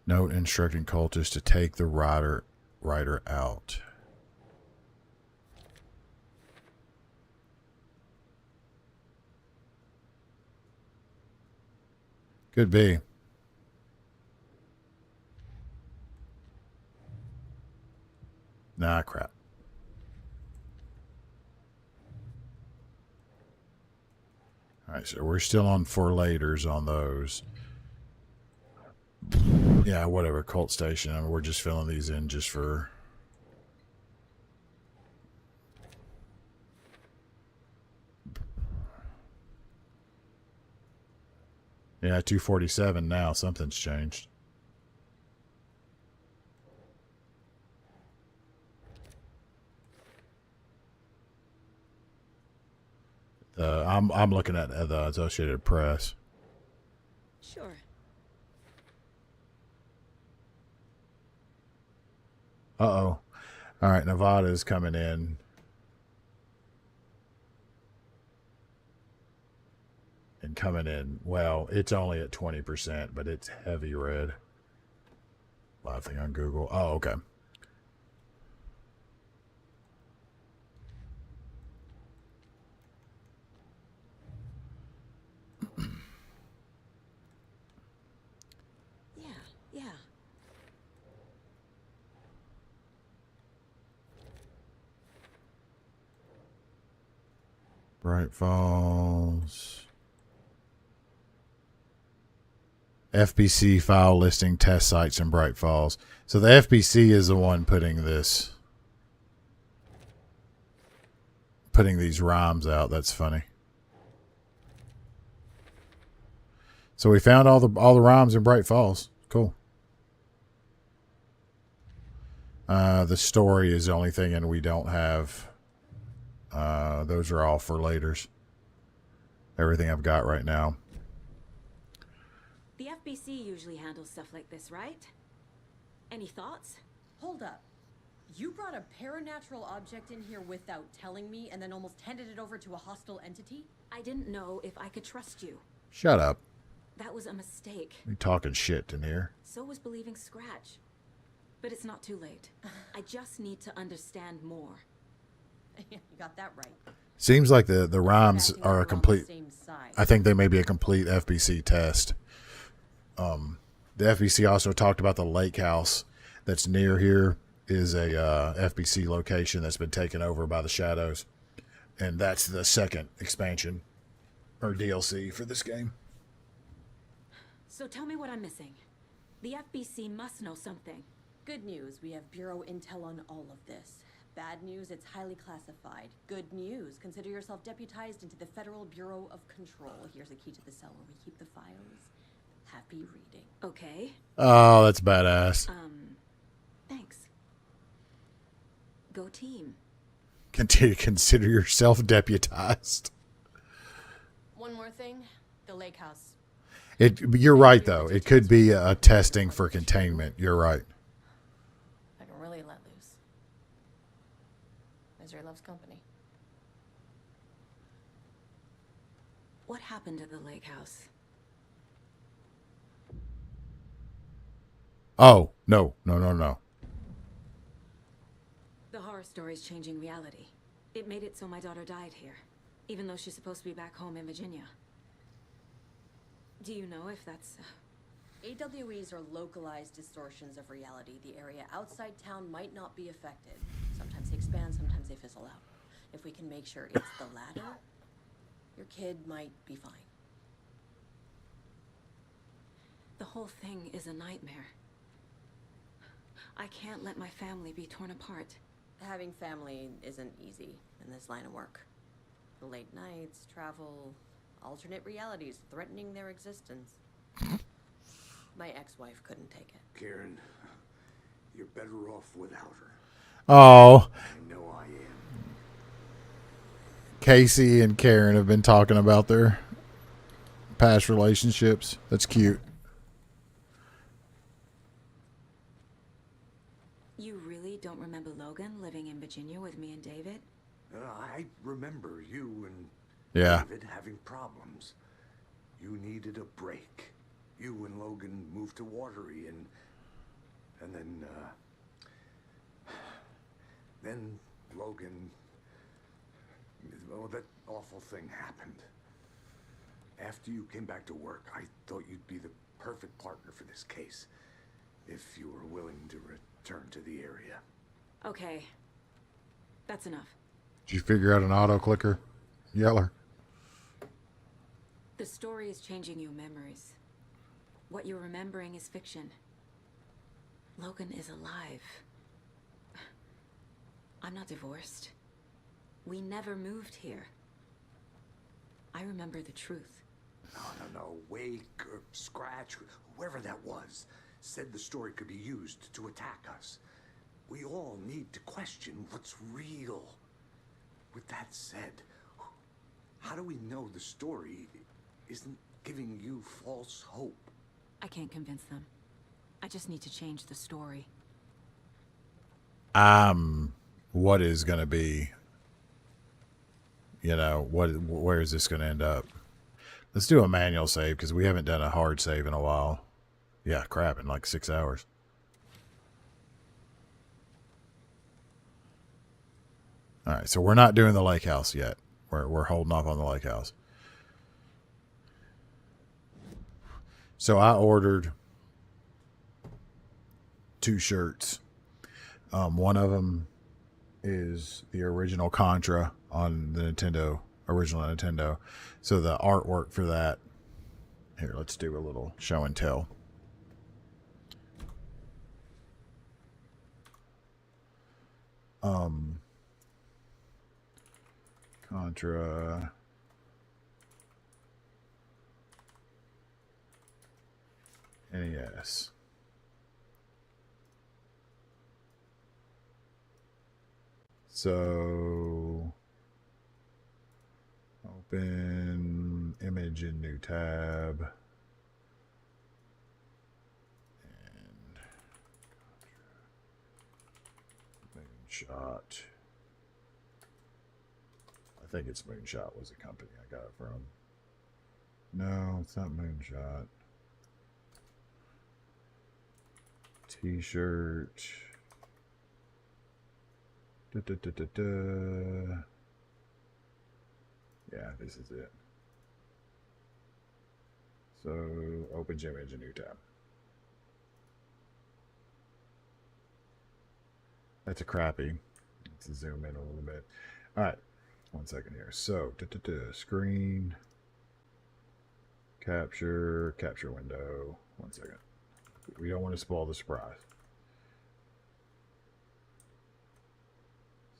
Speaker 3: Note instructing cultists to take the rider out. Could be. Nah, crap. All right, so we're still on 4 laters on those. Yeah, whatever, cult station. I mean, we're just filling these in just for... Yeah, 247 now. Something's changed. I'm looking at the Associated Press.
Speaker 6: Sure.
Speaker 3: Uh-oh. All right, Nevada's coming in. And coming in, well, it's only at 20%, but it's heavy red. Live thing on Google. Oh, okay.
Speaker 6: Yeah.
Speaker 3: Bright Falls. FBC file listing test sites in Bright Falls. So the FBC is the one putting these rhymes out. That's funny. So we found all the rhymes in Bright Falls. Cool. The story is the only thing, and we don't have. Those are all for laters. Everything I've got right now.
Speaker 6: The FBC usually handles stuff like this, right? Any thoughts?
Speaker 8: Hold up. You brought a paranatural object in here without telling me and then almost handed it over to a hostile entity?
Speaker 6: I didn't know if I could trust you.
Speaker 3: Shut up.
Speaker 6: That was a mistake.
Speaker 3: You talking shit in here.
Speaker 6: So was believing Scratch. But it's not too late. I just need to understand more.
Speaker 8: You got that right.
Speaker 3: Seems like the rhymes
Speaker 8: Acting
Speaker 3: are
Speaker 8: like
Speaker 3: a
Speaker 8: we're on the
Speaker 3: complete.
Speaker 8: same side.
Speaker 3: I think they may be a complete FBC test. The FBC also talked about the lake house that's near here is a FBC location that's been taken over by the Shadows, and that's the second expansion or DLC for this game.
Speaker 6: So tell me what I'm missing. The FBC must know something.
Speaker 8: Good news, we have Bureau intel on all of this. Bad news, it's highly classified. Good news, consider yourself deputized into the Federal Bureau of Control. Here's a key to the cell where we keep the files. Happy reading.
Speaker 6: Okay.
Speaker 3: Oh, that's badass.
Speaker 6: Thanks. Go team.
Speaker 3: Continue to consider yourself deputized.
Speaker 8: One more thing, the lake house.
Speaker 3: You're right though. It could be a testing for containment. You're right.
Speaker 8: I can really let loose. Misery loves company.
Speaker 6: What happened to the lake house?
Speaker 3: Oh, no.
Speaker 6: The horror story's changing reality. It made it so my daughter died here, even though she's supposed to be back home in Virginia. Do you know if that's...
Speaker 8: AWEs are localized distortions of reality. The area outside town might not be affected. Sometimes they expand, sometimes they fizzle out. If we can make sure it's the latter, your kid might be fine.
Speaker 6: The whole thing is a nightmare. I can't let my family be torn apart.
Speaker 8: Having family isn't easy in this line of work. The late nights, travel, alternate realities threatening their existence. My ex-wife couldn't take it.
Speaker 11: Karen, you're better off without her.
Speaker 3: Oh,
Speaker 11: I know I am.
Speaker 3: Casey and Karen have been talking about their past relationships. That's cute.
Speaker 6: You really don't remember Logan living in Virginia with me and David?
Speaker 11: I remember you and
Speaker 3: Yeah.
Speaker 11: David having problems. You needed a break. You and Logan moved to Watery and then Logan, well, that awful thing happened. After you came back to work, I thought you'd be the perfect partner for this case, if you were willing to return to the area.
Speaker 6: Okay. That's enough.
Speaker 3: Did you figure out an auto clicker? Yeller.
Speaker 6: The story is changing your memories. What you're remembering is fiction. Logan is alive. I'm not divorced. We never moved here. I remember the truth.
Speaker 11: No. Wake or Scratch, whoever that was, said the story could be used to attack us. We all need to question what's real. With that said, how do we know the story isn't giving you false hope?
Speaker 6: I can't convince them. I just need to change the story.
Speaker 3: What is going to be, where is this going to end up? Let's do a manual save because we haven't done a hard save in a while. Yeah, crap, in like 6 hours. All right, so we're not doing the lake house yet. We're holding off on the lake house. So I ordered 2 shirts. One of them is the original Contra on the original Nintendo. So the artwork for that. Here, let's do a little show and tell. Contra. NES. So open image in new tab. And Moonshot. I think it's Moonshot was the company I got it from. No, it's not Moonshot. 2. T-shirt. Yeah, this is it. So, open gym image, a new tab. That's a crappy. Let's zoom in a little bit. All right, 1 second here. So, screen, capture window. 1 second. We don't want to spoil the surprise.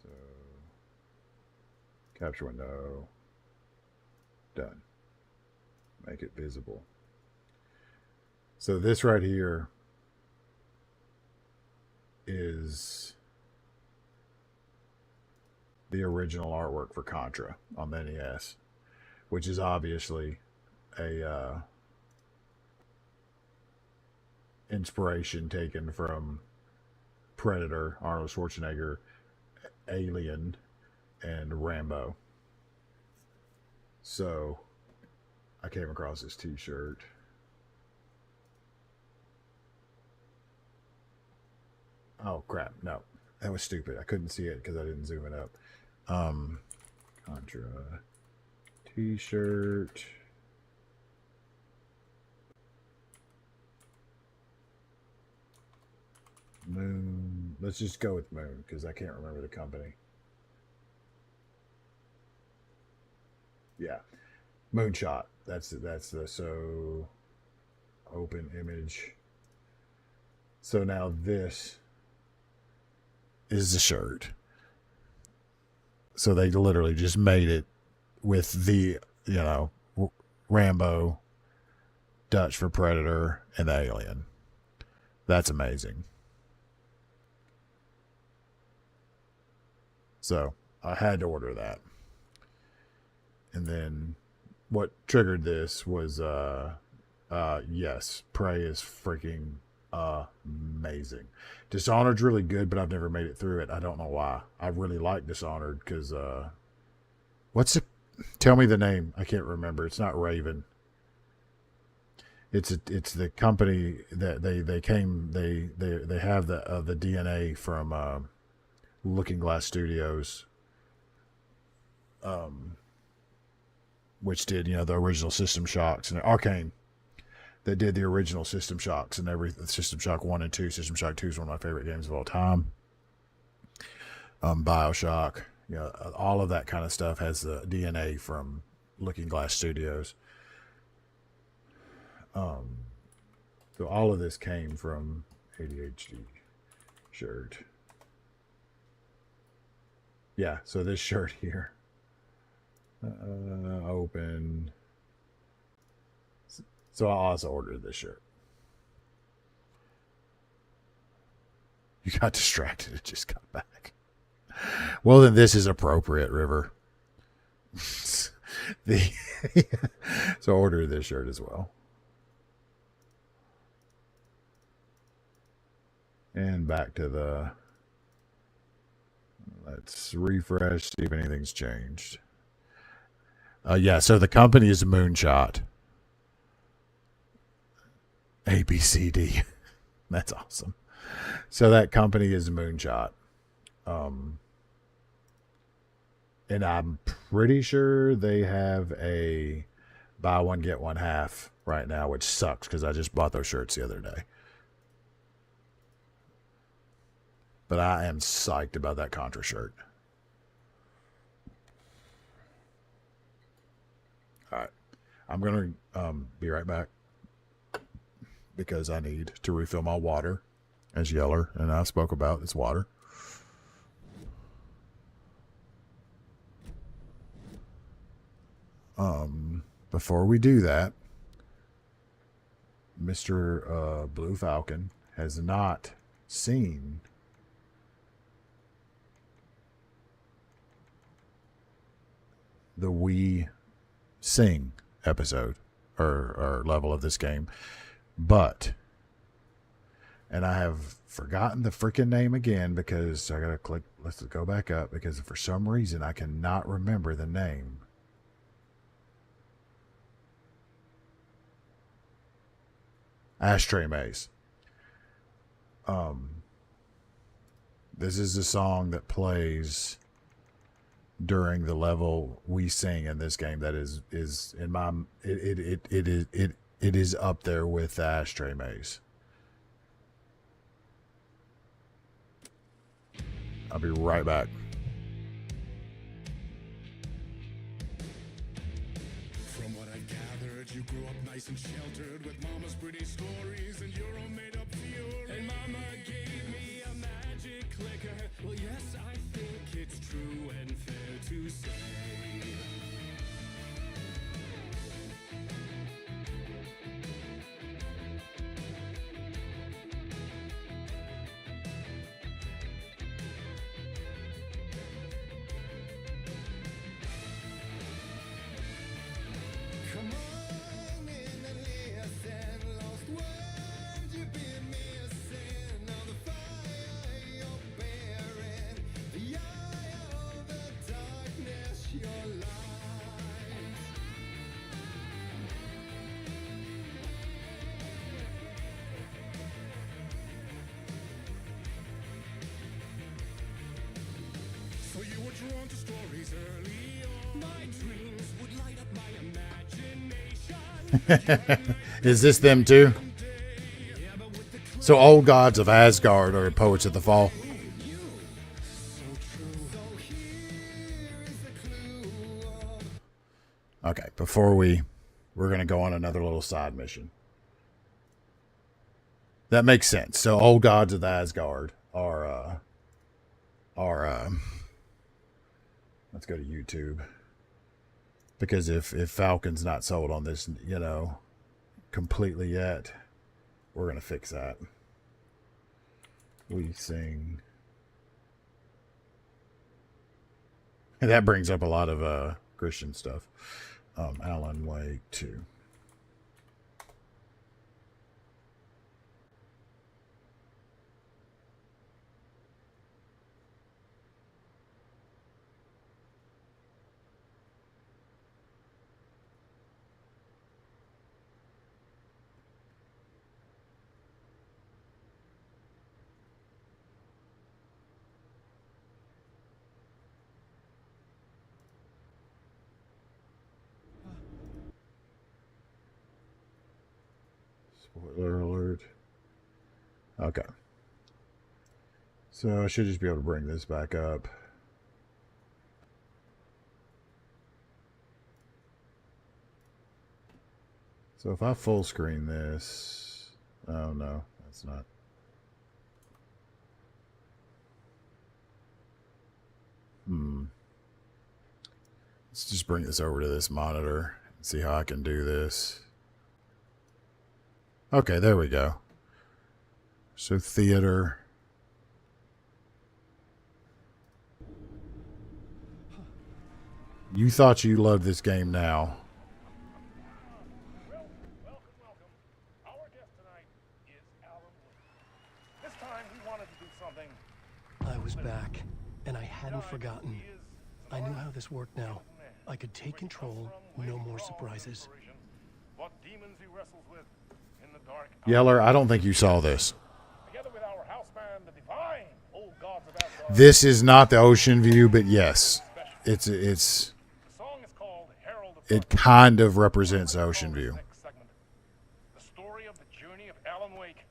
Speaker 3: So, capture window. Done. Make it visible. So this right here is the original artwork for Contra on the NES, which is obviously a inspiration taken from Predator, Arnold Schwarzenegger, Alien, and Rambo. So I came across this t-shirt. Oh crap, no. That was stupid. I couldn't see it because I didn't zoom it up. Contra t-shirt. Moon. Let's just go with Moon because I can't remember the company. Yeah. Moonshot. That's the so open image. So now this is the shirt. So they literally just made it with the, you know, Rambo, Dutch for Predator, and the Alien. That's amazing. So I had to order that. And then what triggered this was, yes, Prey is freaking amazing. Dishonored's really good, but I've never made it through it. I don't know why. I really like Dishonored because, tell me the name. I can't remember. It's not Raven. It's the company that they have the DNA from Looking Glass Studios, which did, you know, the original System Shocks, and Arcane that did the original System Shocks and System Shock 1 and 2. System Shock 2 is one of my favorite games of all time. BioShock, you know, all of that kind of stuff has the DNA from Looking Glass Studios. So all of this came from ADHD shirt. Yeah, so this shirt here. Open. So I also ordered this shirt. You got distracted. It just got back. Well, then this is appropriate, River. So I ordered this shirt as well. And back to the... Let's refresh, see if anything's changed. Yeah, so the company is Moonshot. ABCD. That's awesome. So that company is Moonshot. And I'm pretty sure they have a buy one, get one half right now, which sucks because I just bought those shirts the other day. But I am psyched about that Contra shirt. All right. I'm going to be right back because I need to refill my water, as Yeller and I spoke about. It's water. Before we do that, Mr. Blue Falcon has not seen the We Sing episode or level of this game, but, and I have forgotten the freaking name again because I gotta click, let's go back up because for some reason I cannot remember the name. Ashtray Maze. This is the song that plays during the level we sing in this game. That is in my it is up there with the Ashtray Maze. I'll be right back.
Speaker 12: From what I've gathered, you grew up nice and sheltered with mama's pretty stories and your own made up fury. And mama gave me a magic clicker. Well, yes, I think it's true and fair to say. So you were drawn to stories early on. My dreams would light up my imagination.
Speaker 3: Is this them too? So old gods of Asgard are poets of the fall. Okay, before we're gonna go on another little side mission. That makes sense. So old gods of Asgard are let's go to YouTube. Because if Falcon's not sold on this, completely yet, we're going to fix that. We sing. And that brings up a lot of Christian stuff. Alan Wake 2. Spoiler alert. Okay. So I should just be able to bring this back up. So if I full screen this, oh no, that's not. Let's just bring this over to this monitor and see how I can do this. Okay, there we go. So theater. You thought you loved this game now.
Speaker 13: Well, welcome. Our guest tonight is Alan Wake. This time he wanted to do something.
Speaker 4: I was back, and I hadn't forgotten. I knew how this worked now. I could take control, no more surprises.
Speaker 13: What demons he wrestles with in the dark.
Speaker 3: Yeller, I don't think you saw this.
Speaker 13: Together with our house band, the Divine Old Gods of Asgard.
Speaker 3: This is not the ocean view, but yes, it kind of represents ocean view.
Speaker 13: The story of the journey of Alan Wake,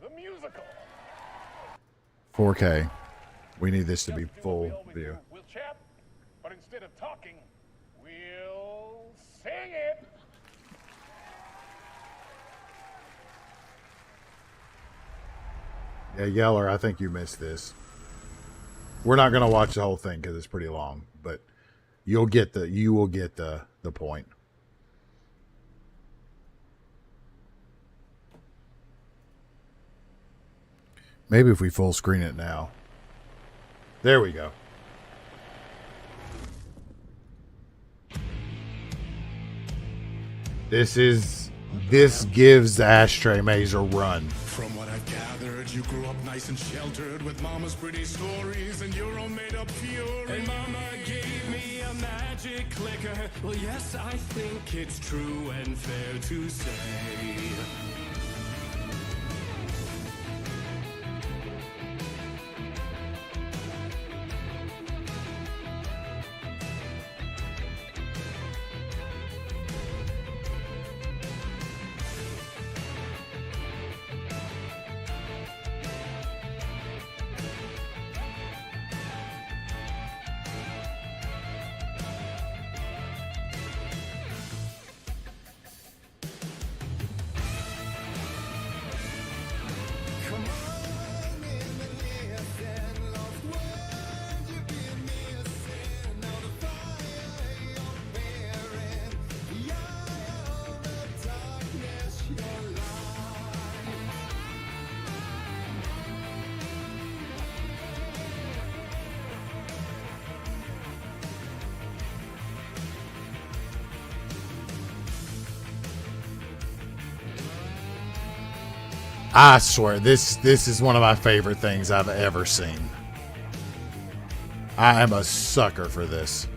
Speaker 13: the musical.
Speaker 3: 4K. We need this to be full view.
Speaker 13: We'll chat, but instead of talking, we'll sing it.
Speaker 3: Yeah, Yeller, I think you missed this. We're not going to watch the whole thing because it's pretty long, but you will get the point. Maybe if we full screen it now. There we go. This gives the Ashtray Maze a run.
Speaker 12: From what I've gathered, you grew up nice and sheltered with mama's pretty stories and your own made up fury. And mama gave me a magic clicker. Well, yes, I think it's true and fair to say.
Speaker 3: I swear, this is one of my favorite things I've ever seen. I am a sucker for this.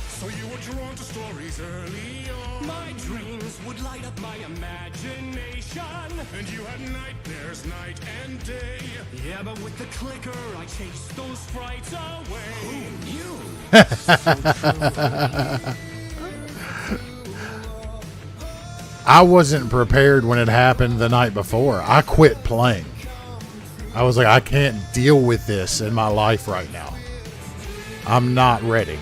Speaker 12: So you were drawn to stories early on. My dreams would light up my imagination. And you had nightmares night and day. Yeah, but with the clicker, I chased those frights away. Who knew?
Speaker 3: I wasn't prepared when it happened the night before. I quit playing. I was like, I can't deal with this in my life right now. I'm not ready.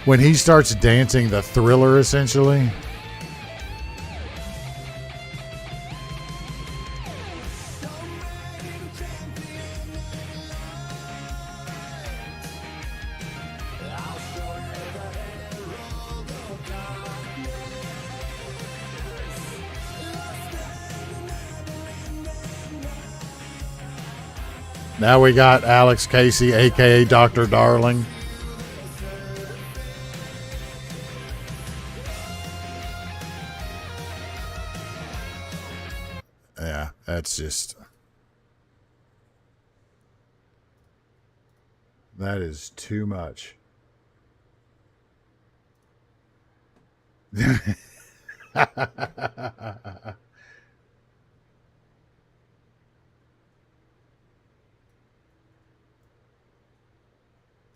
Speaker 3: When he starts dancing the Thriller, essentially. Now we got Alex Casey, aka Dr. Darling. Yeah, that's just... that is too much.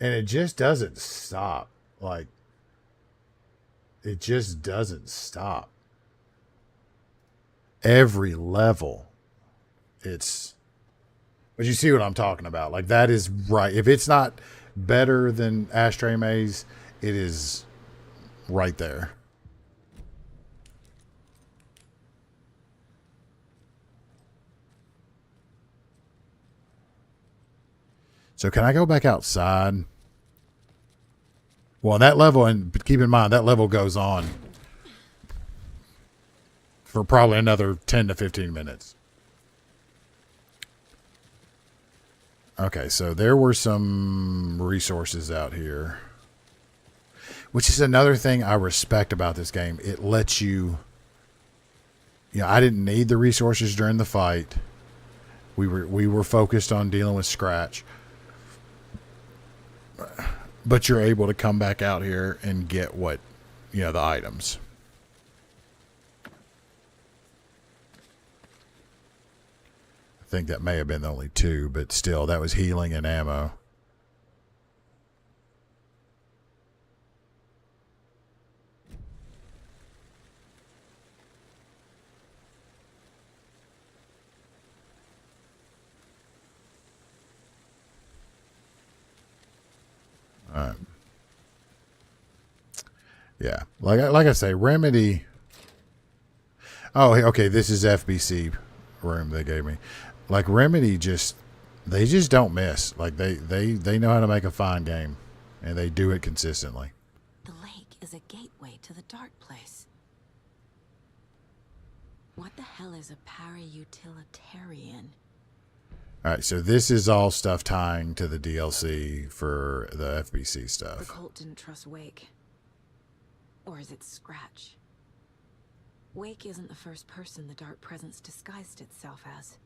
Speaker 3: And it just doesn't stop. Like, it just doesn't stop. Every level, it's... but you see what I'm talking about. Like, that is right. If it's not better than Ashtray Maze, it is right there. So can I go back outside? Well, that level, and keep in mind, that level goes on for probably another 10 to 15 minutes. Okay, so there were some resources out here, which is another thing I respect about this game. It lets you, I didn't need the resources during the fight. We were focused on dealing with Scratch. But you're able to come back out here and get what, the items. I think that may have been only 2, but still, that was healing and ammo. Yeah, like I say, Remedy. Oh, okay. This is FBC room they gave me. Like Remedy, they just don't miss. Like they know how to make a fine game, and they do it consistently.
Speaker 6: The lake is a gateway to the dark place. What the hell is a para-utilitarian?
Speaker 3: All right, so this is all stuff tying to the DLC for the FBC stuff.
Speaker 6: The cult didn't trust Wake. Or is it Scratch? Wake isn't the first person the Dark Presence disguised itself as.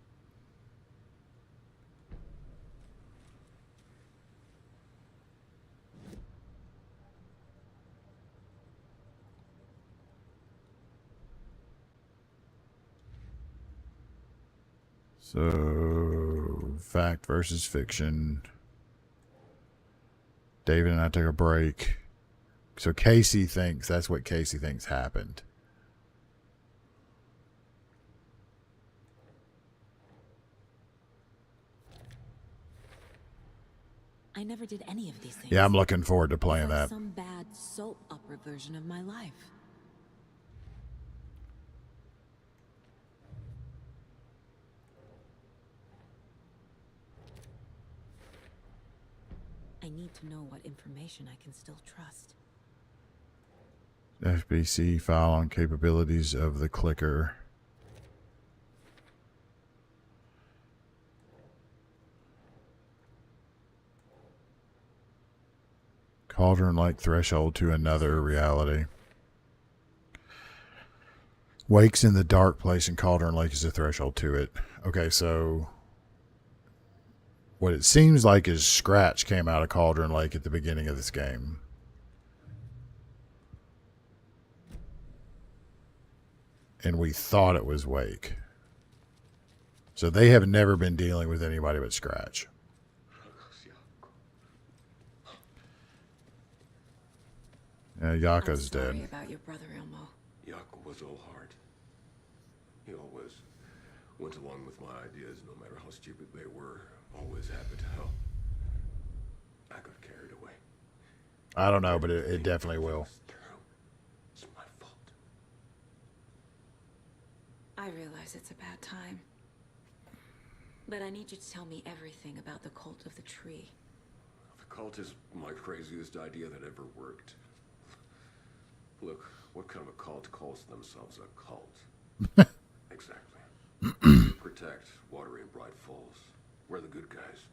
Speaker 3: So, fact versus fiction. David and I took a break. So Casey thinks that's what Casey thinks happened.
Speaker 6: I never did any of these things.
Speaker 3: Yeah, I'm looking forward to playing that.
Speaker 6: Some bad soap opera version of my life. I need to know what information I can still trust.
Speaker 3: FBC file on capabilities of the clicker. Cauldron Lake threshold to another reality. Wake's in the dark place and Cauldron Lake is the threshold to it. Okay, so what it seems like is Scratch came out of Cauldron Lake at the beginning of this game. And we thought it was Wake. So they have never been dealing with anybody but Scratch. Yako's dead.
Speaker 6: Sorry about your brother, Ilmo.
Speaker 14: Yako was all heart. He always went along with my ideas, no matter how stupid they were. Always happy to help. I got carried away.
Speaker 3: I don't know, but it definitely will.
Speaker 14: It's my fault.
Speaker 6: I realize it's a bad time. But I need you to tell me everything about the Cult of the Tree.
Speaker 14: The cult is my craziest idea that ever worked. Look, what kind of a cult calls themselves a cult? Exactly. We protect Watery and Bright Falls. We're the good guys.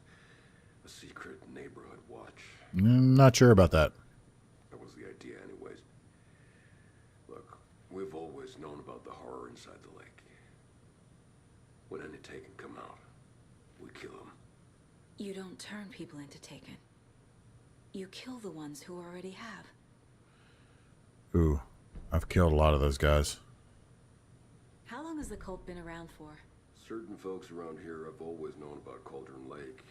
Speaker 14: A secret neighborhood watch.
Speaker 3: Not sure about that.
Speaker 14: That was the idea anyways. Look, we've always known about the horror inside the lake. When any Taken come out, we kill them.
Speaker 6: You don't turn people into Taken. You kill the ones who already have.
Speaker 3: Ooh, I've killed a lot of those guys.
Speaker 6: How long has the cult been around for?
Speaker 14: Certain folks around here have always known about Cauldron Lake.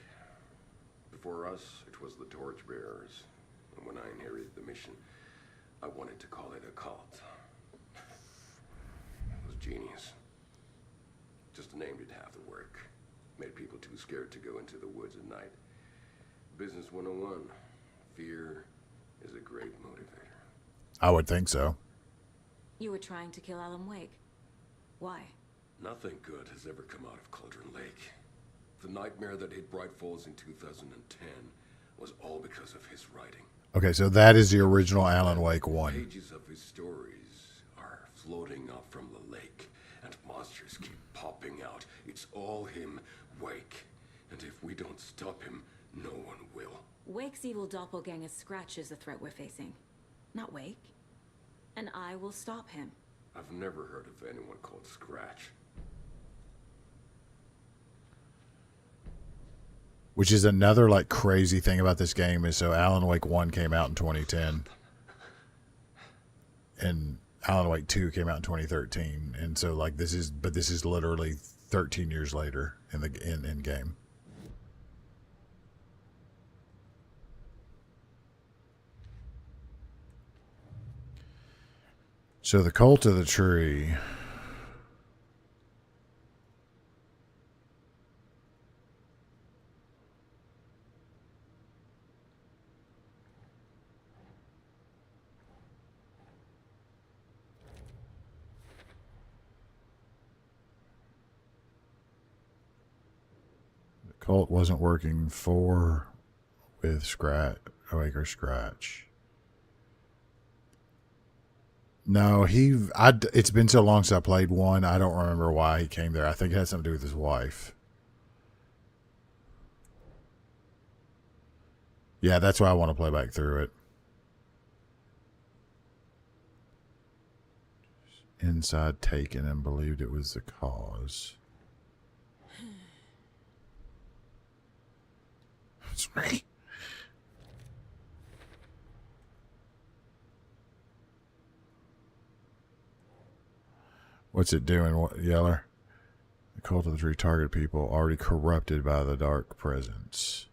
Speaker 14: Before us, it was the Torchbearers. And when I inherited the mission, I wanted to call it a cult. It was genius. Just a name did half the work. Made people too scared to go into the woods at night. Business 101. Fear is a great motivator.
Speaker 3: I would think so.
Speaker 6: You were trying to kill Alan Wake. Why?
Speaker 14: Nothing good has ever come out of Cauldron Lake. The nightmare that hit Bright Falls in 2010 was all because of his writing.
Speaker 3: Okay, so that is the original Alan Wake 1.
Speaker 14: Pages of his stories are floating up from the lake, and monsters keep popping out. It's all him, Wake. And if we don't stop him, no one will.
Speaker 6: Wake's evil doppelganger Scratch is the threat we're facing. Not Wake. And I will stop him.
Speaker 14: I've never heard of anyone called Scratch.
Speaker 3: Which is another like crazy thing about this game is so Alan Wake 1 came out in 2010. And Alan Wake 2 came out in 2013. And so like this is literally 13 years later in the in game. So the Cult of the Tree. The cult wasn't working with Scratch, Wake or Scratch. No, it's been so long since I played 1, I don't remember why he came there. I think it had something to do with his wife. Yeah, that's why I want to play back through it. Inside Taken and believed it was the cause. It's me. What's it doing, Yeller? The Cult of the Tree target people already corrupted by the dark presence.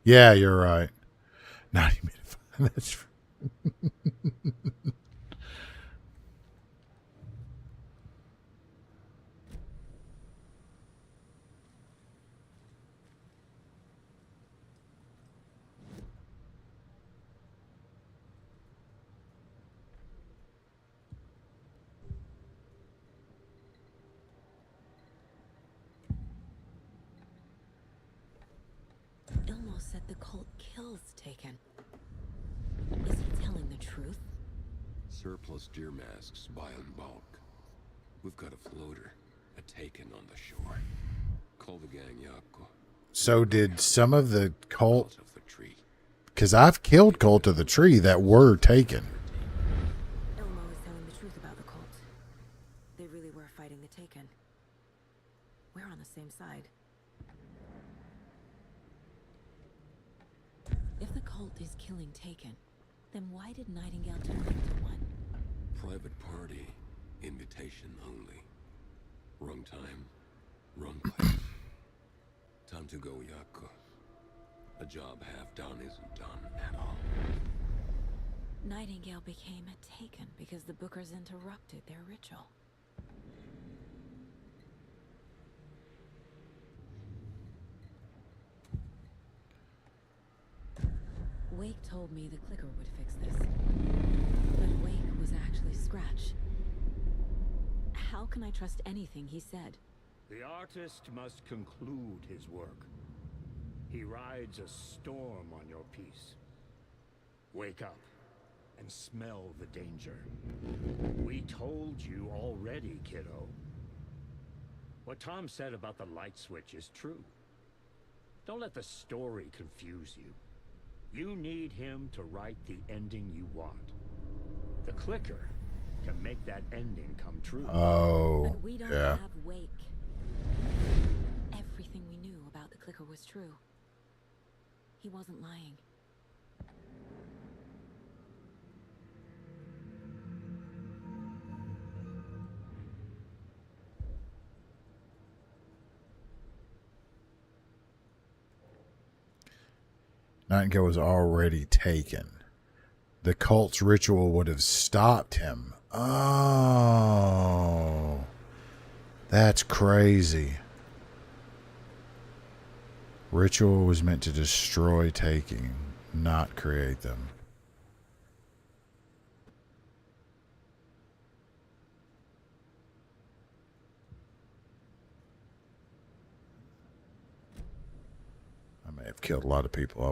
Speaker 3: Yeah, you're right. 90 minutes. That's
Speaker 6: Ilmo said the cult kills Taken. Is he telling the truth?
Speaker 14: Surplus deer masks buy in bulk. We've got a floater, a Taken on the shore. Call the gang, Yako.
Speaker 3: So did some of the cult...
Speaker 14: Of the tree.
Speaker 3: Because I've killed Cult of the Tree that were taken.
Speaker 6: Elmo is telling the truth about the cult. They really were fighting the Taken. We're on the same side. If the cult is killing Taken, then why did Nightingale turn into one?
Speaker 14: Private party, invitation only. Wrong time, wrong place. Time to go, Yako. A job half done isn't done at all.
Speaker 6: Nightingale became a Taken because the Bookers interrupted their ritual. Wake told me the clicker would fix this. But Wake was actually Scratch. How can I trust anything he said?
Speaker 2: The artist must conclude his work. He rides a storm on your piece. Wake up and smell the danger. We told you already, kiddo. What Tom said about the light switch is true. Don't let the story confuse you. You need him to write the ending you want. The clicker can make that ending come true.
Speaker 3: Oh,
Speaker 6: but we don't
Speaker 3: yeah.
Speaker 6: have Wake. Everything we knew about the clicker was true. He wasn't lying.
Speaker 3: Nightingale was already taken. The cult's ritual would have stopped him. Oh, that's crazy. Ritual was meant to destroy taking, not create them. I may have killed a lot of people. I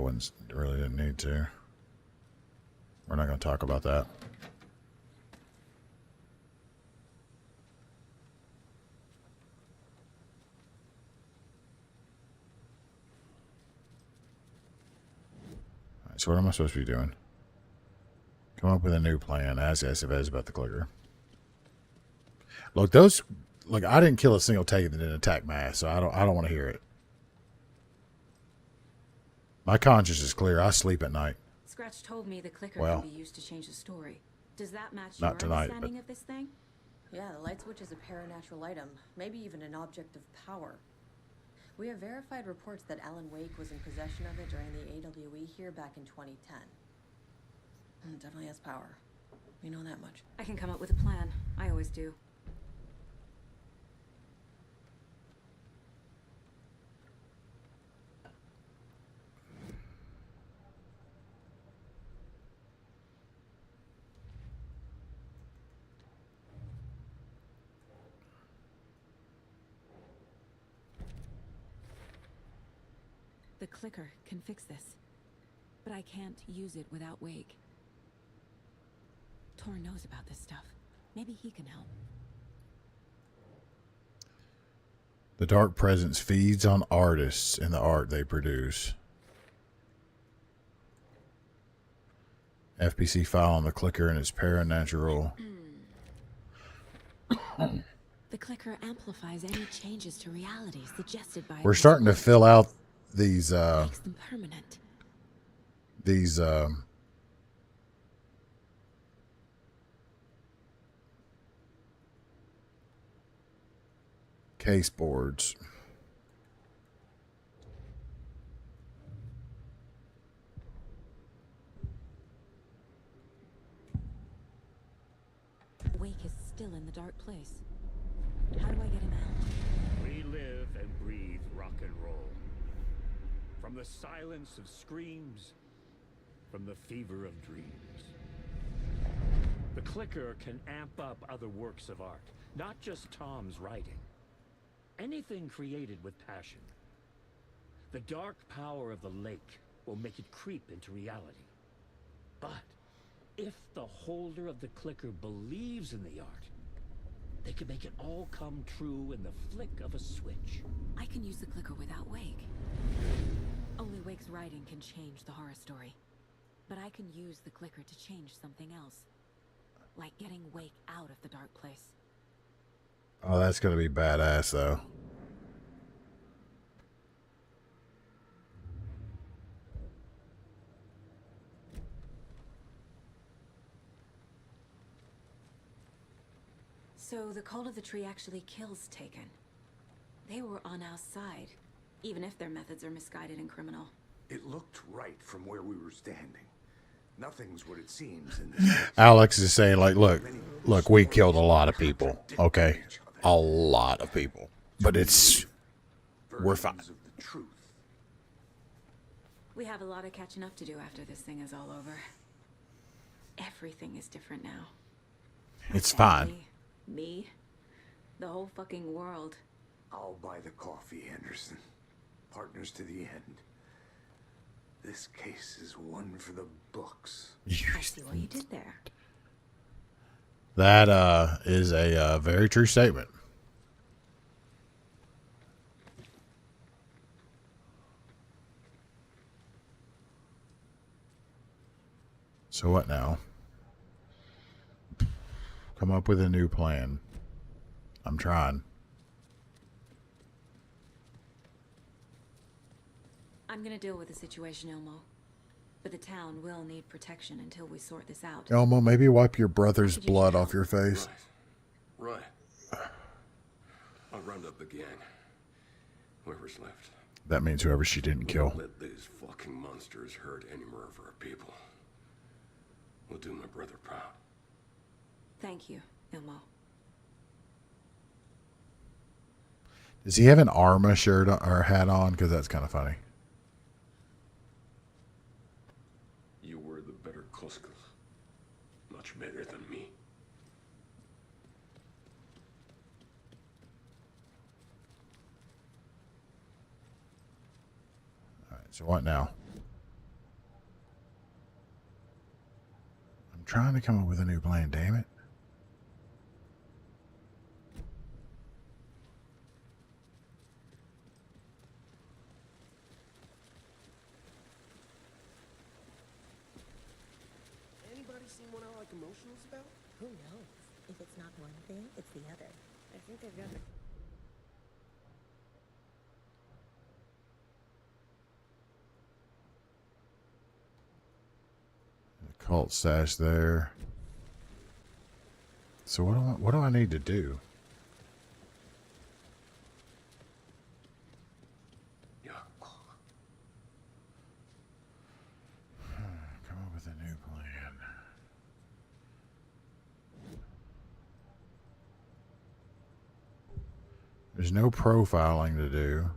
Speaker 3: really didn't need to. We're not going to talk about that. So what am I supposed to be doing? Come up with a new plan. Ask SFS about the clicker. Look, I didn't kill a single Taken that didn't attack mass, so I don't want to hear it. My conscience is clear. I sleep at night.
Speaker 6: Scratch told me the clicker
Speaker 3: Well,
Speaker 6: can be used to change the story. Does that match
Speaker 3: not
Speaker 6: your
Speaker 3: tonight,
Speaker 6: understanding
Speaker 3: but-
Speaker 6: of this thing?
Speaker 8: Yeah, the light switch is a paranatural item, maybe even an object of power. We have verified reports that Alan Wake was in possession of it during the AWE here back in 2010. It definitely has power. We know that much.
Speaker 6: I can come up with a plan. I always do. The clicker can fix this, but I can't use it without Wake. Tor knows about this stuff. Maybe he can help.
Speaker 3: The Dark Presence feeds on artists and the art they produce. FPC file on the clicker and its paranatural.
Speaker 6: The clicker amplifies any changes to reality suggested by.
Speaker 3: We're starting to fill out these
Speaker 6: Makes them permanent.
Speaker 3: these case boards.
Speaker 6: Wake is still in the dark place. How do I get him out?
Speaker 2: We live and breathe rock and roll. From the silence of screams, from the fever of dreams. The clicker can amp up other works of art, not just Tom's writing. Anything created with passion. The dark power of the lake will make it creep into reality. But if the holder of the clicker believes in the art,
Speaker 5: They could make it all come true in the flick of a switch.
Speaker 6: I can use the clicker without Wake. Only Wake's writing can change the horror story. But I can use the clicker to change something else. Like getting Wake out of the dark place.
Speaker 3: Oh, that's gonna be badass, though.
Speaker 6: So the Cult of the Tree actually kills Taken. They were on our side, even if their methods are misguided and criminal.
Speaker 11: It looked right from where we were standing. Nothing's what it seems in this place.
Speaker 3: Alex is saying, like, look, we killed a lot of people, okay? A lot of people. But we're fine.
Speaker 11: Of the truth.
Speaker 6: We have a lot of catching up to do after this thing is all over. Everything is different now.
Speaker 3: It's fine.
Speaker 6: Family, me, the whole fucking world.
Speaker 11: I'll buy the coffee, Anderson. Partners to the end. This case is one for the books.
Speaker 6: I see what you did there.
Speaker 3: That is a very true statement. So what now? Come up with a new plan. I'm trying.
Speaker 6: I'm gonna deal with the situation, Elmo. But the town will need protection until we sort this out.
Speaker 3: Elmo, maybe wipe your brother's blood off your face.
Speaker 14: Right. I'll round up the gang. Whoever's left.
Speaker 3: That means whoever she didn't kill.
Speaker 14: Let these fucking monsters hurt any more of our people. We'll do my brother proud.
Speaker 6: Thank you, Elmo.
Speaker 3: Does he have an Arma shirt or hat on? Because that's kind of funny.
Speaker 14: You were the better Koskal. Much better than me.
Speaker 3: Alright, so what now? I'm trying to come up with a new plan, damn it.
Speaker 4: Someone I like emotionals about?
Speaker 15: Who knows? If it's not one thing, it's the other.
Speaker 4: I think they've got the...
Speaker 3: Cult stash there. So what do I need to do? Come up with a new plan. There's no profiling to do.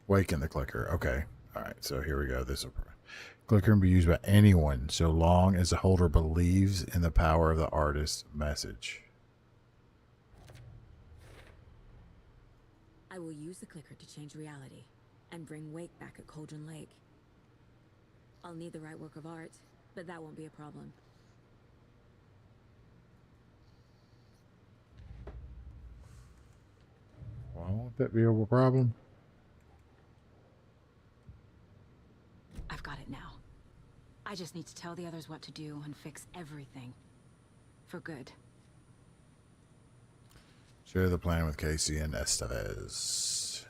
Speaker 3: Waken the clicker. Okay. All right. So here we go. This will clicker can be used by anyone so long as the holder believes in the power of the artist's message.
Speaker 6: I will use the clicker to change reality and bring Wake back at Cauldron Lake. I'll need the right work of art, but that won't be a problem.
Speaker 3: Why won't that be a problem?
Speaker 6: I've got it now. I just need to tell the others what to do and fix everything. For good.
Speaker 3: Share the plan with Casey and Estevez.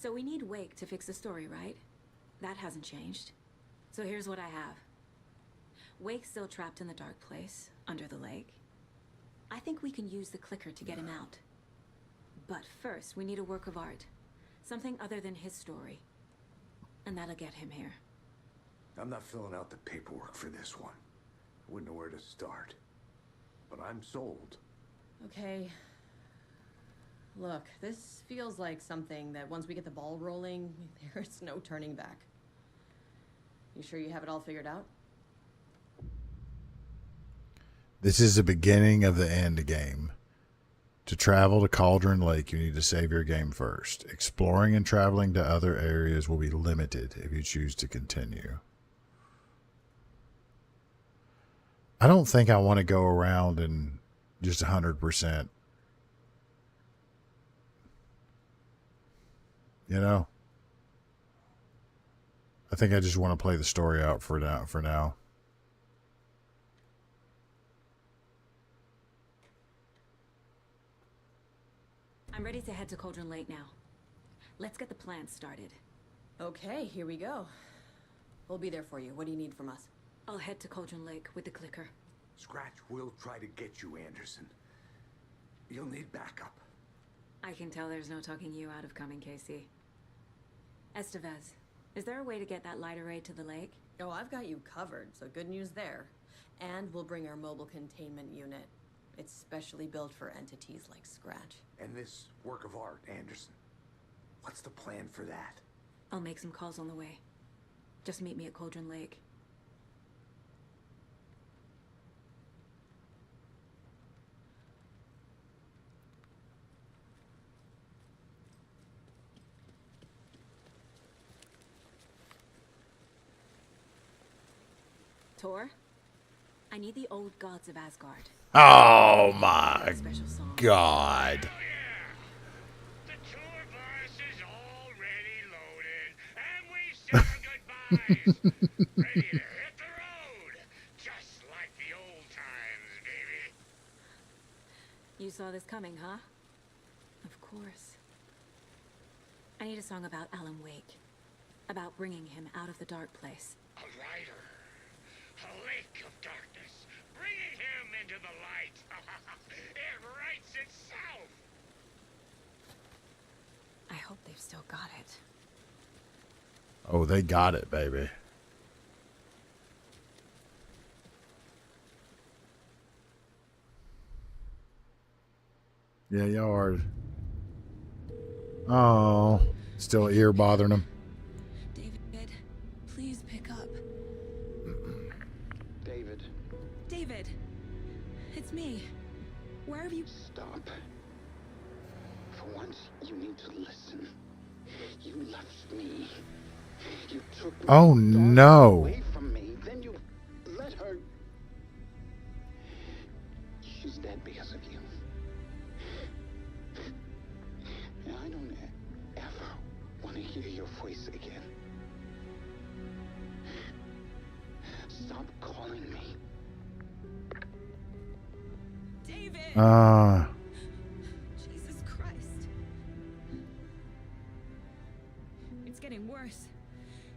Speaker 6: So we need Wake to fix the story, right? That hasn't changed. So here's what I have. Wake's still trapped in the dark place, under the lake. I think we can use the clicker to get him out. But first, we need a work of art. Something other than his story. And that'll get him here.
Speaker 11: I'm not filling out the paperwork for this one. I wouldn't know where to start. But I'm sold.
Speaker 8: Okay. Look, this feels like something that once we get the ball rolling, there's no turning back. You sure you have it all figured out?
Speaker 3: This is the beginning of the end game. To travel to Cauldron Lake, you need to save your game first. Exploring and traveling to other areas will be limited if you choose to continue. I don't think I want to go around and just 100%. You know? I think I just want to play the story out for now.
Speaker 6: I'm ready to head to Cauldron Lake now. Let's get the plan started.
Speaker 8: Okay, here we go. We'll be there for you. What do you need from us?
Speaker 6: I'll head to Cauldron Lake with the clicker.
Speaker 11: Scratch will try to get you, Anderson. You'll need backup.
Speaker 6: I can tell there's no talking you out of coming, Casey. Estevez, is there a way to get that light array to the lake?
Speaker 8: Oh, I've got you covered, so good news there. And we'll bring our mobile containment unit. It's specially built for entities like Scratch.
Speaker 11: And this work of art, Anderson. What's the plan for that?
Speaker 6: I'll make some calls on the way. Just meet me at Cauldron Lake. Tor, I need the old gods of Asgard.
Speaker 3: Oh my God.
Speaker 2: The tour bus is already loaded, and we say our goodbyes. Ready to hit the road, just like the old times, baby.
Speaker 6: You saw this coming, huh? Of course. I need a song about Alan Wake. About bringing him out of the dark place.
Speaker 2: A rider, a lake of darkness, bringing him into the light. It writes itself.
Speaker 6: I hope they've still got it.
Speaker 3: Oh, they got it, baby. Yeah, y'all are. Oh, still ear bothering him.
Speaker 1: David, please pick up.
Speaker 16: David.
Speaker 1: David, it's me. Where have you...
Speaker 16: Stop. For once, you need to listen. You left me. You took my
Speaker 3: Oh
Speaker 16: daughter
Speaker 3: no.
Speaker 16: away from me. Then you let her. She's dead because of you. And I don't ever want to hear your voice again. Stop calling me.
Speaker 1: David! Jesus Christ. It's getting worse.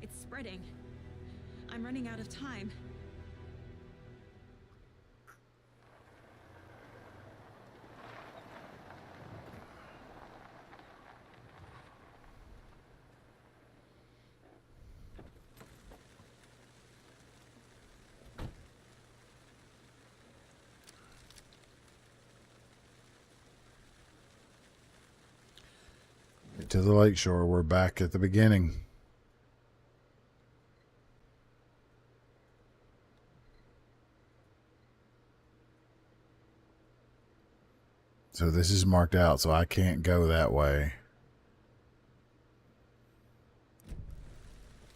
Speaker 1: It's spreading. I'm running out of time.
Speaker 3: To the lakeshore. We're back at the beginning. So this is marked out, so I can't go that way.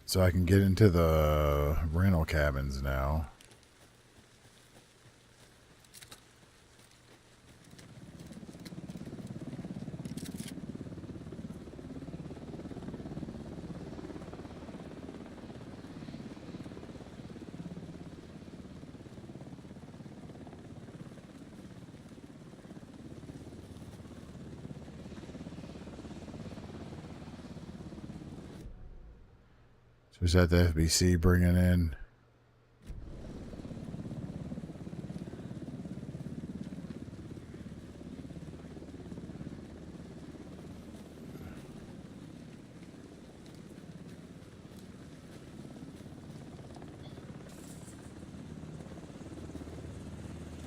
Speaker 3: So I can get into the rental cabins now. So is that the FBC bringing in?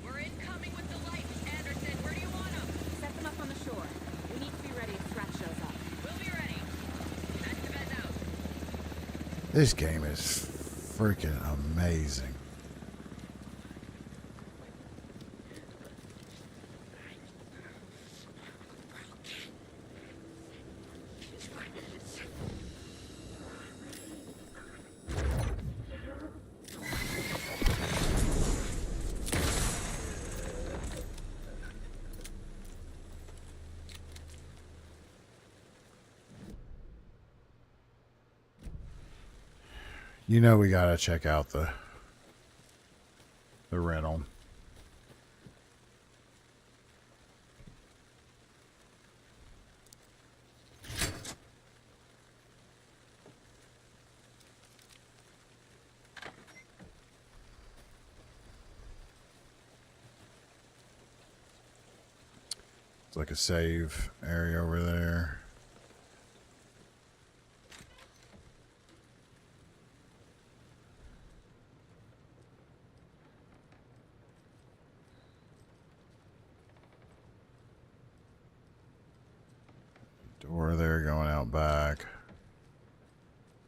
Speaker 6: We're incoming with the lights, Anderson. Where do you want them? Set them up on the shore. We need to be ready if Scratch shows up. We'll be ready. Estevez out.
Speaker 3: This game is freaking amazing. You know we gotta check out the rental. It's like a save area over there. Door there going out back.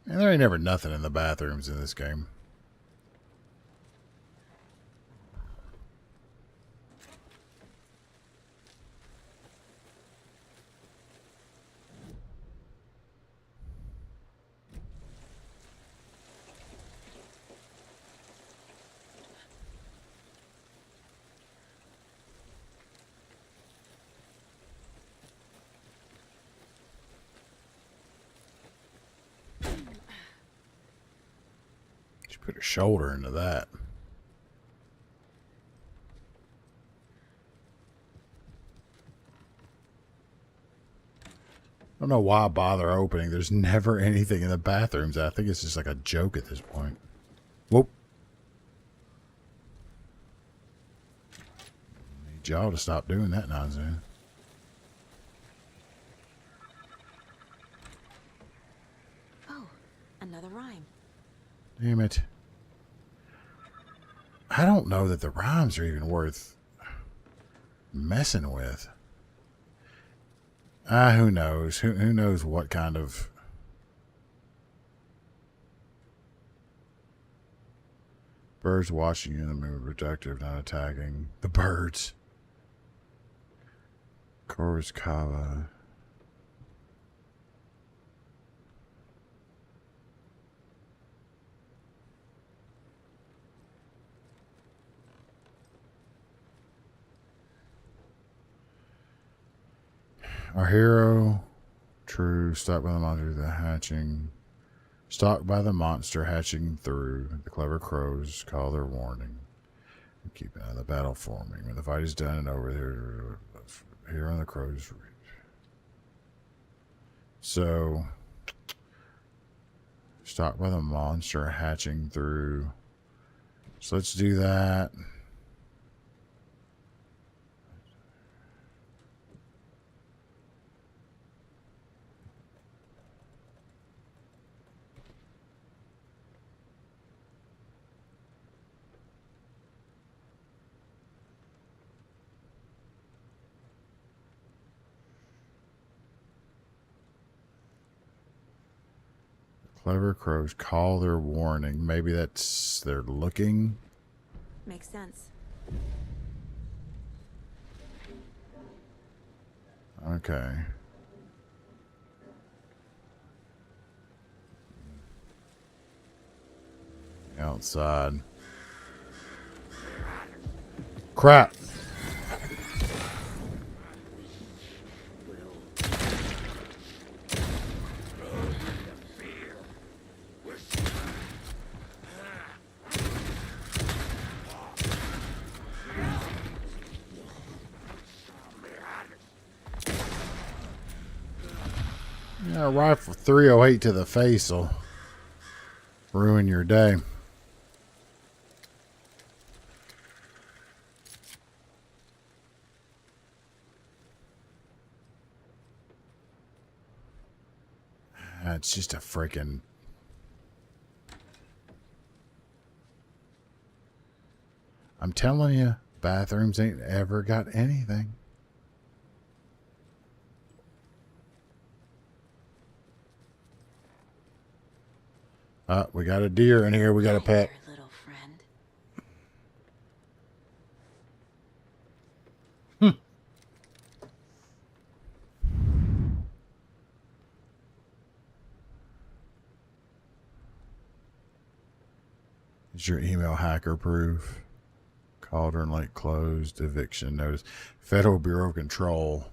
Speaker 3: And there ain't never nothing in the bathrooms in this game. She put her shoulder into that. I don't know why I bother opening. There's never anything in the bathrooms. I think it's just like a joke at this point. Whoop. Need y'all to stop doing that nonsense.
Speaker 6: Oh, another rhyme.
Speaker 3: Damn it. I don't know that the rhymes are even worth messing with. Who knows? Who knows what kind of... Birds watching you in the moon, protective, not attacking. The birds. Corvus Cava. Our hero, true, stalked by the monster, the hatching. Stalked by the monster hatching through. The clever crows call their warning. Keep out of the battle forming. When the fight is done and over, here on the crows. So, stalked by the monster hatching through. So let's do that. Clever crows call their warning. Maybe that's they're looking.
Speaker 6: Makes sense.
Speaker 3: Okay. Outside. Crap. Yeah, a rifle 308 to the face will ruin your day. It's just a freaking... I'm telling you, bathrooms ain't ever got anything. We got a deer in here. We got a pet.
Speaker 6: Little friend.
Speaker 3: Is your email hacker proof? Cauldron Lake closed. Eviction notice. Federal Bureau of Control.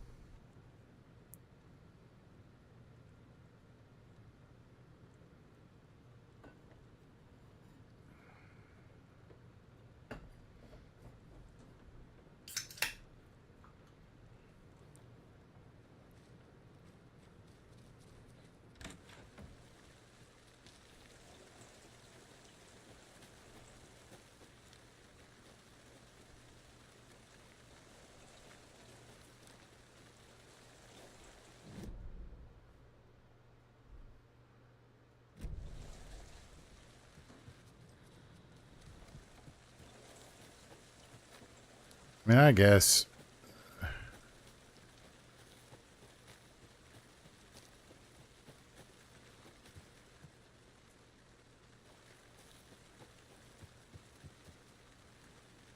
Speaker 3: I mean, I guess.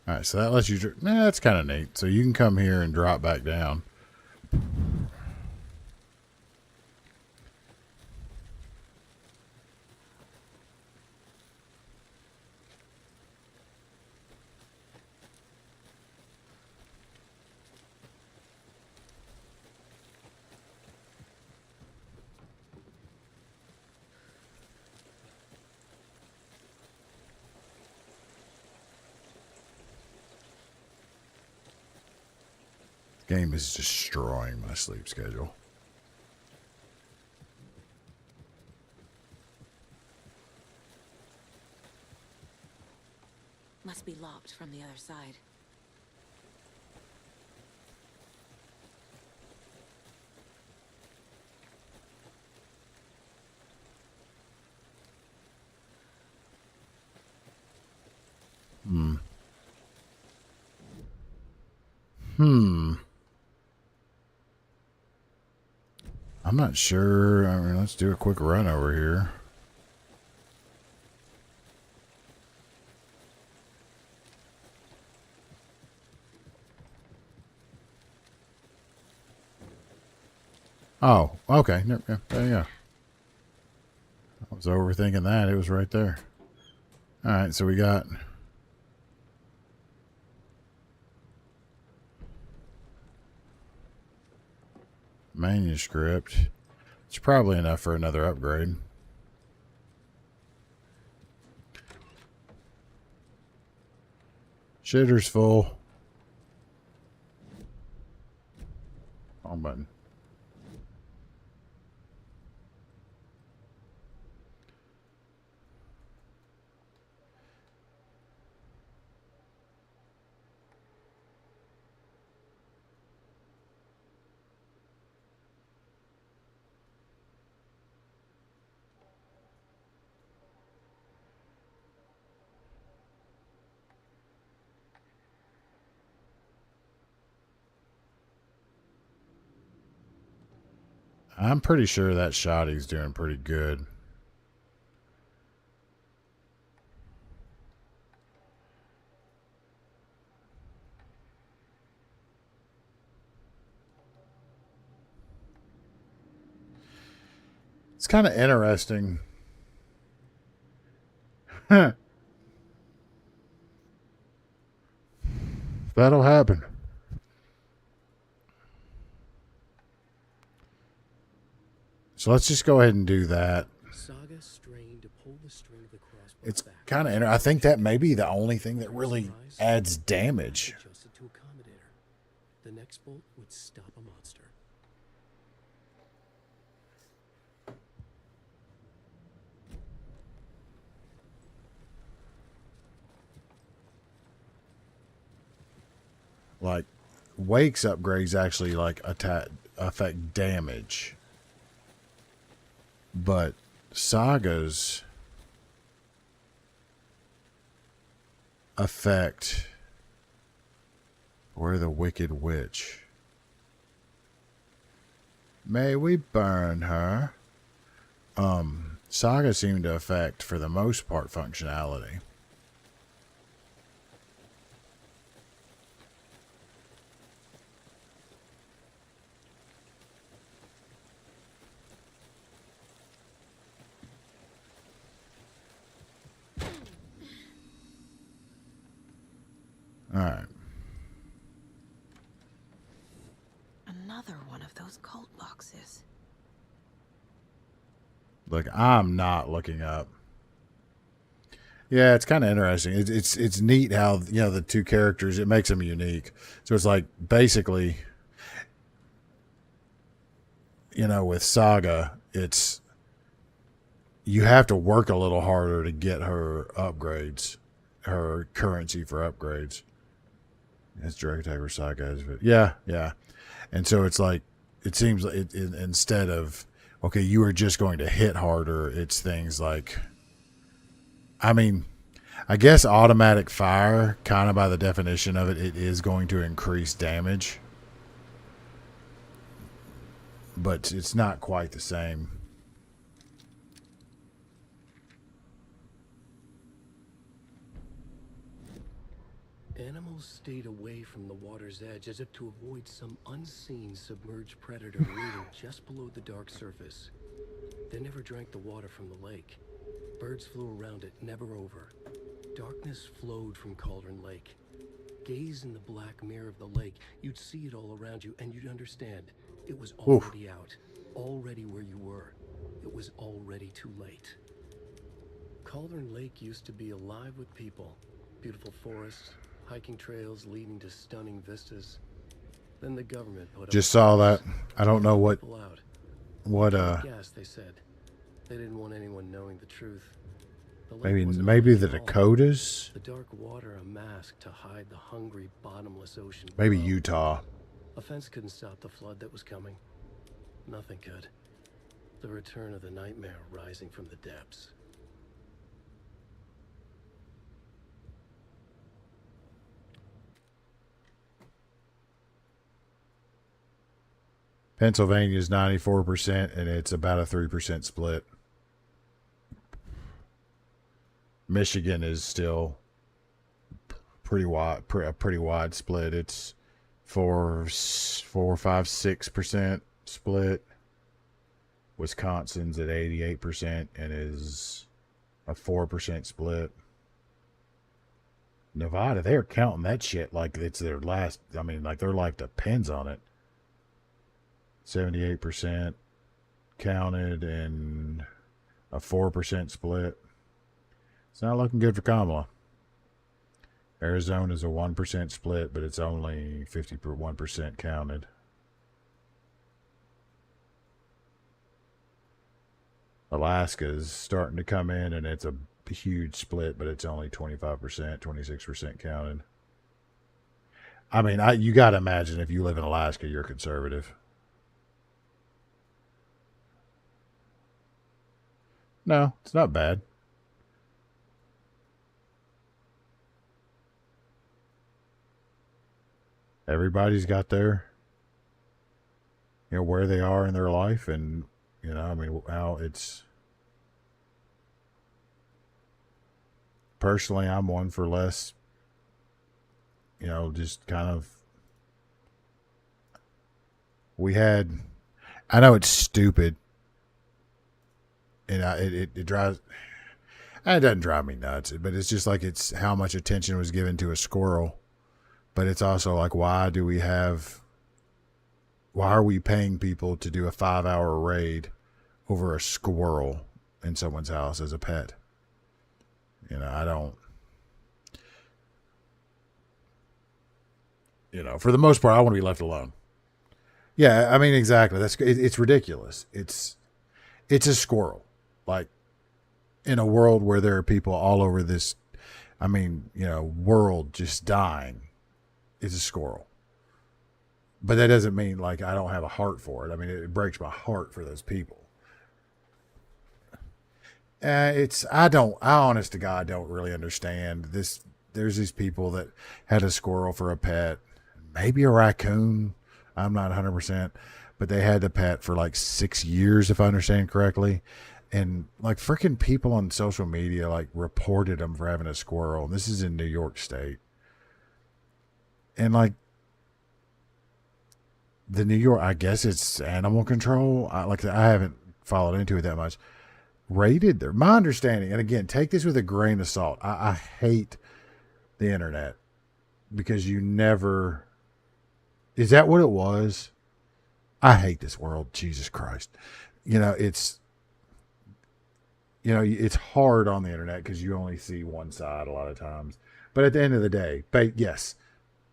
Speaker 3: All right, so that lets you. That's kind of neat. So you can come here and drop back down. Game is destroying my sleep schedule.
Speaker 6: Must be locked from the other side. I'm not sure. I mean, let's do a quick run over here. Oh, okay. There you go. I was overthinking that. It was right there. All right, so we got... manuscript. It's probably enough for another upgrade. Shitter's full. Wrong button. I'm pretty sure that Shoddy's doing pretty good. It's kind of interesting. That'll happen. So let's just go ahead and do that.
Speaker 4: Saga strained to pull the string of the crossbow
Speaker 3: It's
Speaker 4: back.
Speaker 3: kind of. I think that may be the only thing that really adds damage.
Speaker 4: Adjusted to accommodate her. The next bolt would stop a monster.
Speaker 3: Like, Wake's upgrades actually like affect damage, but Saga's affect. Where the Wicked Witch. May we burn her? Saga seemed to affect, for the most part, functionality. All right.
Speaker 1: Another one of those cult boxes.
Speaker 3: Look, I'm not looking up. Yeah, it's kind of interesting. It's neat how, you know, the two characters, it makes them unique. So it's like basically, you know, with Saga, it's you have to work a little harder to get her upgrades, her currency for upgrades. It's direct attack or Saga. Yeah. And so it's like, it seems like instead of, okay, you are just going to hit harder, it's things like, I mean, I guess automatic fire, kind of by the definition of it, it is going to increase damage. But it's not quite the same.
Speaker 4: Animals stayed away from the water's edge as if to avoid some unseen submerged predator waiting just below the dark surface. They never drank the water from the lake. Birds flew around it, never over. Darkness flowed from Cauldron Lake. Gaze in the black mirror of the lake, you'd see it all around you, and you'd understand. It was already out, already where you were. It was already too late. Cauldron Lake used to be alive with people. Beautiful forests, hiking trails leading to stunning vistas. Then the government put
Speaker 3: Just saw that. I don't know what
Speaker 4: gas, they said. They didn't want anyone knowing the truth.
Speaker 3: maybe the Dakotas?
Speaker 4: The dark water a mask to hide the hungry, bottomless ocean.
Speaker 3: Maybe
Speaker 4: below.
Speaker 3: Utah.
Speaker 4: A fence couldn't stop the flood that was coming. Nothing could. The return of the nightmare rising from the depths.
Speaker 3: Pennsylvania is 94%, and it's about a 3% split. Michigan is still pretty wide split. It's 4, 5, 6% split. Wisconsin's at 88% and is a 4% split. Nevada, they're counting that shit like it's their last. I mean, like their life depends on it. 78% counted and a 4% split. It's not looking good for Kamala. Arizona's a 1% split, but it's only 51% counted. Alaska's starting to come in, and it's a huge split, but it's only 25%, 26% counted. I mean, you got to imagine if you live in Alaska, you're conservative. No, it's not bad. Everybody's got their, where they are in their life, and, I mean, how it's, personally, I'm one for less, just kind of, I know it's stupid, and it drives, it doesn't drive me nuts, but it's just like it's how much attention was given to a squirrel. But it's also like, why are we paying people to do a 5-hour raid over a squirrel in someone's house as a pet? I don't, for the most part, I want to be left alone. Yeah, I mean, exactly. It's ridiculous. It's a squirrel. Like, in a world where there are people all over this, world just dying. It's a squirrel. But that doesn't mean like I don't have a heart for it. I mean, it breaks my heart for those people. I honest to God don't really understand this. There's these people that had a squirrel for a pet, maybe a raccoon. I'm not 100%, but they had the pet for like 6 years, if I understand correctly. And like freaking people on social media like reported them for having a squirrel. And this is in New York State. And like the New York, I guess it's animal control. I haven't followed into it that much. Rated there. My understanding, and again, take this with a grain of salt. I hate the internet because you never. Is that what it was? I hate this world. Jesus Christ. It's hard on the internet because you only see one side a lot of times. But at the end of the day, yes.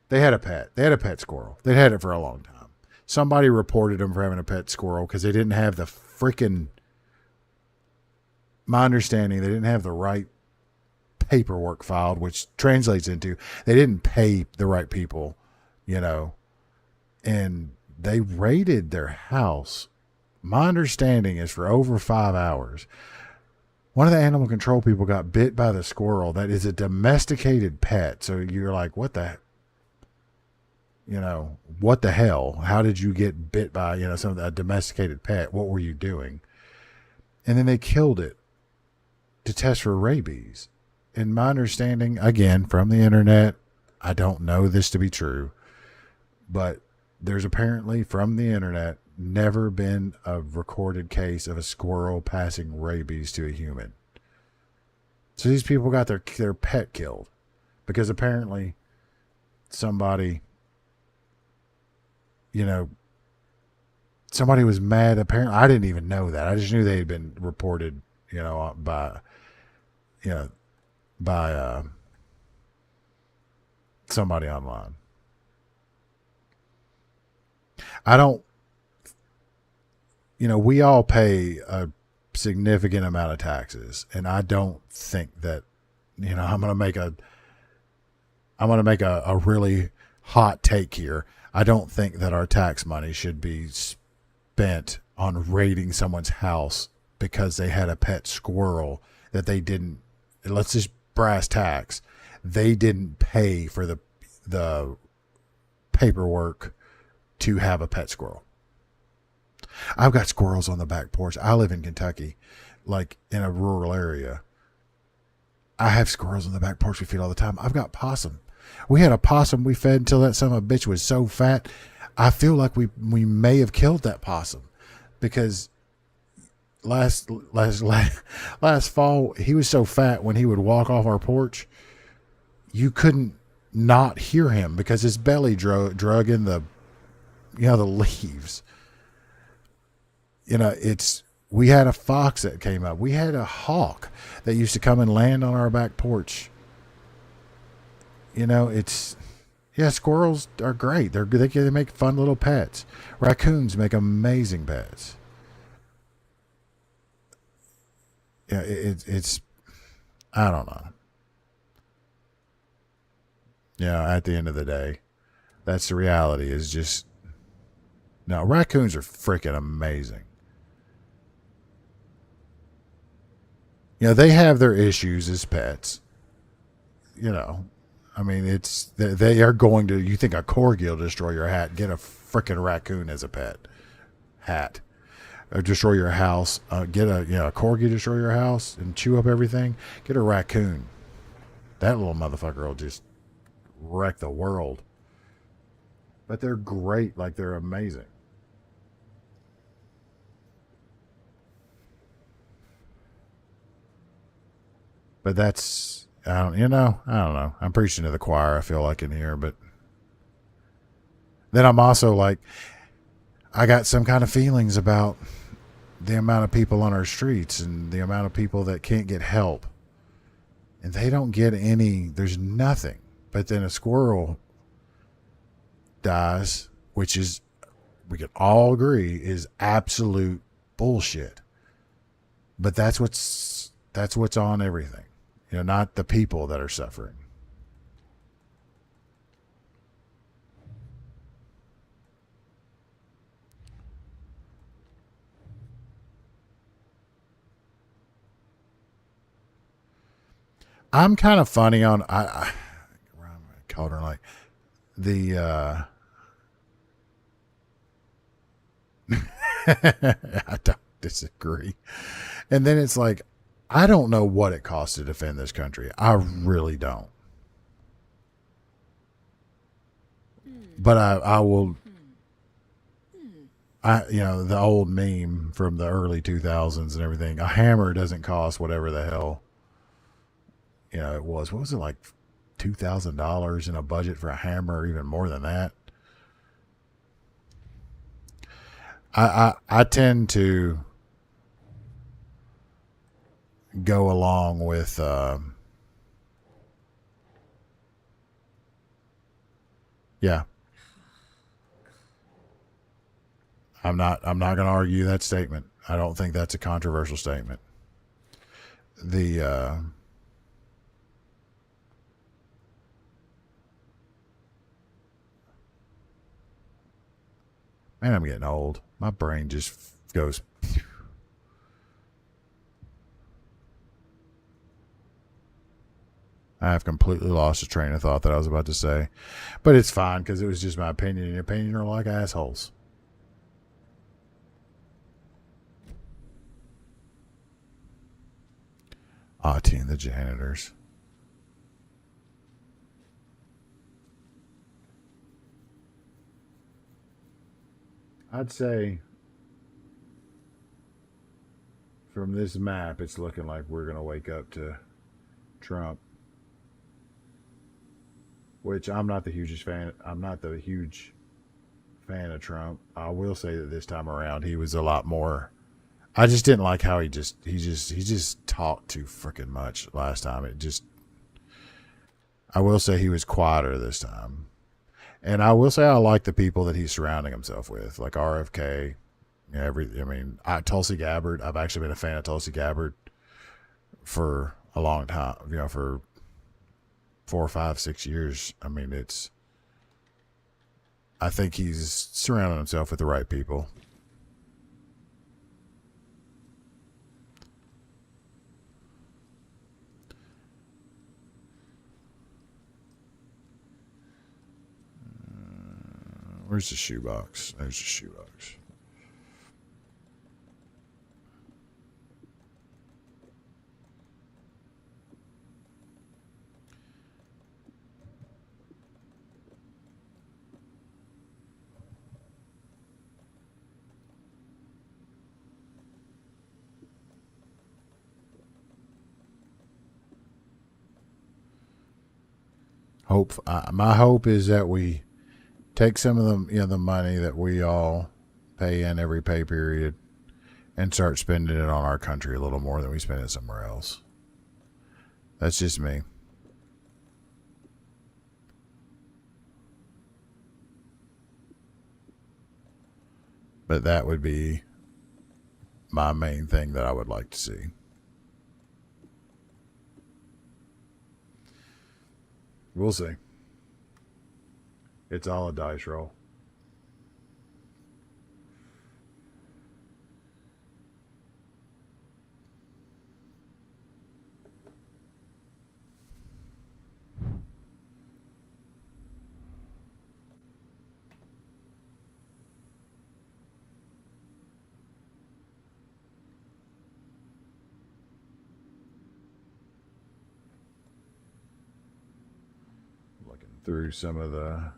Speaker 3: They had a pet. They had a pet squirrel. They'd had it for a long time. Somebody reported them for having a pet squirrel because they didn't have the freaking, my understanding, they didn't have the right paperwork filed, which translates into they didn't pay the right people, and they raided their house. My understanding is for over 5 hours. One of the animal control people got bit by the squirrel that is a domesticated pet. So you're like, what the hell? How did you get bit by, a domesticated pet? What were you doing? And then they killed it to test for rabies. In my understanding, again, from the internet, I don't know this to be true, but there's apparently from the internet never been a recorded case of a squirrel passing rabies to a human. So these people got their pet killed because apparently somebody was mad. Apparently, I didn't even know that. I just knew they had been reported, by somebody online. I don't, we all pay a significant amount of taxes, and I don't think that, I'm going to make a really hot take here. I don't think that our tax money should be spent on raiding someone's house because they had a pet squirrel that they didn't, let's just brass tacks, they didn't pay for the paperwork to have a pet squirrel. I've got squirrels on the back porch. I live in Kentucky, like in a rural area. I have squirrels on the back porch we feed all the time. I've got possum. We had a possum we fed until that son of a bitch was so fat. I feel like we may have killed that possum because last fall he was so fat when he would walk off our porch, you couldn't not hear him because his belly drug in the leaves. We had a fox that came up. We had a hawk that used to come and land on our back porch. Squirrels are great. They make fun little pets. Raccoons make amazing pets. Yeah, it's I don't know. Yeah, at the end of the day, that's the reality. Is just no, raccoons are freaking amazing. They have their issues as pets. I mean, they are going to. You think a corgi will destroy your hat? Get a freaking raccoon as a pet. Hat. Or destroy your house. Get a corgi destroy your house and chew up everything. Get a raccoon. That little motherfucker will just wreck the world. But they're great. Like, they're amazing. But that's, I don't know. I'm preaching to the choir, I feel like, in here. But then I'm also like, I got some kind of feelings about the amount of people on our streets and the amount of people that can't get help. And they don't get there's nothing. But then a squirrel dies, which is, we can all agree, is absolute bullshit. But that's what's on everything. Not the people that are suffering. I'm kind of funny on I called her like the I don't disagree. And then it's like, I don't know what it costs to defend this country. I really don't. But I will. The old meme from the early 2000s and everything. A hammer doesn't cost whatever the hell. It was. What was it, like $2,000 in a budget for a hammer, or even more than that? I tend to go along with yeah. I'm not going to argue that statement. I don't think that's a controversial statement. Man, I'm getting old. My brain just goes. I have completely lost the train of thought that I was about to say. But it's fine because it was just my opinion. And opinions are like assholes. Auntie and the janitors. I'd say from this map, it's looking like we're going to wake up to Trump. Which I'm not the hugest fan. I'm not the huge fan of Trump. I will say that this time around, he was a lot more. I just didn't like how he just talked too freaking much last time. I will say he was quieter this time. And I will say I like the people that he's surrounding himself with, like RFK. Tulsi Gabbard. I've actually been a fan of Tulsi Gabbard for a long time. For 4 or 5, 6 years. I think he's surrounding himself with the right people. Where's the shoebox? There's the shoebox. My hope is that we take some of the money that we all pay in every pay period and start spending it on our country a little more than we spend it somewhere else. That's just me. But that would be my main thing that I would like to see. We'll see. It's all a dice roll. Looking through some of the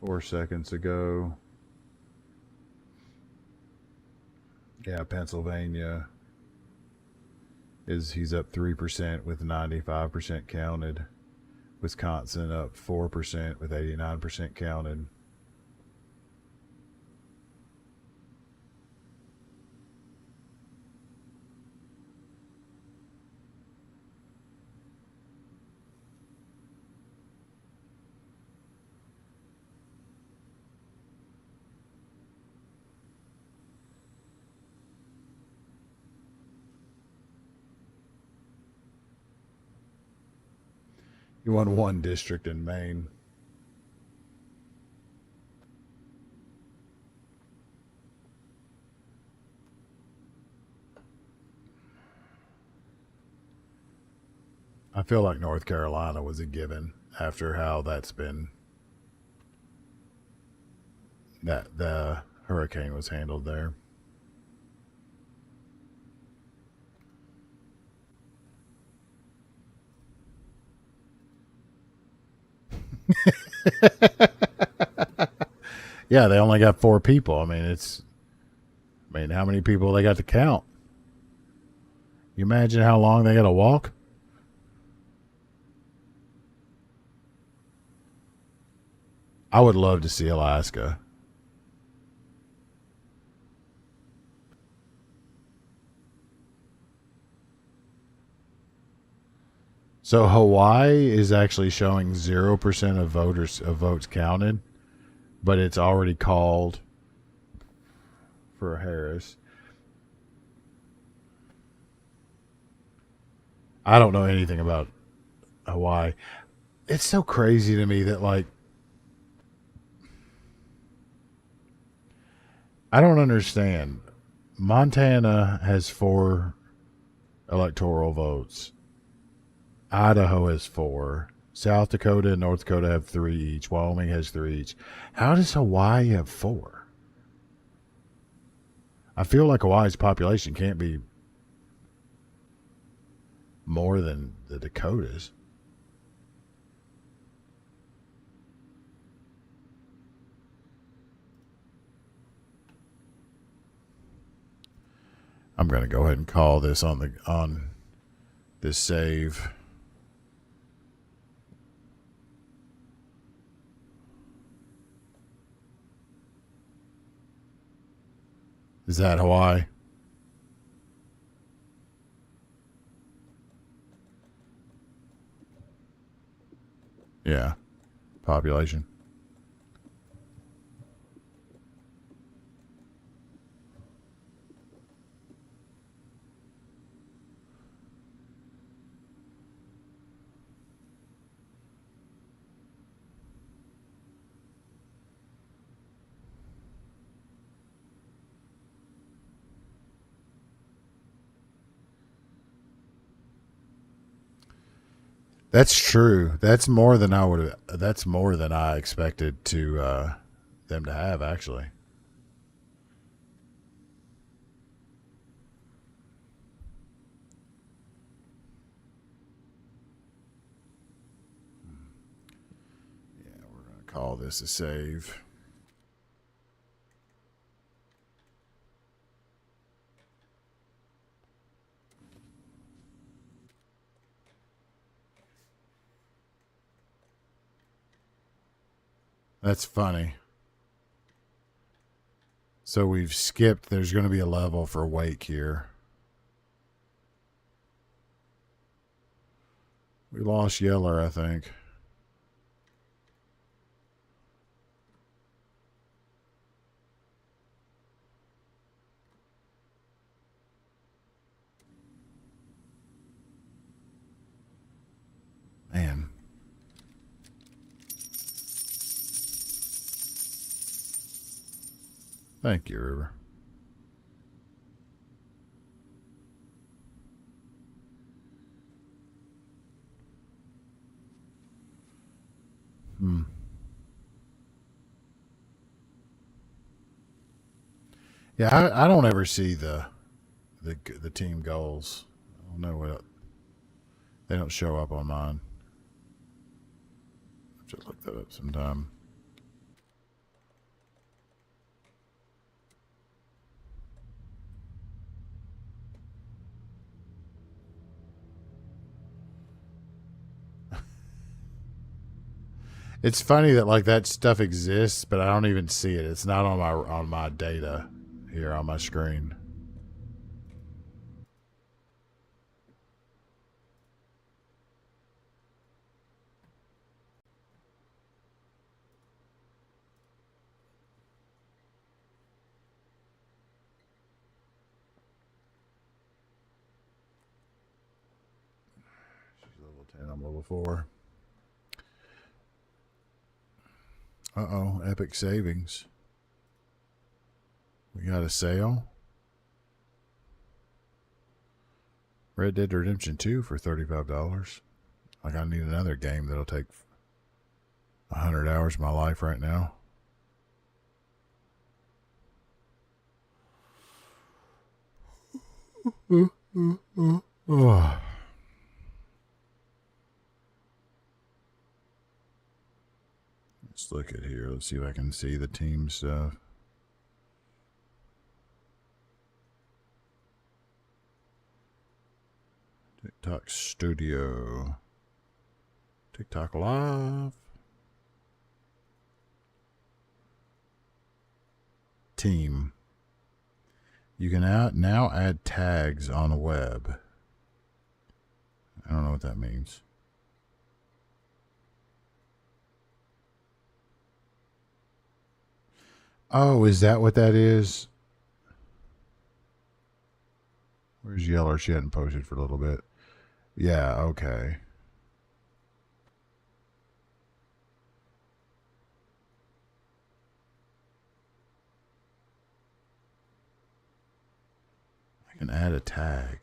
Speaker 3: 4 seconds ago. Yeah, Pennsylvania he's up 3% with 95% counted. Wisconsin up 4% with 89% counted. You won one district in Maine. I feel like North Carolina was a given after how that's been, that the hurricane was handled there. Yeah, they only got 4 people. How many people they got to count? You imagine how long they got to walk? I would love to see Alaska. So Hawaii is actually showing 0% of votes counted, but it's already called for Harris. I don't know anything about Hawaii. It's so crazy to me that, like, I don't understand. Montana has 4 electoral votes. Idaho has 4. South Dakota and North Dakota have 3 each. Wyoming has 3 each. How does Hawaii have 4? I feel like Hawaii's population can't be more than the Dakotas. I'm going to go ahead and call this on this save. Is that Hawaii? Yeah. Population. That's true. That's more than I would have. That's more than I expected to them to have, actually. Yeah, we're gonna call this a save. That's funny. So we've skipped. There's going to be a level for Wake here. We lost Yeller, I think. Man. Thank you, River. Yeah, I don't ever see the team goals. I don't know what they don't show up on mine. I have to look that up sometime. It's funny that like that stuff exists, but I don't even see it. It's not on my data here on my screen. She's level 10, I'm level 4. Uh-oh, Epic Savings. We got a sale. Red Dead Redemption 2 for $35. Like I need another game that'll take 100 hours of my life right now. Oh. Let's look at here. Let's see if I can see the team stuff. TikTok Studio. TikTok Live. Team. You can now add tags on the web. I don't know what that means. Oh, is that what that is? Where's Yeller? She hadn't posted for a little bit. Yeah, okay. I can add a tag.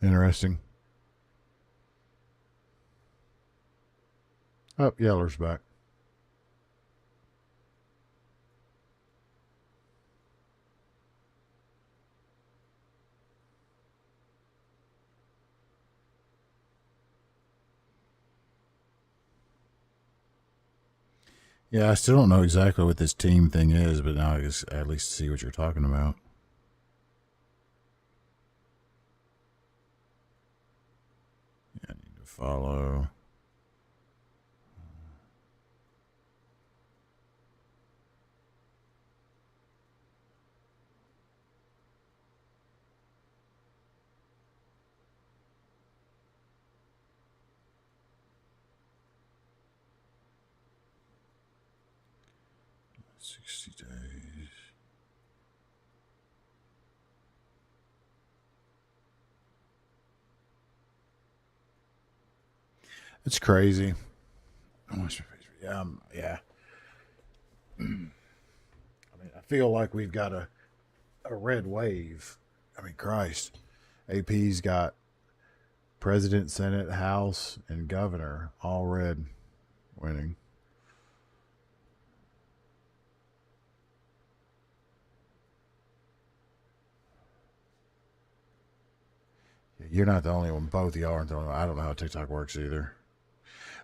Speaker 3: Interesting. Oh, Yeller's back. Yeah, I still don't know exactly what this team thing is, but now I guess at least see what you're talking about. Yeah, I need to follow. days. It's crazy. Yeah, yeah. I mean, I feel like we've got a red wave. I mean, Christ. AP's got president, Senate, House, and governor all red winning. You're not the only one. Both of y'all aren't the only one. I don't know how TikTok works either.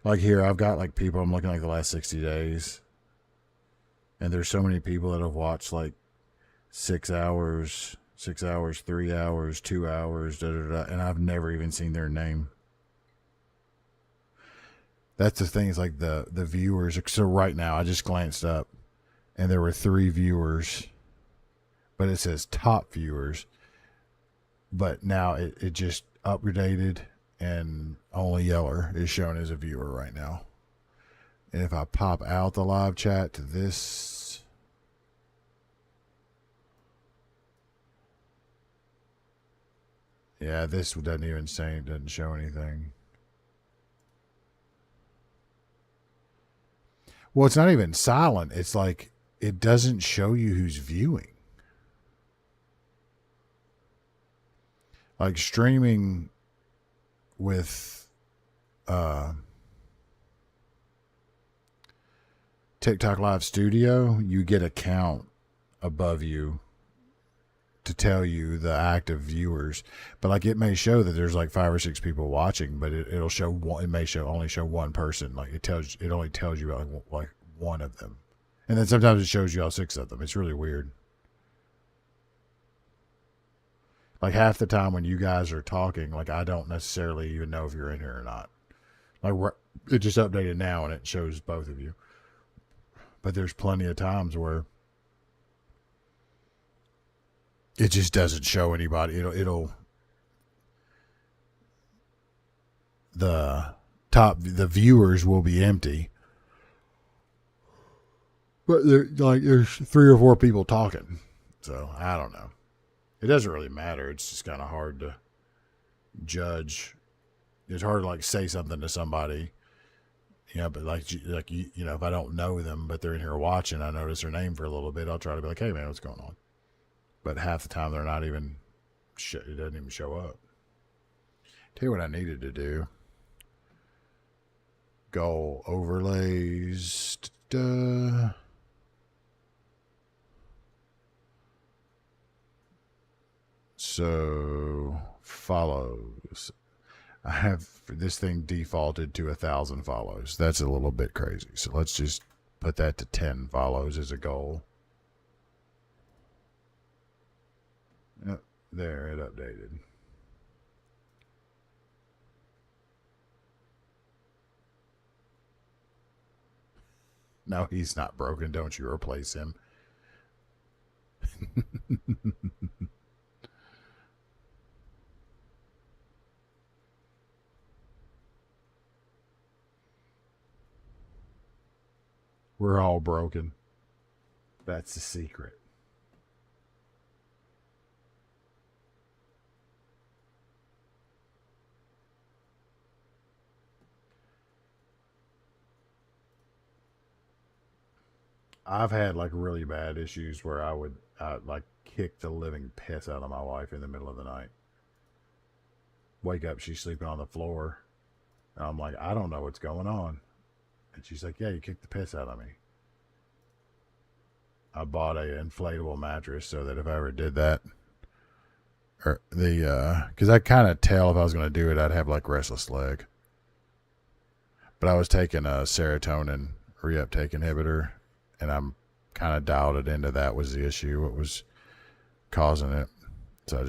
Speaker 3: Like here, I've got like people I'm looking like the last 60 days. And there's so many people that have watched like 6 hours, 3 hours, 2 hours, and I've never even seen their name. That's the thing, is like the viewers. So right now, I just glanced up and there were 3 viewers, but it says top viewers. But now it just updated and only Yeller is shown as a viewer right now. And if I pop out the live chat to this, yeah, this doesn't even say, it doesn't show anything. Well, it's not even silent. It's like it doesn't show you who's viewing. Like streaming with TikTok Live Studio, you get a count above you to tell you the active viewers. But like it may show that there's like 5 or 6 people watching, but it'll show one, it may only show one person. Like it only tells you like one of them. And then sometimes it shows you all 6 of them. It's really weird. Like half the time when you guys are talking, like I don't necessarily even know if you're in here or not. Like it just updated now and it shows both of you. But there's plenty of times where it just doesn't show anybody. The viewers will be empty. But there's 3 or 4 people talking. So I don't know. It doesn't really matter. It's just kind of hard to judge. It's hard to like say something to somebody, but like you know, if I don't know them, but they're in here watching, I notice their name for a little bit, I'll try to be like, hey man, what's going on? But half the time they're not even, it doesn't even show up. Tell you what I needed to do. Goal overlays. So follows. I have this thing defaulted to 1,000 follows. That's a little bit crazy. So let's just put that to 10 follows as a goal. Yep, there, it updated. No, he's not broken. Don't you replace him. We're all broken. That's the secret. I've had like really bad issues where I would like kick the living piss out of my wife in the middle of the night. wake up, she's sleeping on the floor. And I'm like, I don't know what's going on. And she's like, yeah, you kicked the piss out of me. I bought an inflatable mattress so that if I ever did that, or because I kind of tell if I was going to do it, I'd have like restless leg. But I was taking a serotonin reuptake inhibitor, and I'm kind of dialed it into that was the issue, what was causing it. So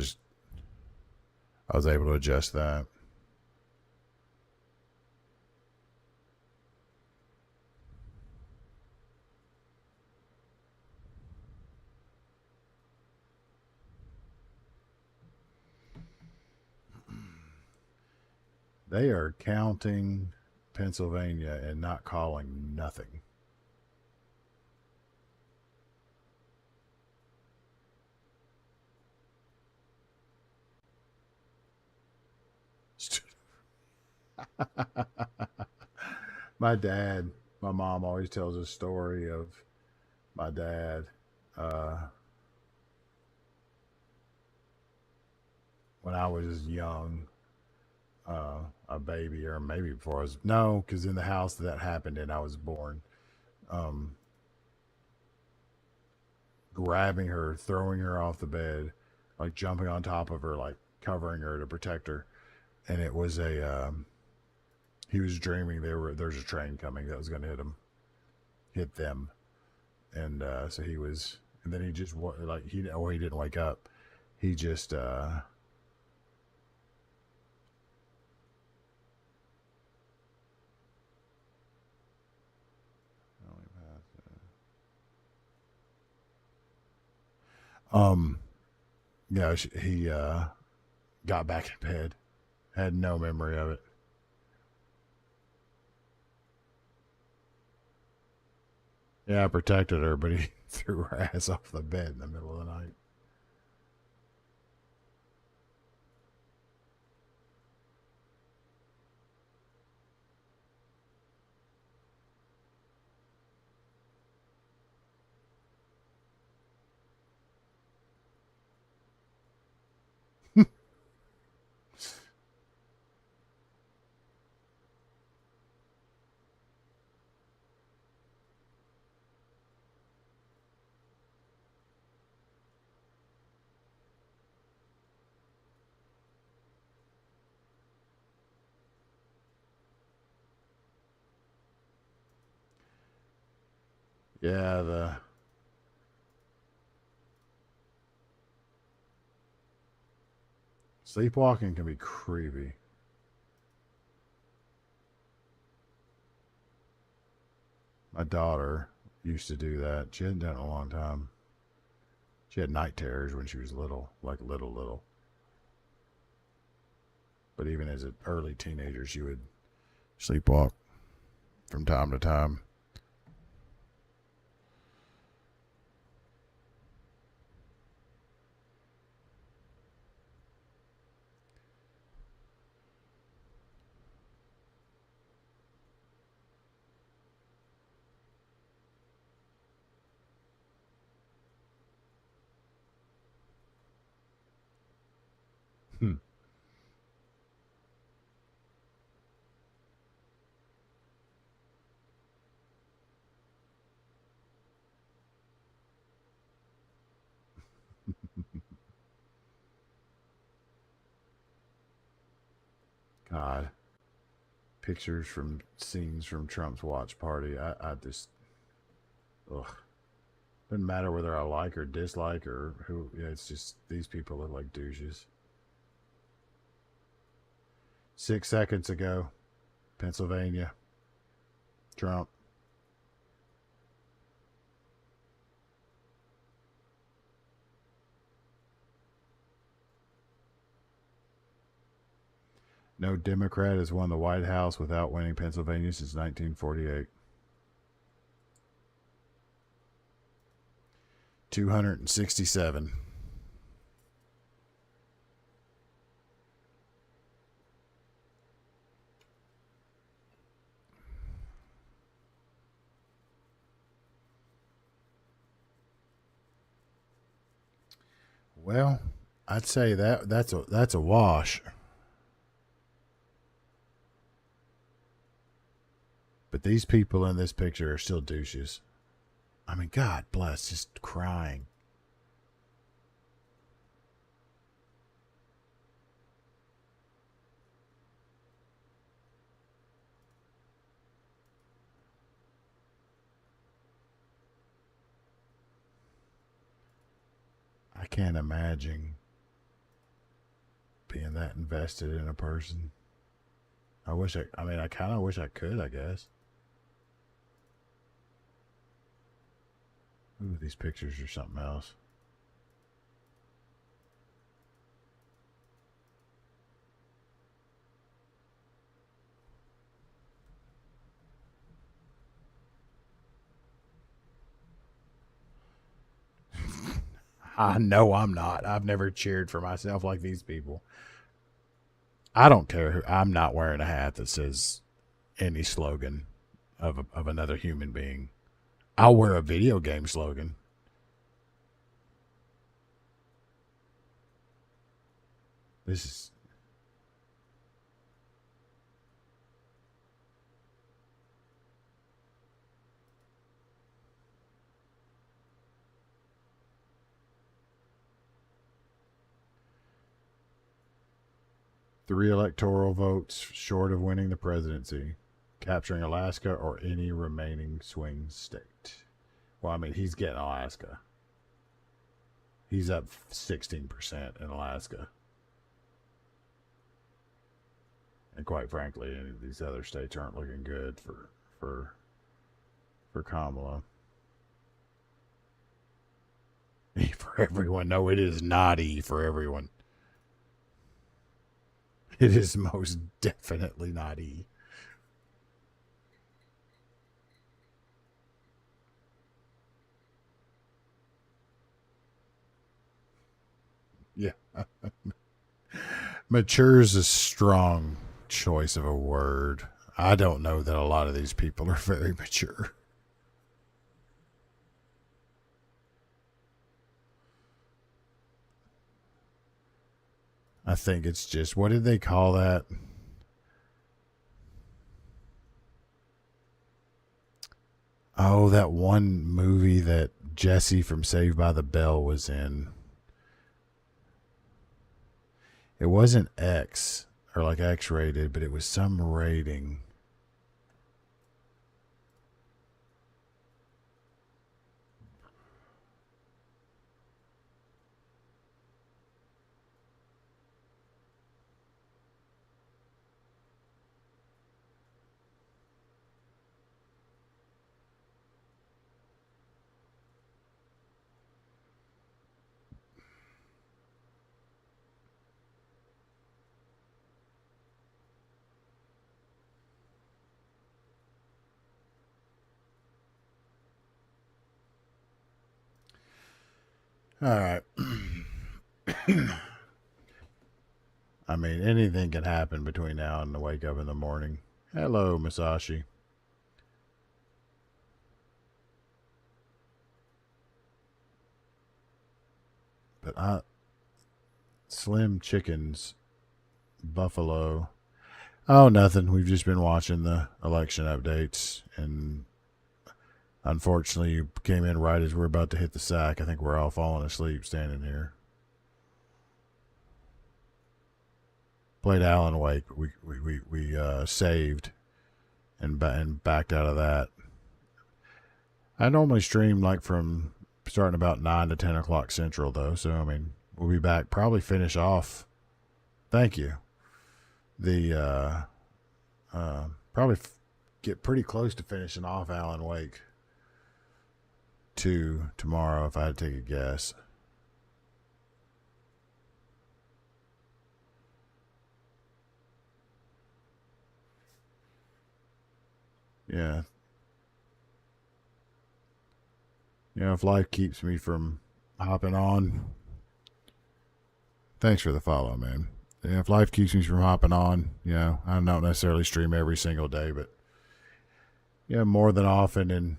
Speaker 3: I was able to adjust that. They are counting Pennsylvania and not calling nothing. My mom always tells a story of my dad. When I was young, a baby, or maybe before I was, no, because in the house that happened in, I was born. Grabbing her, throwing her off the bed, like jumping on top of her, like covering her to protect her. And it was he was dreaming there's a train coming that was going to hit them. And so he was, and then he just, like, he didn't wake up. He just, yeah, he got back in bed, had no memory of it. Yeah, I protected her, but he threw her ass off the bed in the middle of the night. Yeah, sleepwalking can be creepy. My daughter used to do that. She hadn't done it in a long time. She had night terrors when she was little, like little. But even as an early teenager, she would sleepwalk from time to time. God. Pictures from scenes from Trump's watch party. I just, ugh. Doesn't matter whether I like or dislike or who. Yeah, it's just these people look like douches. 6 seconds ago, Pennsylvania, Trump. No Democrat has won the White House without winning Pennsylvania since 1948. 267. Well, I'd say that's a wash. But these people in this picture are still douches. I mean, God bless, just crying. I can't imagine being that invested in a person. I mean, I kind of wish I could, I guess. Ooh, these pictures are something else. I know I'm not. I've never cheered for myself like these people. I don't care who. I'm not wearing a hat that says any slogan of another human being. I'll wear a video game slogan. This is... Three electoral votes short of winning the presidency, capturing Alaska or any remaining swing state. Well, I mean, he's getting Alaska. He's up 16% in Alaska. And quite frankly, any of these other states aren't looking good for Kamala. E for everyone. No, it is not E for everyone. It is most definitely not E. Yeah. Mature is a strong choice of a word. I don't know that a lot of these people are very mature. I think it's just, what did they call that? Oh, that one movie that Jesse from Saved by the Bell was in. It wasn't X or like X-rated, but it was some rating. All right. I mean, anything can happen between now and the wake up in the morning. Hello, Masashi. But Slim Chickens, Buffalo. Oh, nothing. We've just been watching the election updates, and unfortunately, you came in right as we're about to hit the sack. I think we're all falling asleep standing here. Played Alan Wake. We saved and backed out of that. I normally stream like from starting about 9 to 10 o'clock Central, though. So, I mean, we'll be back. Probably finish off. Thank you. Probably get pretty close to finishing off Alan Wake 2 tomorrow, if I had to take a guess. Yeah. You know, if life keeps me from hopping on. Thanks for the follow, man. Yeah, if life keeps me from hopping on, you know, I don't necessarily stream every single day, but yeah, more than often, and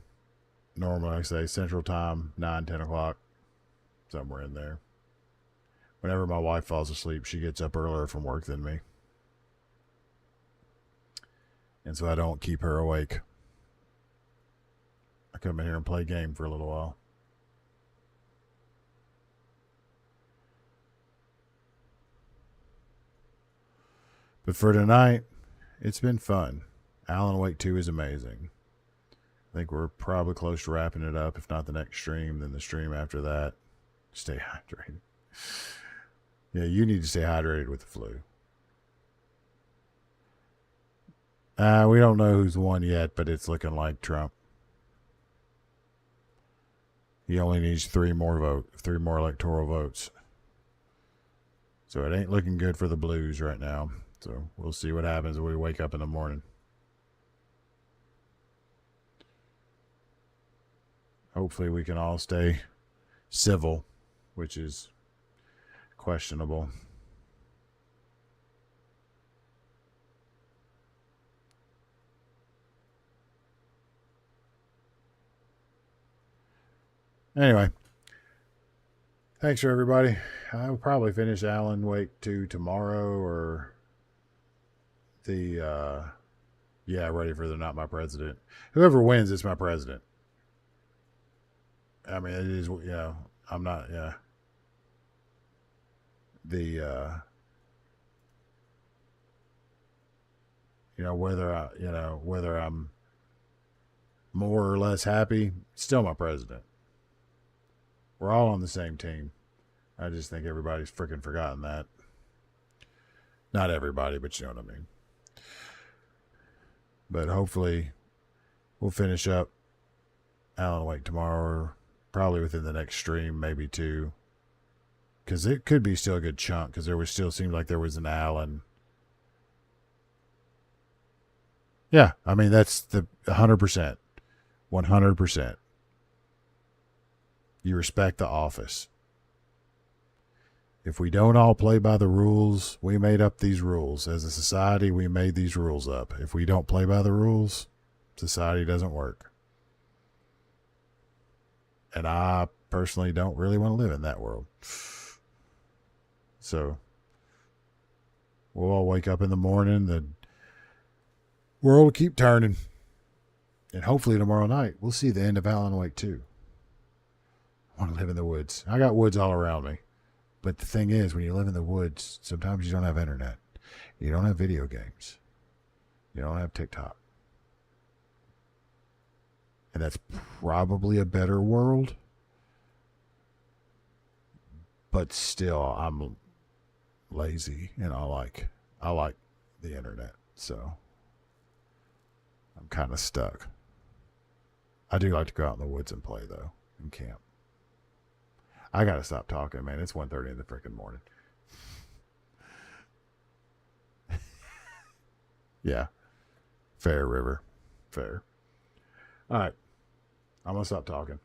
Speaker 3: normally, like I say, Central Time, 9, 10 o'clock, somewhere in there. Whenever my wife falls asleep, she gets up earlier from work than me. And so I don't keep her awake. I come in here and play a game for a little while. But for tonight, it's been fun. Alan Wake 2 is amazing. I think we're probably close to wrapping it up. If not the next stream, then the stream after that. Stay hydrated. Yeah, you need to stay hydrated with the flu. We don't know who's won yet, but it's looking like Trump. He only needs 3 more electoral votes. So it ain't looking good for the Blues right now. So we'll see what happens when we wake up in the morning. Hopefully we can all stay civil, which is questionable. Anyway, thanks for everybody. I will probably finish Alan Wake 2 tomorrow, or the ready for the Not My President. Whoever wins, it's my president. I mean, it is, I'm not, whether I'm more or less happy, still my president. We're all on the same team. I just think everybody's freaking forgotten that. Not everybody, but you know what I mean. But hopefully we'll finish up Alan Wake tomorrow, probably within the next stream, maybe 2. Because it could be still a good chunk, because there was still seemed like there was an Alan. Yeah, I mean, that's the 100%. 100%. You respect the office. If we don't all play by the rules, we made up these rules. As a society, we made these rules up. If we don't play by the rules, society doesn't work. And I personally don't really want to live in that world. So, we'll all wake up in the morning, the world will keep turning. And hopefully tomorrow night, we'll see the end of Alan Wake 2. I want to live in the woods. I got woods all around me. But the thing is, when you live in the woods, sometimes you don't have internet. You don't have video games. You don't have TikTok. And that's probably a better world. But still, I'm lazy and I like the internet. So I'm kind of stuck. I do like to go out in the woods and play, though, and camp. I got to stop talking, man. It's 1:30 in the freaking morning. Yeah. Fair, River. Fair. All right. I'm going to stop talking.